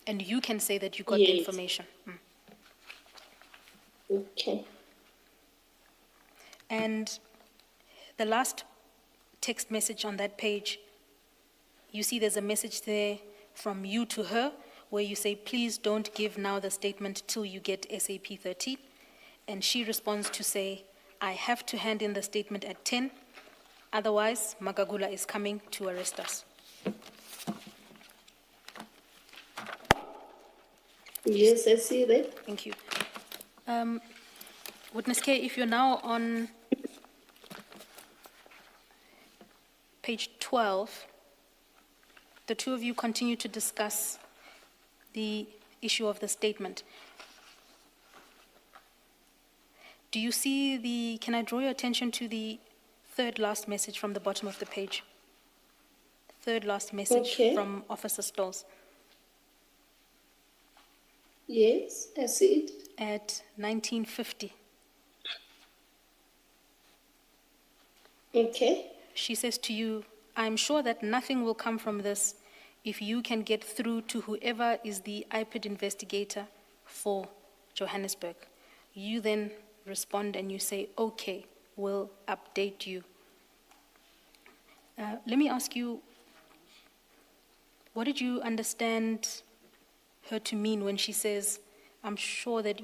And you can say that you got the Yes. information. Okay. And the last text message on that page, you see there's a message there from you to her where you say, please don't give now the statement till you get SAP 13. And she responds to say, I have to hand in the statement at 10, otherwise Magagula is coming to arrest us. Yes, I see that. Thank you. Witness K, if you're now on page 12, the two of you continue to discuss the issue of the statement. Do you see the, can I draw your attention to the third last message from the bottom of the page? Third last message Okay. from Officer Stolz Yes, I see it. at 1950. Okay. She says to you, I'm sure that nothing will come from this if you can get through to whoever is the IPID investigator for Johannesburg. You then respond and you say, okay, we'll update you. Let me ask you, what did you understand her to mean when she says, I'm sure that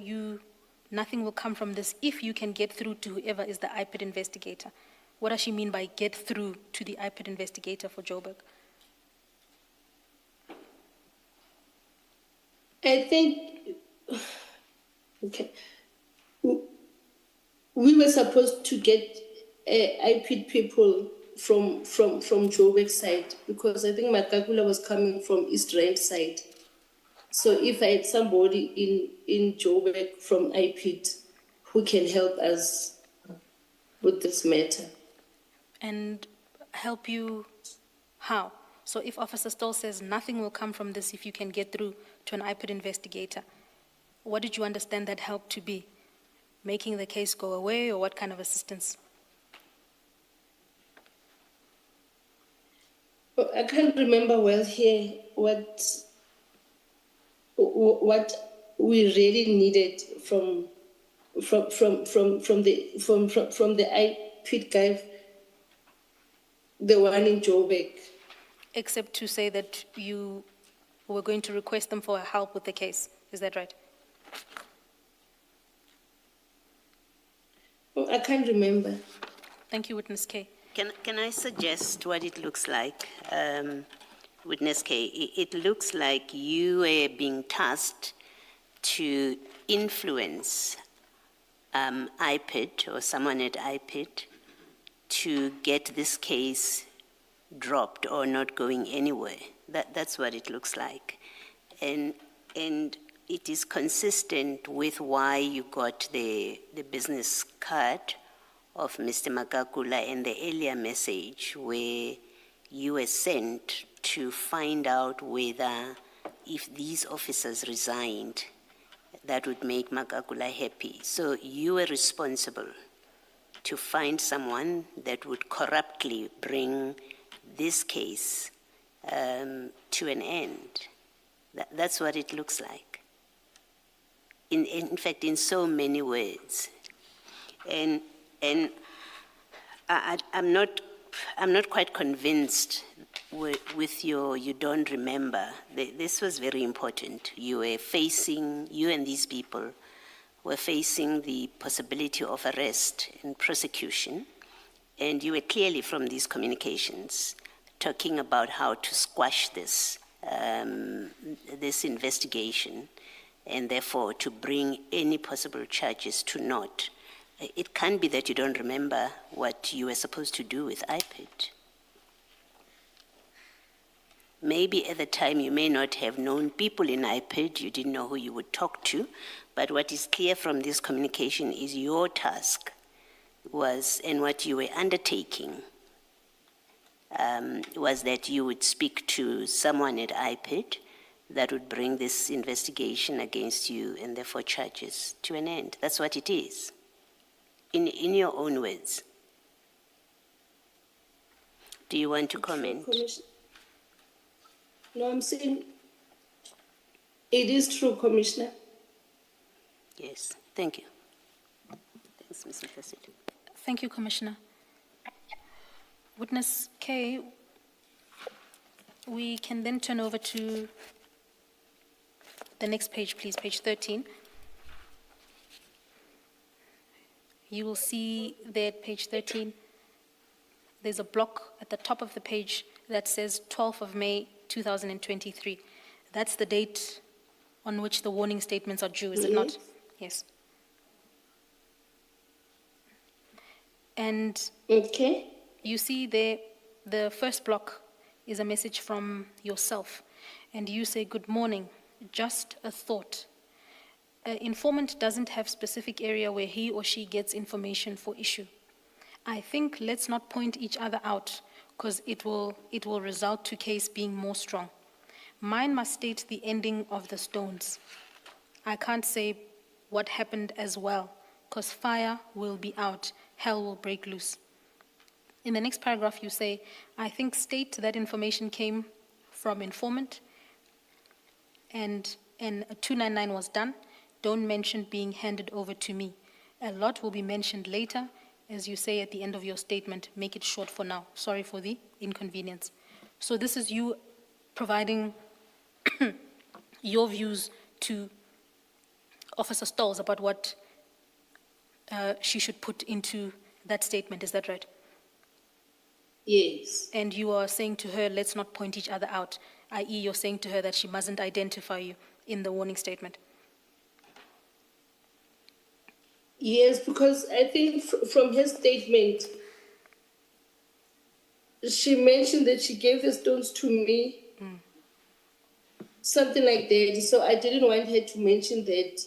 nothing will come from this if you can get through to whoever is the IPID investigator? What does she mean by get through to the IPID investigator for Joburg? I think, okay, we were supposed to get IPID people from Joburg side, because I think Makakula was coming from East Rand side. So if I had somebody in Joburg from IPID who can help us with this matter. And help you how? So if Officer Stoll says nothing will come from this if you can get through to an IPID investigator, what did you understand that help to be? Making the case go away, or what kind of assistance? Well, I can't remember well here what we really needed from the IPID guy, the one in Joburg. Except to say that you were going to request them for help with the case. Is that right? Oh, I can't remember. Thank you, Witness K. Can I suggest what it looks like? Witness K, it looks like you were being tasked to influence IPID or someone at IPID to get this case dropped or not going anywhere. That's what it looks like. And it is consistent with why you got the business card of Mr. Magagula and the earlier message where you were sent to find out whether if these officers resigned, that would make Magagula happy. So you were responsible to find someone that would corruptly bring this case to an end. That's what it looks like. In fact, in so many words. And I'm not quite convinced with your you don't remember. This was very important. You and these people were facing the possibility of arrest and prosecution, and you were clearly from these communications talking about how to squash this investigation, and therefore to bring any possible charges to naught. It can't be that you don't remember what you were supposed to do with IPID. Maybe at the time you may not have known people in IPID, you didn't know who you would talk to, but what is clear from this communication is your task was, and what you were undertaking, was that you would speak to someone at IPID that would bring this investigation against you and therefore charges to an end. That's what it is. In your own words. Do you want to comment? No, I'm saying it is true, Commissioner. Yes, thank you. Thanks, Mr. President. Thank you, Commissioner. Witness K, we can then turn over to the next page, please, page 13. You will see there at page 13, there's a block at the top of the page that says 12th of May, 2023. That's the date on which the warning statements are due, is it not? Yes. And Okay. you see there, the first block is a message from yourself. And you say, good morning, just a thought. An informant doesn't have specific area where he or she gets information for issue. I think let's not point each other out because it will result to case being more strong. Mine must state the ending of the stones. I can't say what happened as well because fire will be out, hell will break loose. In the next paragraph you say, I think state that information came from informant and a 299 was done. Don't mention being handed over to me. A lot will be mentioned later, as you say at the end of your statement. Make it short for now. Sorry for the inconvenience. So this is you providing your views to Officer Stolz about what she should put into that statement. Is that right? Yes. And you are saying to her, let's not point each other out, i.e. you're saying to her that she mustn't identify you in the warning statement. Yes, because I think from her statement, she mentioned that she gave the stones to me, something like that. So I didn't want her to mention that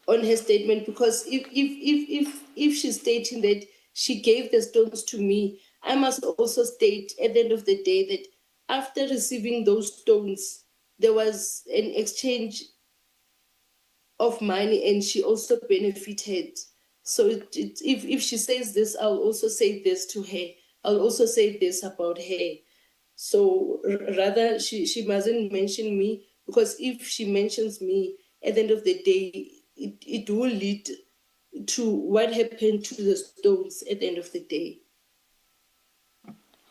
on her statement because if she's stating that she gave the stones to me, I must also state at the end of the day that after receiving those stones, there was an exchange of money and she also benefited. So if she says this, I'll also say this to her. I'll also say this about her. So rather, she mustn't mention me because if she mentions me, at the end of the day, it will lead to what happened to the stones at the end of the day.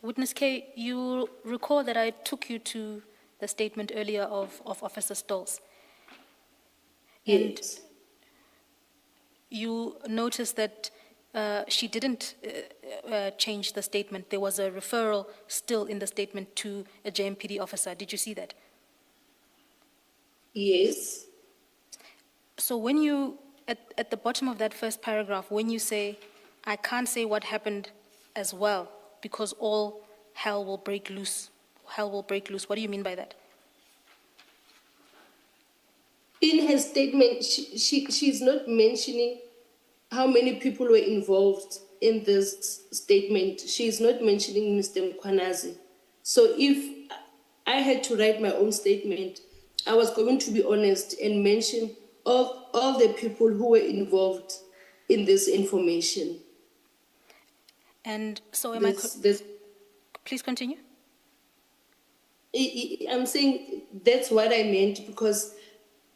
Witness K, you recall that I took you to the statement earlier of Officer Stolz. Yes. You notice that she didn't change the statement. There was a referral still in the statement to a JMPD officer. Did you see that? Yes. So when you, at the bottom of that first paragraph, when you say, I can't say what happened as well because all hell will break loose, what do you mean by that? In her statement, she's not mentioning how many people were involved in this statement. She's not mentioning Mr. Mkwanazi. So if I had to write my own statement, I was going to be honest and mention all the people who were involved in this information. And so please continue. I'm saying that's what I meant, because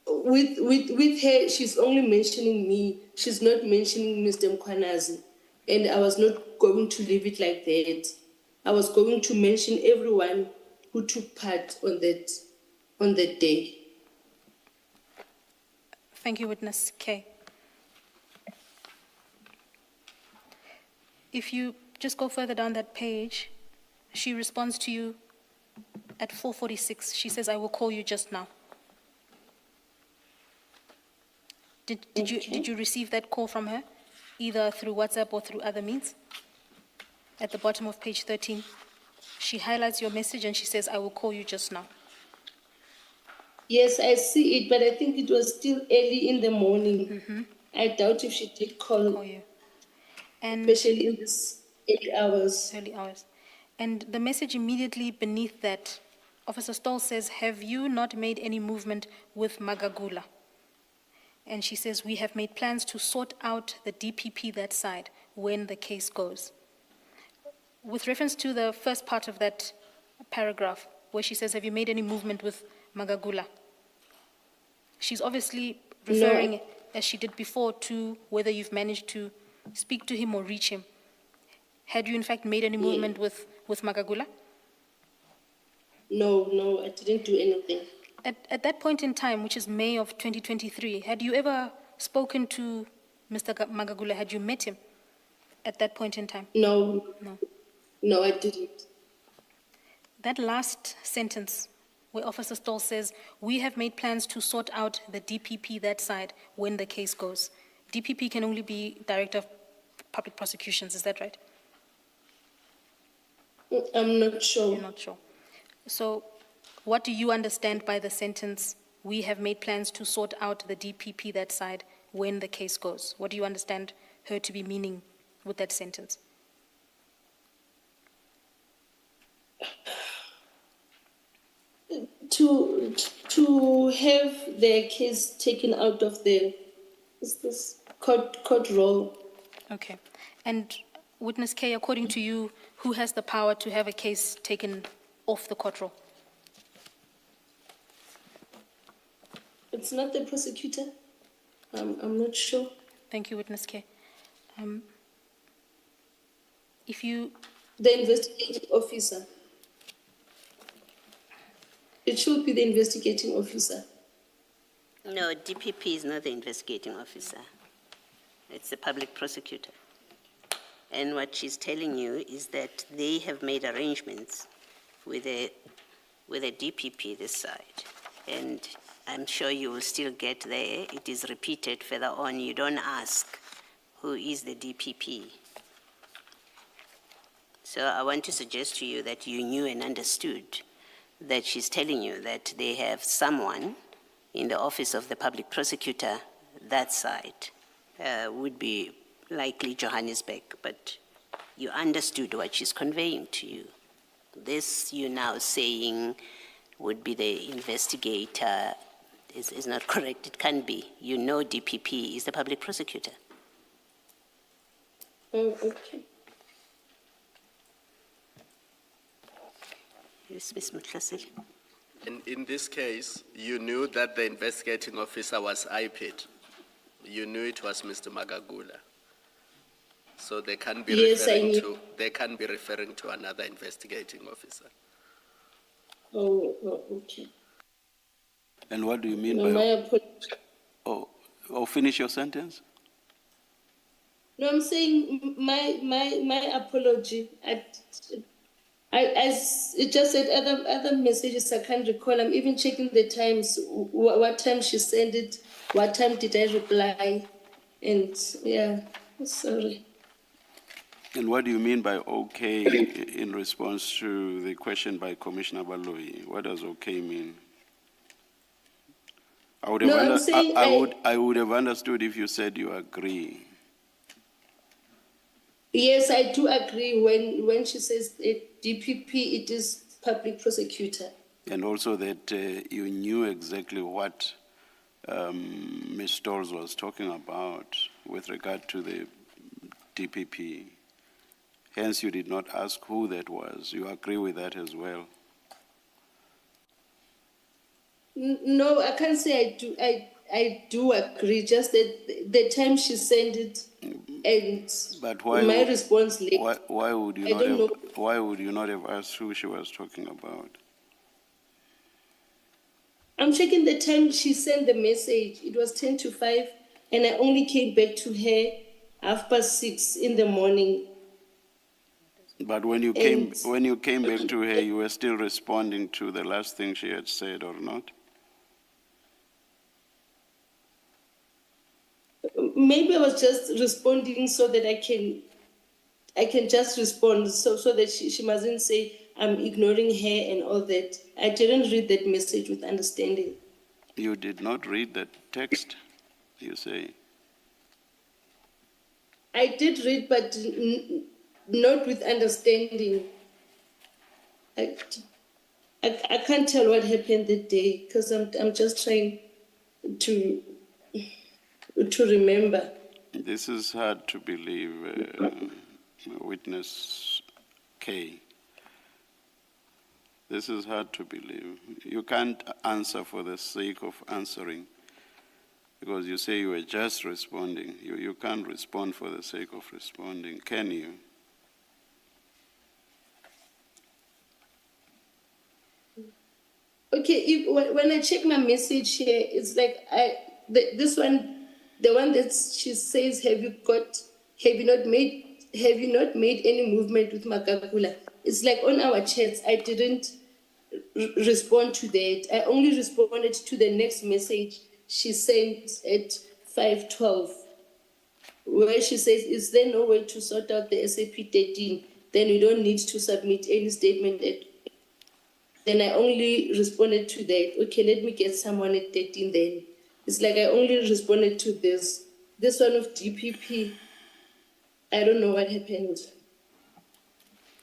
with her, she's only mentioning me. She's not mentioning Mr. Mkwanazi. And I was not going to leave it like that. I was going to mention everyone who took part on that day. Thank you, Witness K. If you just go further down that page, she responds to you at 4:46. She says, I will call you just now. Did you receive that call from her, either through WhatsApp or through other means? At the bottom of page 13, she highlights your message and she says, I will call you just now. Yes, I see it, but I think it was still early in the morning. I doubt if she did call you. And especially in these early hours. Early hours. And the message immediately beneath that, Officer Stoll says, have you not made any movement with Magagula? And she says, we have made plans to sort out the DPP that side when the case goes. With reference to the first part of that paragraph, where she says, have you made any movement with Magagula? She's obviously referring, as she did before, to whether you've managed to speak to him or reach him. Had you in fact made any movement with Magagula? No, I didn't do anything. At that point in time, which is May of 2023, had you ever spoken to Mr. Magagula? Had you met him at that point in time? No, I didn't. That last sentence, where Officer Stoll says, we have made plans to sort out the DPP that side when the case goes. DPP can only be Director of Public Prosecutions, is that right? I'm not sure. You're not sure. So what do you understand by the sentence, we have made plans to sort out the DPP that side when the case goes? What do you understand her to be meaning with that sentence? To have their case taken out of the court roll. Okay. And Witness K, according to you, who has the power to have a case taken off the court roll? It's not the prosecutor. I'm not sure. Thank you, Witness K. The investigating officer. It should be the investigating officer. No, DPP is not the investigating officer. It's the public prosecutor. And what she's telling you is that they have made arrangements with a DPP this side. And I'm sure you will still get there. It is repeated further on. You don't ask who is the DPP. So I want to suggest to you that you knew and understood that she's telling you that they have someone in the office of the public prosecutor that side. Would be likely Johannesburg, but you understood what she's conveying to you. This you now saying would be the investigator is not correct. It can be. You know DPP is the public prosecutor. Oh, okay. Yes, Ms. Mutlasel. And in this case, you knew that the investigating officer was IPID. You knew it was Mr. Magagula. So they can be referring to another investigating officer. Oh, okay. And what do you mean My by... apologies. finish your sentence? No, I'm saying my apology. It just said other messages I can't recall. I'm even checking the times, what time she sent it, what time did I reply, and yeah, sorry. And what do you mean by okay in response to the question by Commissioner Baloyi? What does okay mean? I would have, No, I'm saying I would have understood if you said you agree. yes, I do agree when she says DPP, it is public prosecutor. And also that you knew exactly what Ms. Stolz was talking about with regard to the DPP. Hence, you did not ask who that was. You agree with that as well? No, I can't say I do. I do agree. Just that the time she sent it, and But why? my response late. Why would you I not don't have? know. Why would you not have asked who she was talking about? I'm checking the time she sent the message. It was 10 to 5, and I only came back to her 6:30 in the morning. But when you And came back to her, you were still responding to the last thing she had said, or not? maybe I was just responding so that I can just respond so that she mustn't say I'm ignoring her and all that. I didn't read that message with understanding. You did not read the text, you say. I did read, but not with understanding. I can't tell what happened that day because I'm just trying to remember. This is hard to believe, witness K. This is hard to believe. You can't answer for the sake of answering because you say you were just responding. You can't respond for the sake of responding, can you? Okay, when I check my message here, it's like this one, the one that she says, have you not made any movement with Makakula? It's like on our chats, I didn't respond to that. I only responded to the next message she sent at 5:12, where she says, "Is there no way to sort out the SAP 13? Then you don't need to submit any statement at." Then I only responded to that. Okay, let me get someone at 13 then. It's like I only responded to this. This one of DPP, I don't know what happened.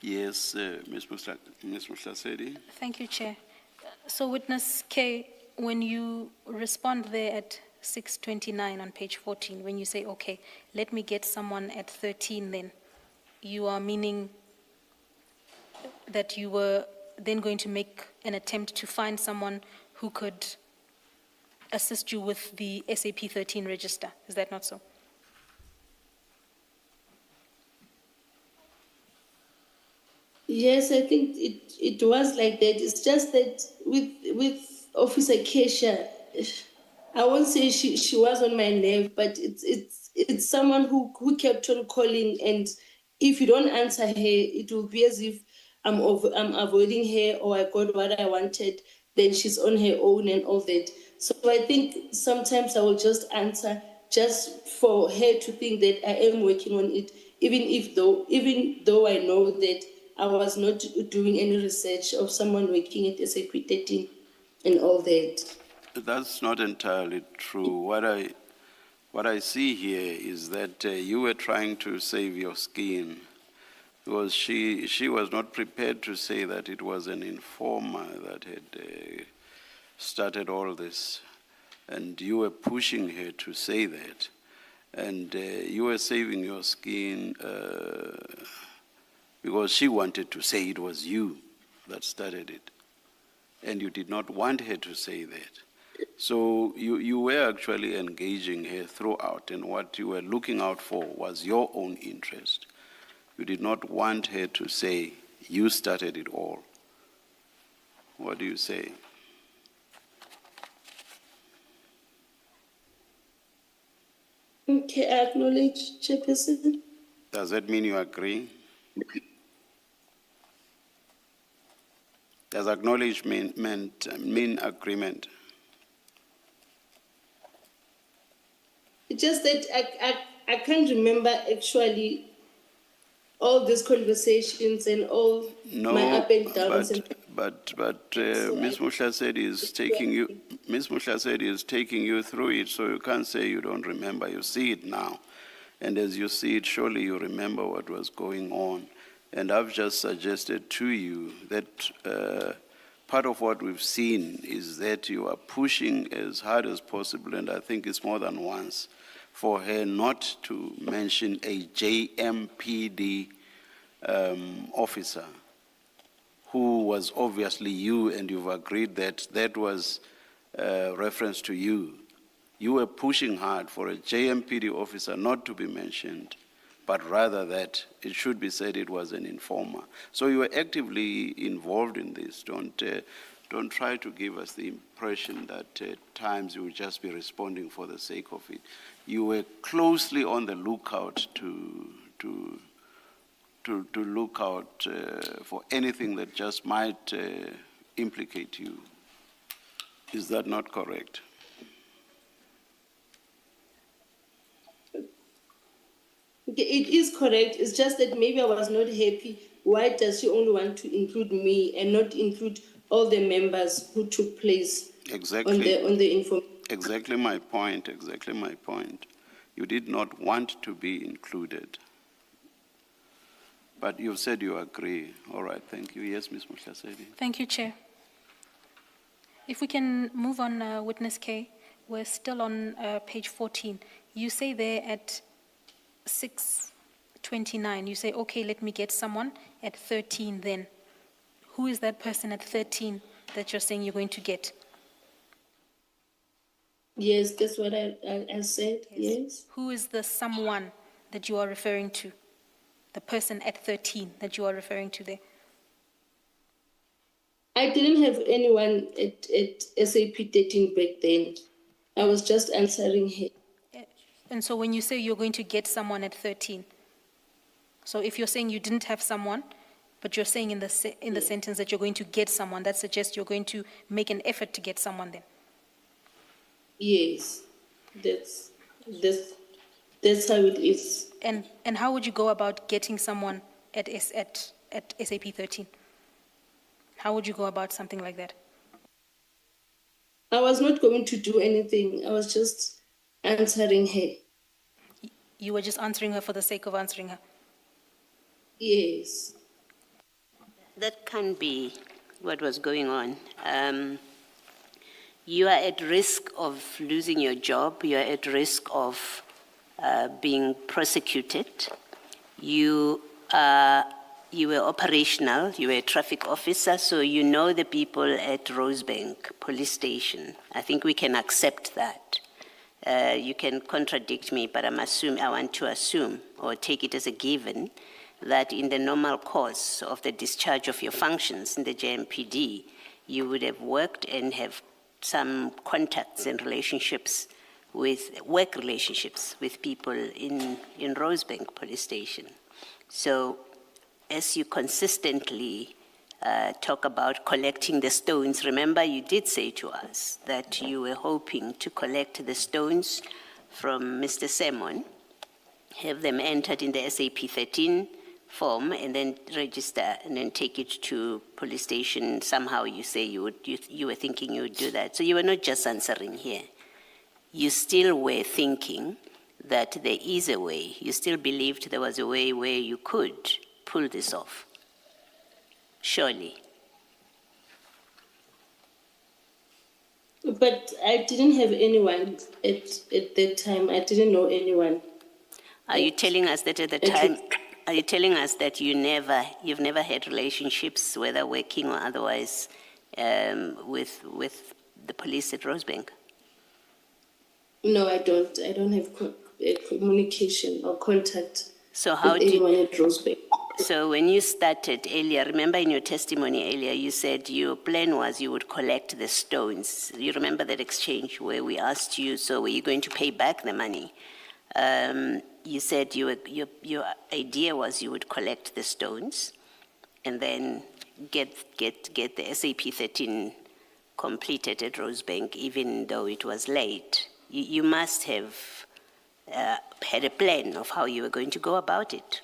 Yes, Ms. Muslasedi. Thank you, Chair. So witness K, when you respond there at 6:29 on page 14, when you say, okay, let me get someone at 13 then, you are meaning that you were then going to make an attempt to find someone who could assist you with the SAP 13 register. Is that not so? Yes, I think it was like that. It's just that with Officer Kesha, I won't say she was on my nerve, but it's someone who kept on calling, and if you don't answer her, it will be as if I'm avoiding her or I got what I wanted. Then she's on her own and all that. So I think sometimes I will just answer just for her to think that I am working on it, even though I know that I was not doing any research of someone working at SAP 13 and all that. That's not entirely true. What I see here is that you were trying to save your skin because she was not prepared to say that it was an informer that had started all this, and you were pushing her to say that, and you were saving your skin because she wanted to say it was you that started it, and you did not want her to say that. So you were actually engaging her throughout, and what you were looking out for was your own interest. You did not want her to say, you started it all. What do you say? Okay, I acknowledge, Chairperson. Does that mean you agree? Does acknowledgement mean agreement? It's just that I can't remember actually all these conversations and all No, my up and downs. but So Ms. Muhla said is taking you. Ms. Muhla said is taking you through it, so you can't say you don't remember. You see it now, and as you see it, surely you remember what was going on. And I've just suggested to you that part of what we've seen is that you are pushing as hard as possible, and I think it's more than once, for her not to mention a JMPD officer who was obviously you, and you've agreed that that was reference to you. You were pushing hard for a JMPD officer not to be mentioned, but rather that it should be said it was an informer. So you were actively involved in this. Don't try to give us the impression that at times you would just be responding for the sake of it. You were closely on the lookout to look out for anything that just might implicate you. Is that not correct? Okay, it is correct. It's just that maybe I was not happy. Why does she only want to include me and not include all the members who took place Exactly. on the information? Exactly my point. Exactly my point. You did not want to be included. But you said you agree. All right, thank you. Yes, Ms. Muhlasedi. Thank you, Chair. If we can move on, Witness K, we're still on page 14. You say there at 6:29, you say, okay, let me get someone at 13 then. Who is that person at 13 that you're saying you're going to get? Yes, that's what I said, yes. Who is the someone that you are referring to? The person at 13 that you are referring to there? I didn't have anyone at SAP 13 back then. I was just answering her. And so when you say you're going to get someone at 13, so if you're saying you didn't have someone, but you're saying in the sentence that you're going to get someone, that suggests you're going to make an effort to get someone then. Yes, that's how it is. And how would you go about getting someone at SAP 13? How would you go about something like that? I was not going to do anything. I was just answering her. You were just answering her for the sake of answering her? Yes. That can't be what was going on. You are at risk of losing your job. You are at risk of being prosecuted. You were operational. You were a traffic officer, so you know the people at Rosebank Police Station. I think we can accept that. You can contradict me, but I want to assume or take it as a given that in the normal course of the discharge of your functions in the JMPD, you would have worked and have some contacts and relationships work relationships with people in Rosebank Police Station. So as you consistently talk about collecting the stones, remember you did say to us that you were hoping to collect the stones from Mr. Simon, have them entered in the SAP 13 form, and then register and then take it to police station. Somehow you say you were thinking you would do that. So you were not just answering here. You still were thinking that there is a way. You still believed there was a way where you could pull this off. Surely. But I didn't have anyone at that time. I didn't know anyone. Are you telling us that at the time? Are you telling us that you've never had relationships, whether working or otherwise, with the police at Rosebank? No, I don't. I don't have communication or contact So how with anyone at Rosebank. So when you started earlier, remember in your testimony earlier, you said your plan was you would collect the stones. You remember that exchange where we asked you, so were you going to pay back the money? You said your idea was you would collect the stones and then get the SAP 13 completed at Rosebank, even though it was late. You must have had a plan of how you were going to go about it.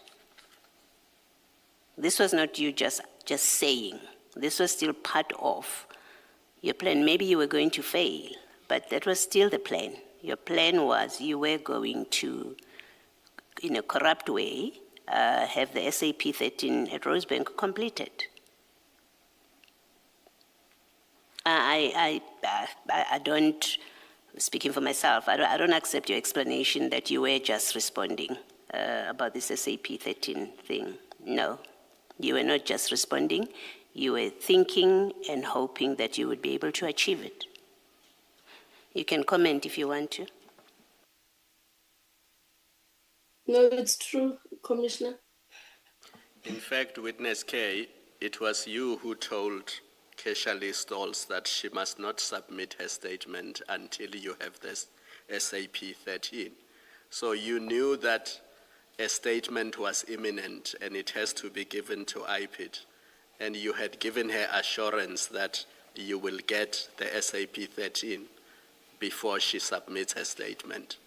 This was not you just saying. This was still part of your plan. Maybe you were going to fail, but that was still the plan. Your plan was you were going to, in a corrupt way, have the SAP 13 at Rosebank completed. I don't, speaking for myself, I don't accept your explanation that you were just responding about this SAP 13 thing. No, you were not just responding. You were thinking and hoping that you would be able to achieve it. You can comment if you want to. No, it's true, Commissioner. In fact, Witness K, it was you who told Keshali Stalls that she must not submit her statement until you have this SAP 13. So you knew that a statement was imminent and it has to be given to IPID. And you had given her assurance that you will get the SAP 13 before she submits her statement.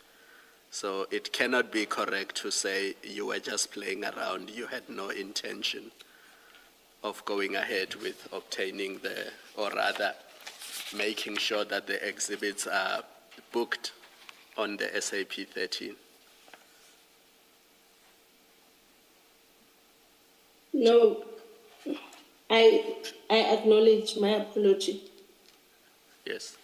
So it cannot be correct to say you were just playing around. You had no intention of going ahead with obtaining or rather making sure that the exhibits are booked on the SAP 13. No, I acknowledge my apology. Yes.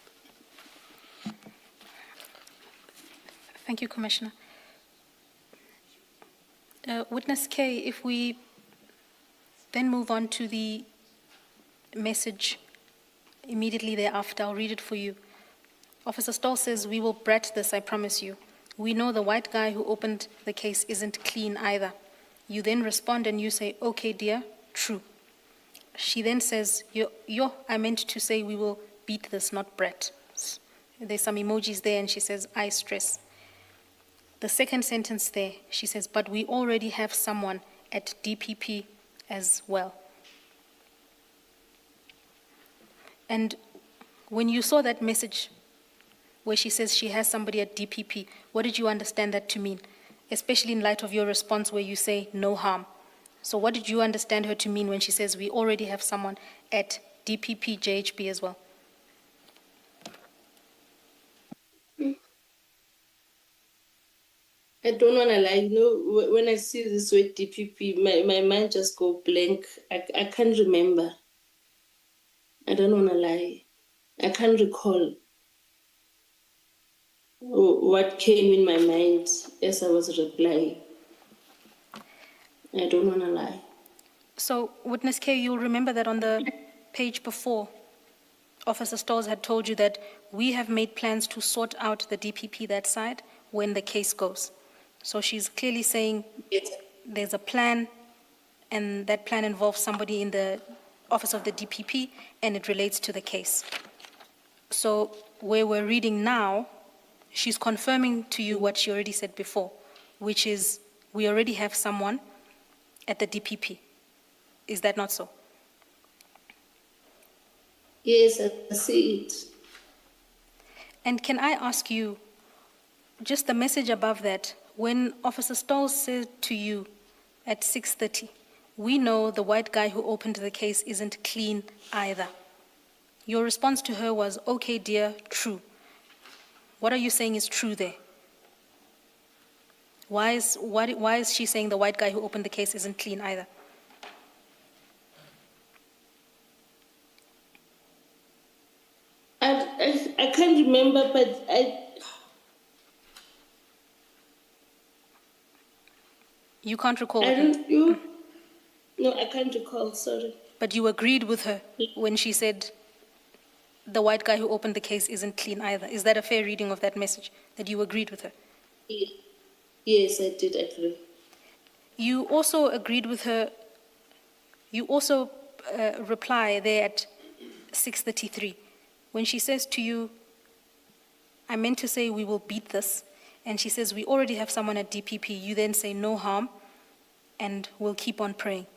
Thank you, Commissioner. Witness K, if we then move on to the message immediately thereafter, I'll read it for you. Officer Stoll says, "We will brat this, I promise you. We know the white guy who opened the case isn't clean either." You then respond and you say, "Okay, dear, true." She then says, I meant to say we will beat this, not brat." There's some emojis there and she says, "I stress." The second sentence there, she says, "But we already have someone at DPP as well." And when you saw that message where she says she has somebody at DPP, what did you understand that to mean? Especially in light of your response where you say no harm. So what did you understand her to mean when she says we already have someone at DPP JHB as well? I don't want to lie. You know, when I see this word DPP, my mind just go blank. I can't remember. I don't want to lie. I can't recall what came in my mind as I was replying. I don't want to lie. So, Witness K, you'll remember that on the page before, Officer Stolz had told you that we have made plans to sort out the DPP that side when the case goes. So she's clearly saying Yes. there's a plan, and that plan involves somebody in the office of the DPP, and it relates to the case. So where we're reading now, she's confirming to you what she already said before, which is we already have someone at the DPP. Is that not so? Yes, I see it. And can I ask you, just the message above that, when Officer Stoll said to you at 6:30, "We know the white guy who opened the case isn't clean either," your response to her was, "Okay, dear, true." What are you saying is true there? Why is she saying the white guy who opened the case isn't clean either? I can't remember, but You can't recall, I don't. No, I can't recall. Sorry. but you agreed with her when she said the white guy who opened the case isn't clean either. Is that a fair reading of that message, that you agreed with her? Yes, I did agree. You also agreed with her, you also reply there at 6:33, when she says to you, "I meant to say we will beat this," and she says, we already have someone at DPP, you then say no harm, and we'll keep on praying.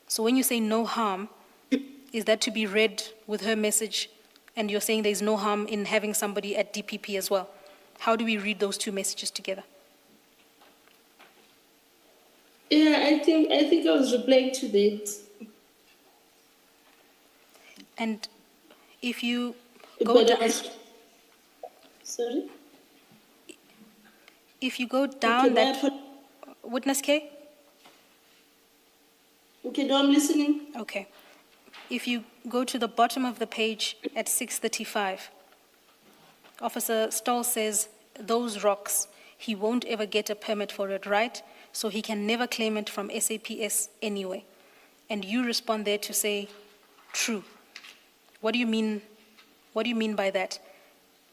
So when you say no harm, is that to be read with her message, and you're saying there's no harm in having somebody at DPP as well? How do we read those two messages together? Yeah, I think I was replying to that. And if you go But I down, was, sorry? if you go down Okay, that, Witness K? Okay, no, I'm listening. Okay. If you go to the bottom of the page at 635, Officer Stoll says, those rocks, he won't ever get a permit for it, right? So he can never claim it from SAPS anyway. And you respond there to say, true. What do you mean? What do you mean by that?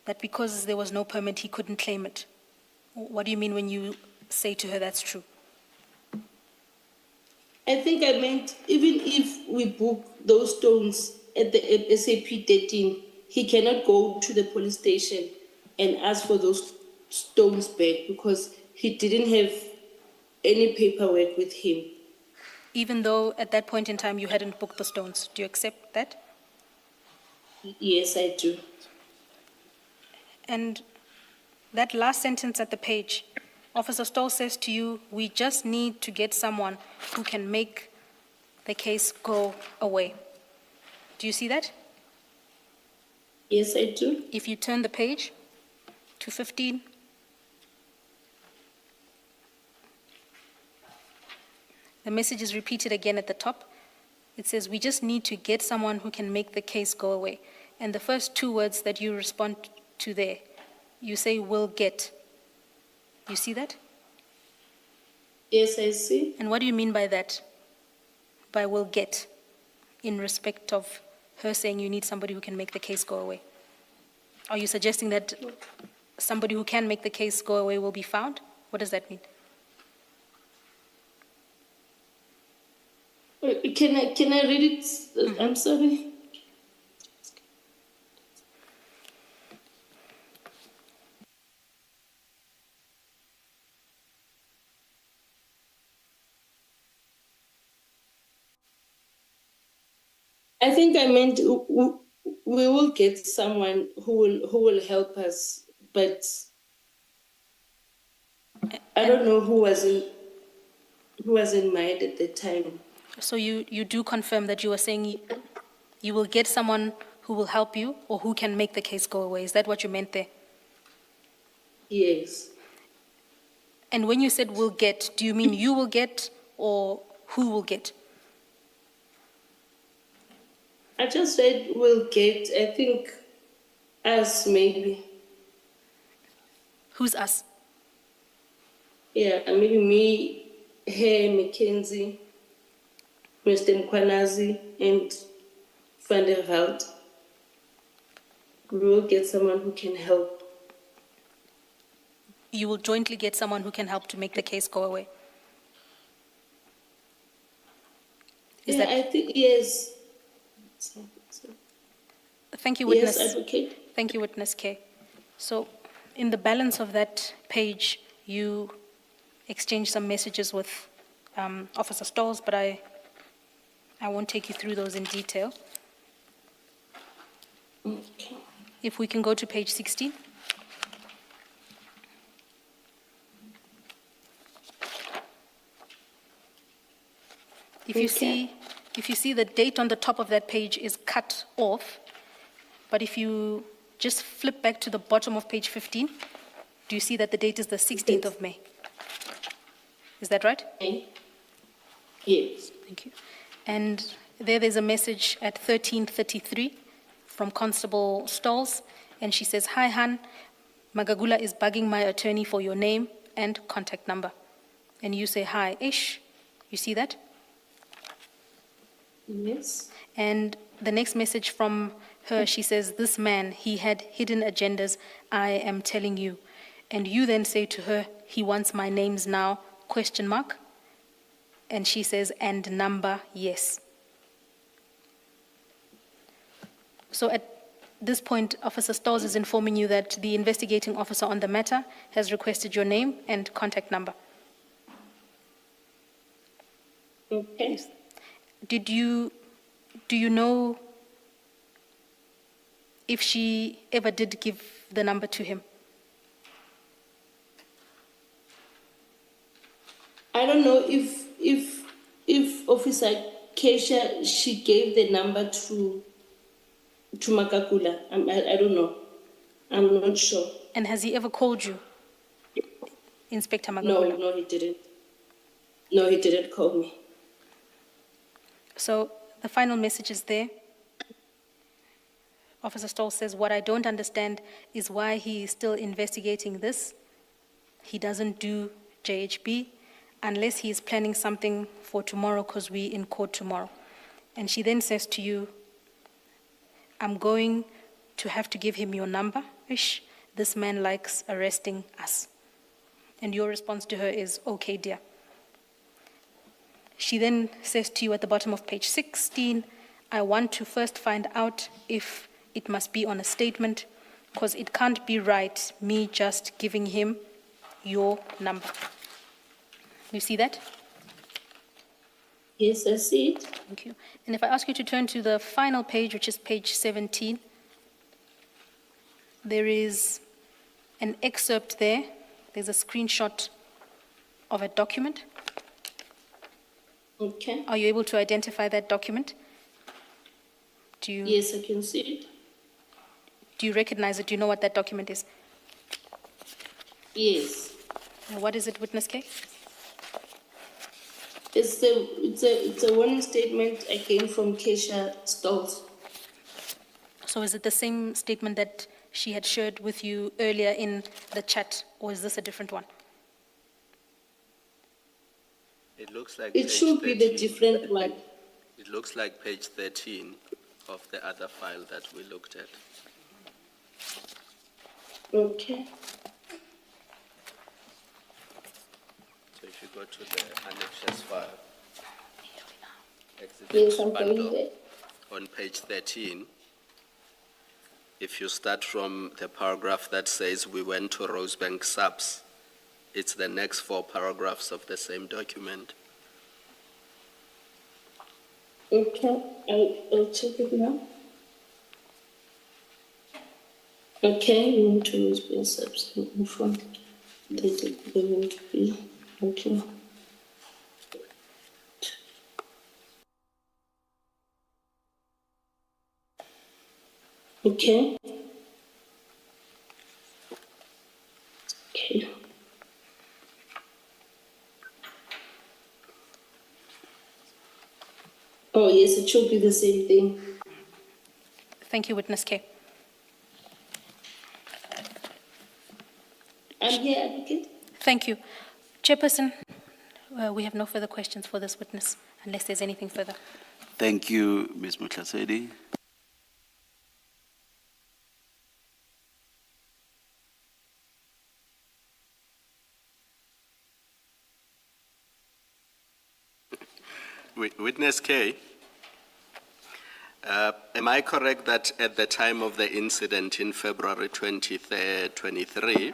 That because there was no permit, he couldn't claim it? What do you mean when you say to her that's true? I think I meant even if we book those stones at the SAP 13, he cannot go to the police station and ask for those stones back because he didn't have any paperwork with him. Even though at that point in time you hadn't booked the stones, do you accept that? Yes, I do. And that last sentence at the page, Officer Stoll says to you, we just need to get someone who can make the case go away. Do you see that? Yes, I do. If you turn the page to 15, the message is repeated again at the top. It says, we just need to get someone who can make the case go away. And the first two words that you respond to there, you say, will get. You see that? Yes, I see. And what do you mean by that? By will get, in respect of her saying you need somebody who can make the case go away? Are you suggesting that somebody who can make the case go away will be found? What does that mean? Can I read it? I'm sorry. I think I meant we will get someone who will help us, but I don't know who was in mind at the time. So you do confirm that you were saying you will get someone who will help you or who can make the case go away. Is that what you meant there? Yes. And when you said will get, do you mean you will get or who will get? I just said we'll get, I think, us maybe. Who's us? Yeah, maybe me, her, Mackenzie, Mr. Mkwanazi, and Van der Veld. We will get someone who can help. You will jointly get someone who can help to make the case go away. Is I think, yes. Thank you, Witness. Yes, Advocate. Thank you, Witness K. So in the balance of that page, you exchange some messages with Officer Stolz, but I won't take you through those in detail. Okay. If we can go to page 16. If you see the date on the top of that page is cut off, but if you just flip back to the bottom of page 15, do you see that the date is the 16th of May? Is that right? Yes. Thank you. And there's a message at 13:33 from Constable Stolz, and she says, "Hi, Han, Magagula is bugging my attorney for your name and contact number." And you say, "Hi, Ish." You see that? Yes. And the next message from her, she says, "This man, he had hidden agendas, I am telling you." And you then say to her, "He wants my names now, question mark." And she says, "And number, yes." So this point, Officer Stolz is informing you that the investigating officer on the matter has requested your name and contact number. Okay. Do you know if she ever did give the number to him? I don't know if Officer Keisha, she gave the number to Makakula. I don't know. I'm not sure. And has he ever called you, Inspector Magagula? No, he didn't. No, he didn't call me. So the final message is there. Officer Stoll says, what I don't understand is why he is still investigating this. He doesn't do JHB unless he is planning something for tomorrow because we're in court tomorrow. And she then says to you, I'm going to have to give him your number. Ish, this man likes arresting us. And your response to her is, okay, dear. She then says to you at the bottom of page 16, I want to first find out if it must be on a statement, because it can't be right, me just giving him your number. You see that? Yes, I see it. Thank you. And if I ask you to turn to the final page, which is page 17, there is an excerpt there. There's a screenshot of a document. Okay. Are you able to identify that document? Yes, I can see it. Do you recognize it? Do you know what that document is? Yes. And what is it, Witness K? It's a warning statement again from Keisha Stolz. So is it the same statement that she had shared with you earlier in the chat, or is this a different one? It looks like It page should be the 13. different one. It looks like page 13 of the other file that we looked at. Okay. So if you go to the annexes file, Yes, I'm exhibit going bundle there. on page 13, if you start from the paragraph that says we went to Rosebank Subs, it's the next 4 paragraphs of the same document. Okay, I'll check it now. Okay, you want to use being substance in front. They want to be. Okay. Okay. Okay. Oh, yes, it should be the same thing. Thank you, Witness K. I'm here, Advocate. Thank you. Chairperson, we have no further questions for this witness, unless there's anything further. Thank you, Ms. Mutlasedi. Witness K, am I correct that at the time of the incident in February 23,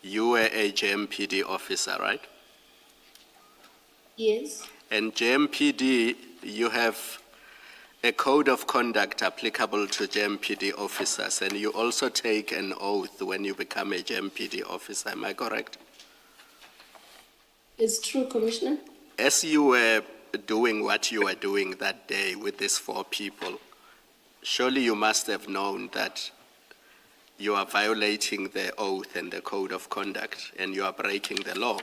you were a JMPD officer, right? Yes. And JMPD, you have a code of conduct applicable to JMPD officers, and you also take an oath when you become a JMPD officer, am I correct? It's true, Commissioner. As you were doing what you were doing that day with these 4 people, surely you must have known that you are violating the oath and the code of conduct and you are breaking the law.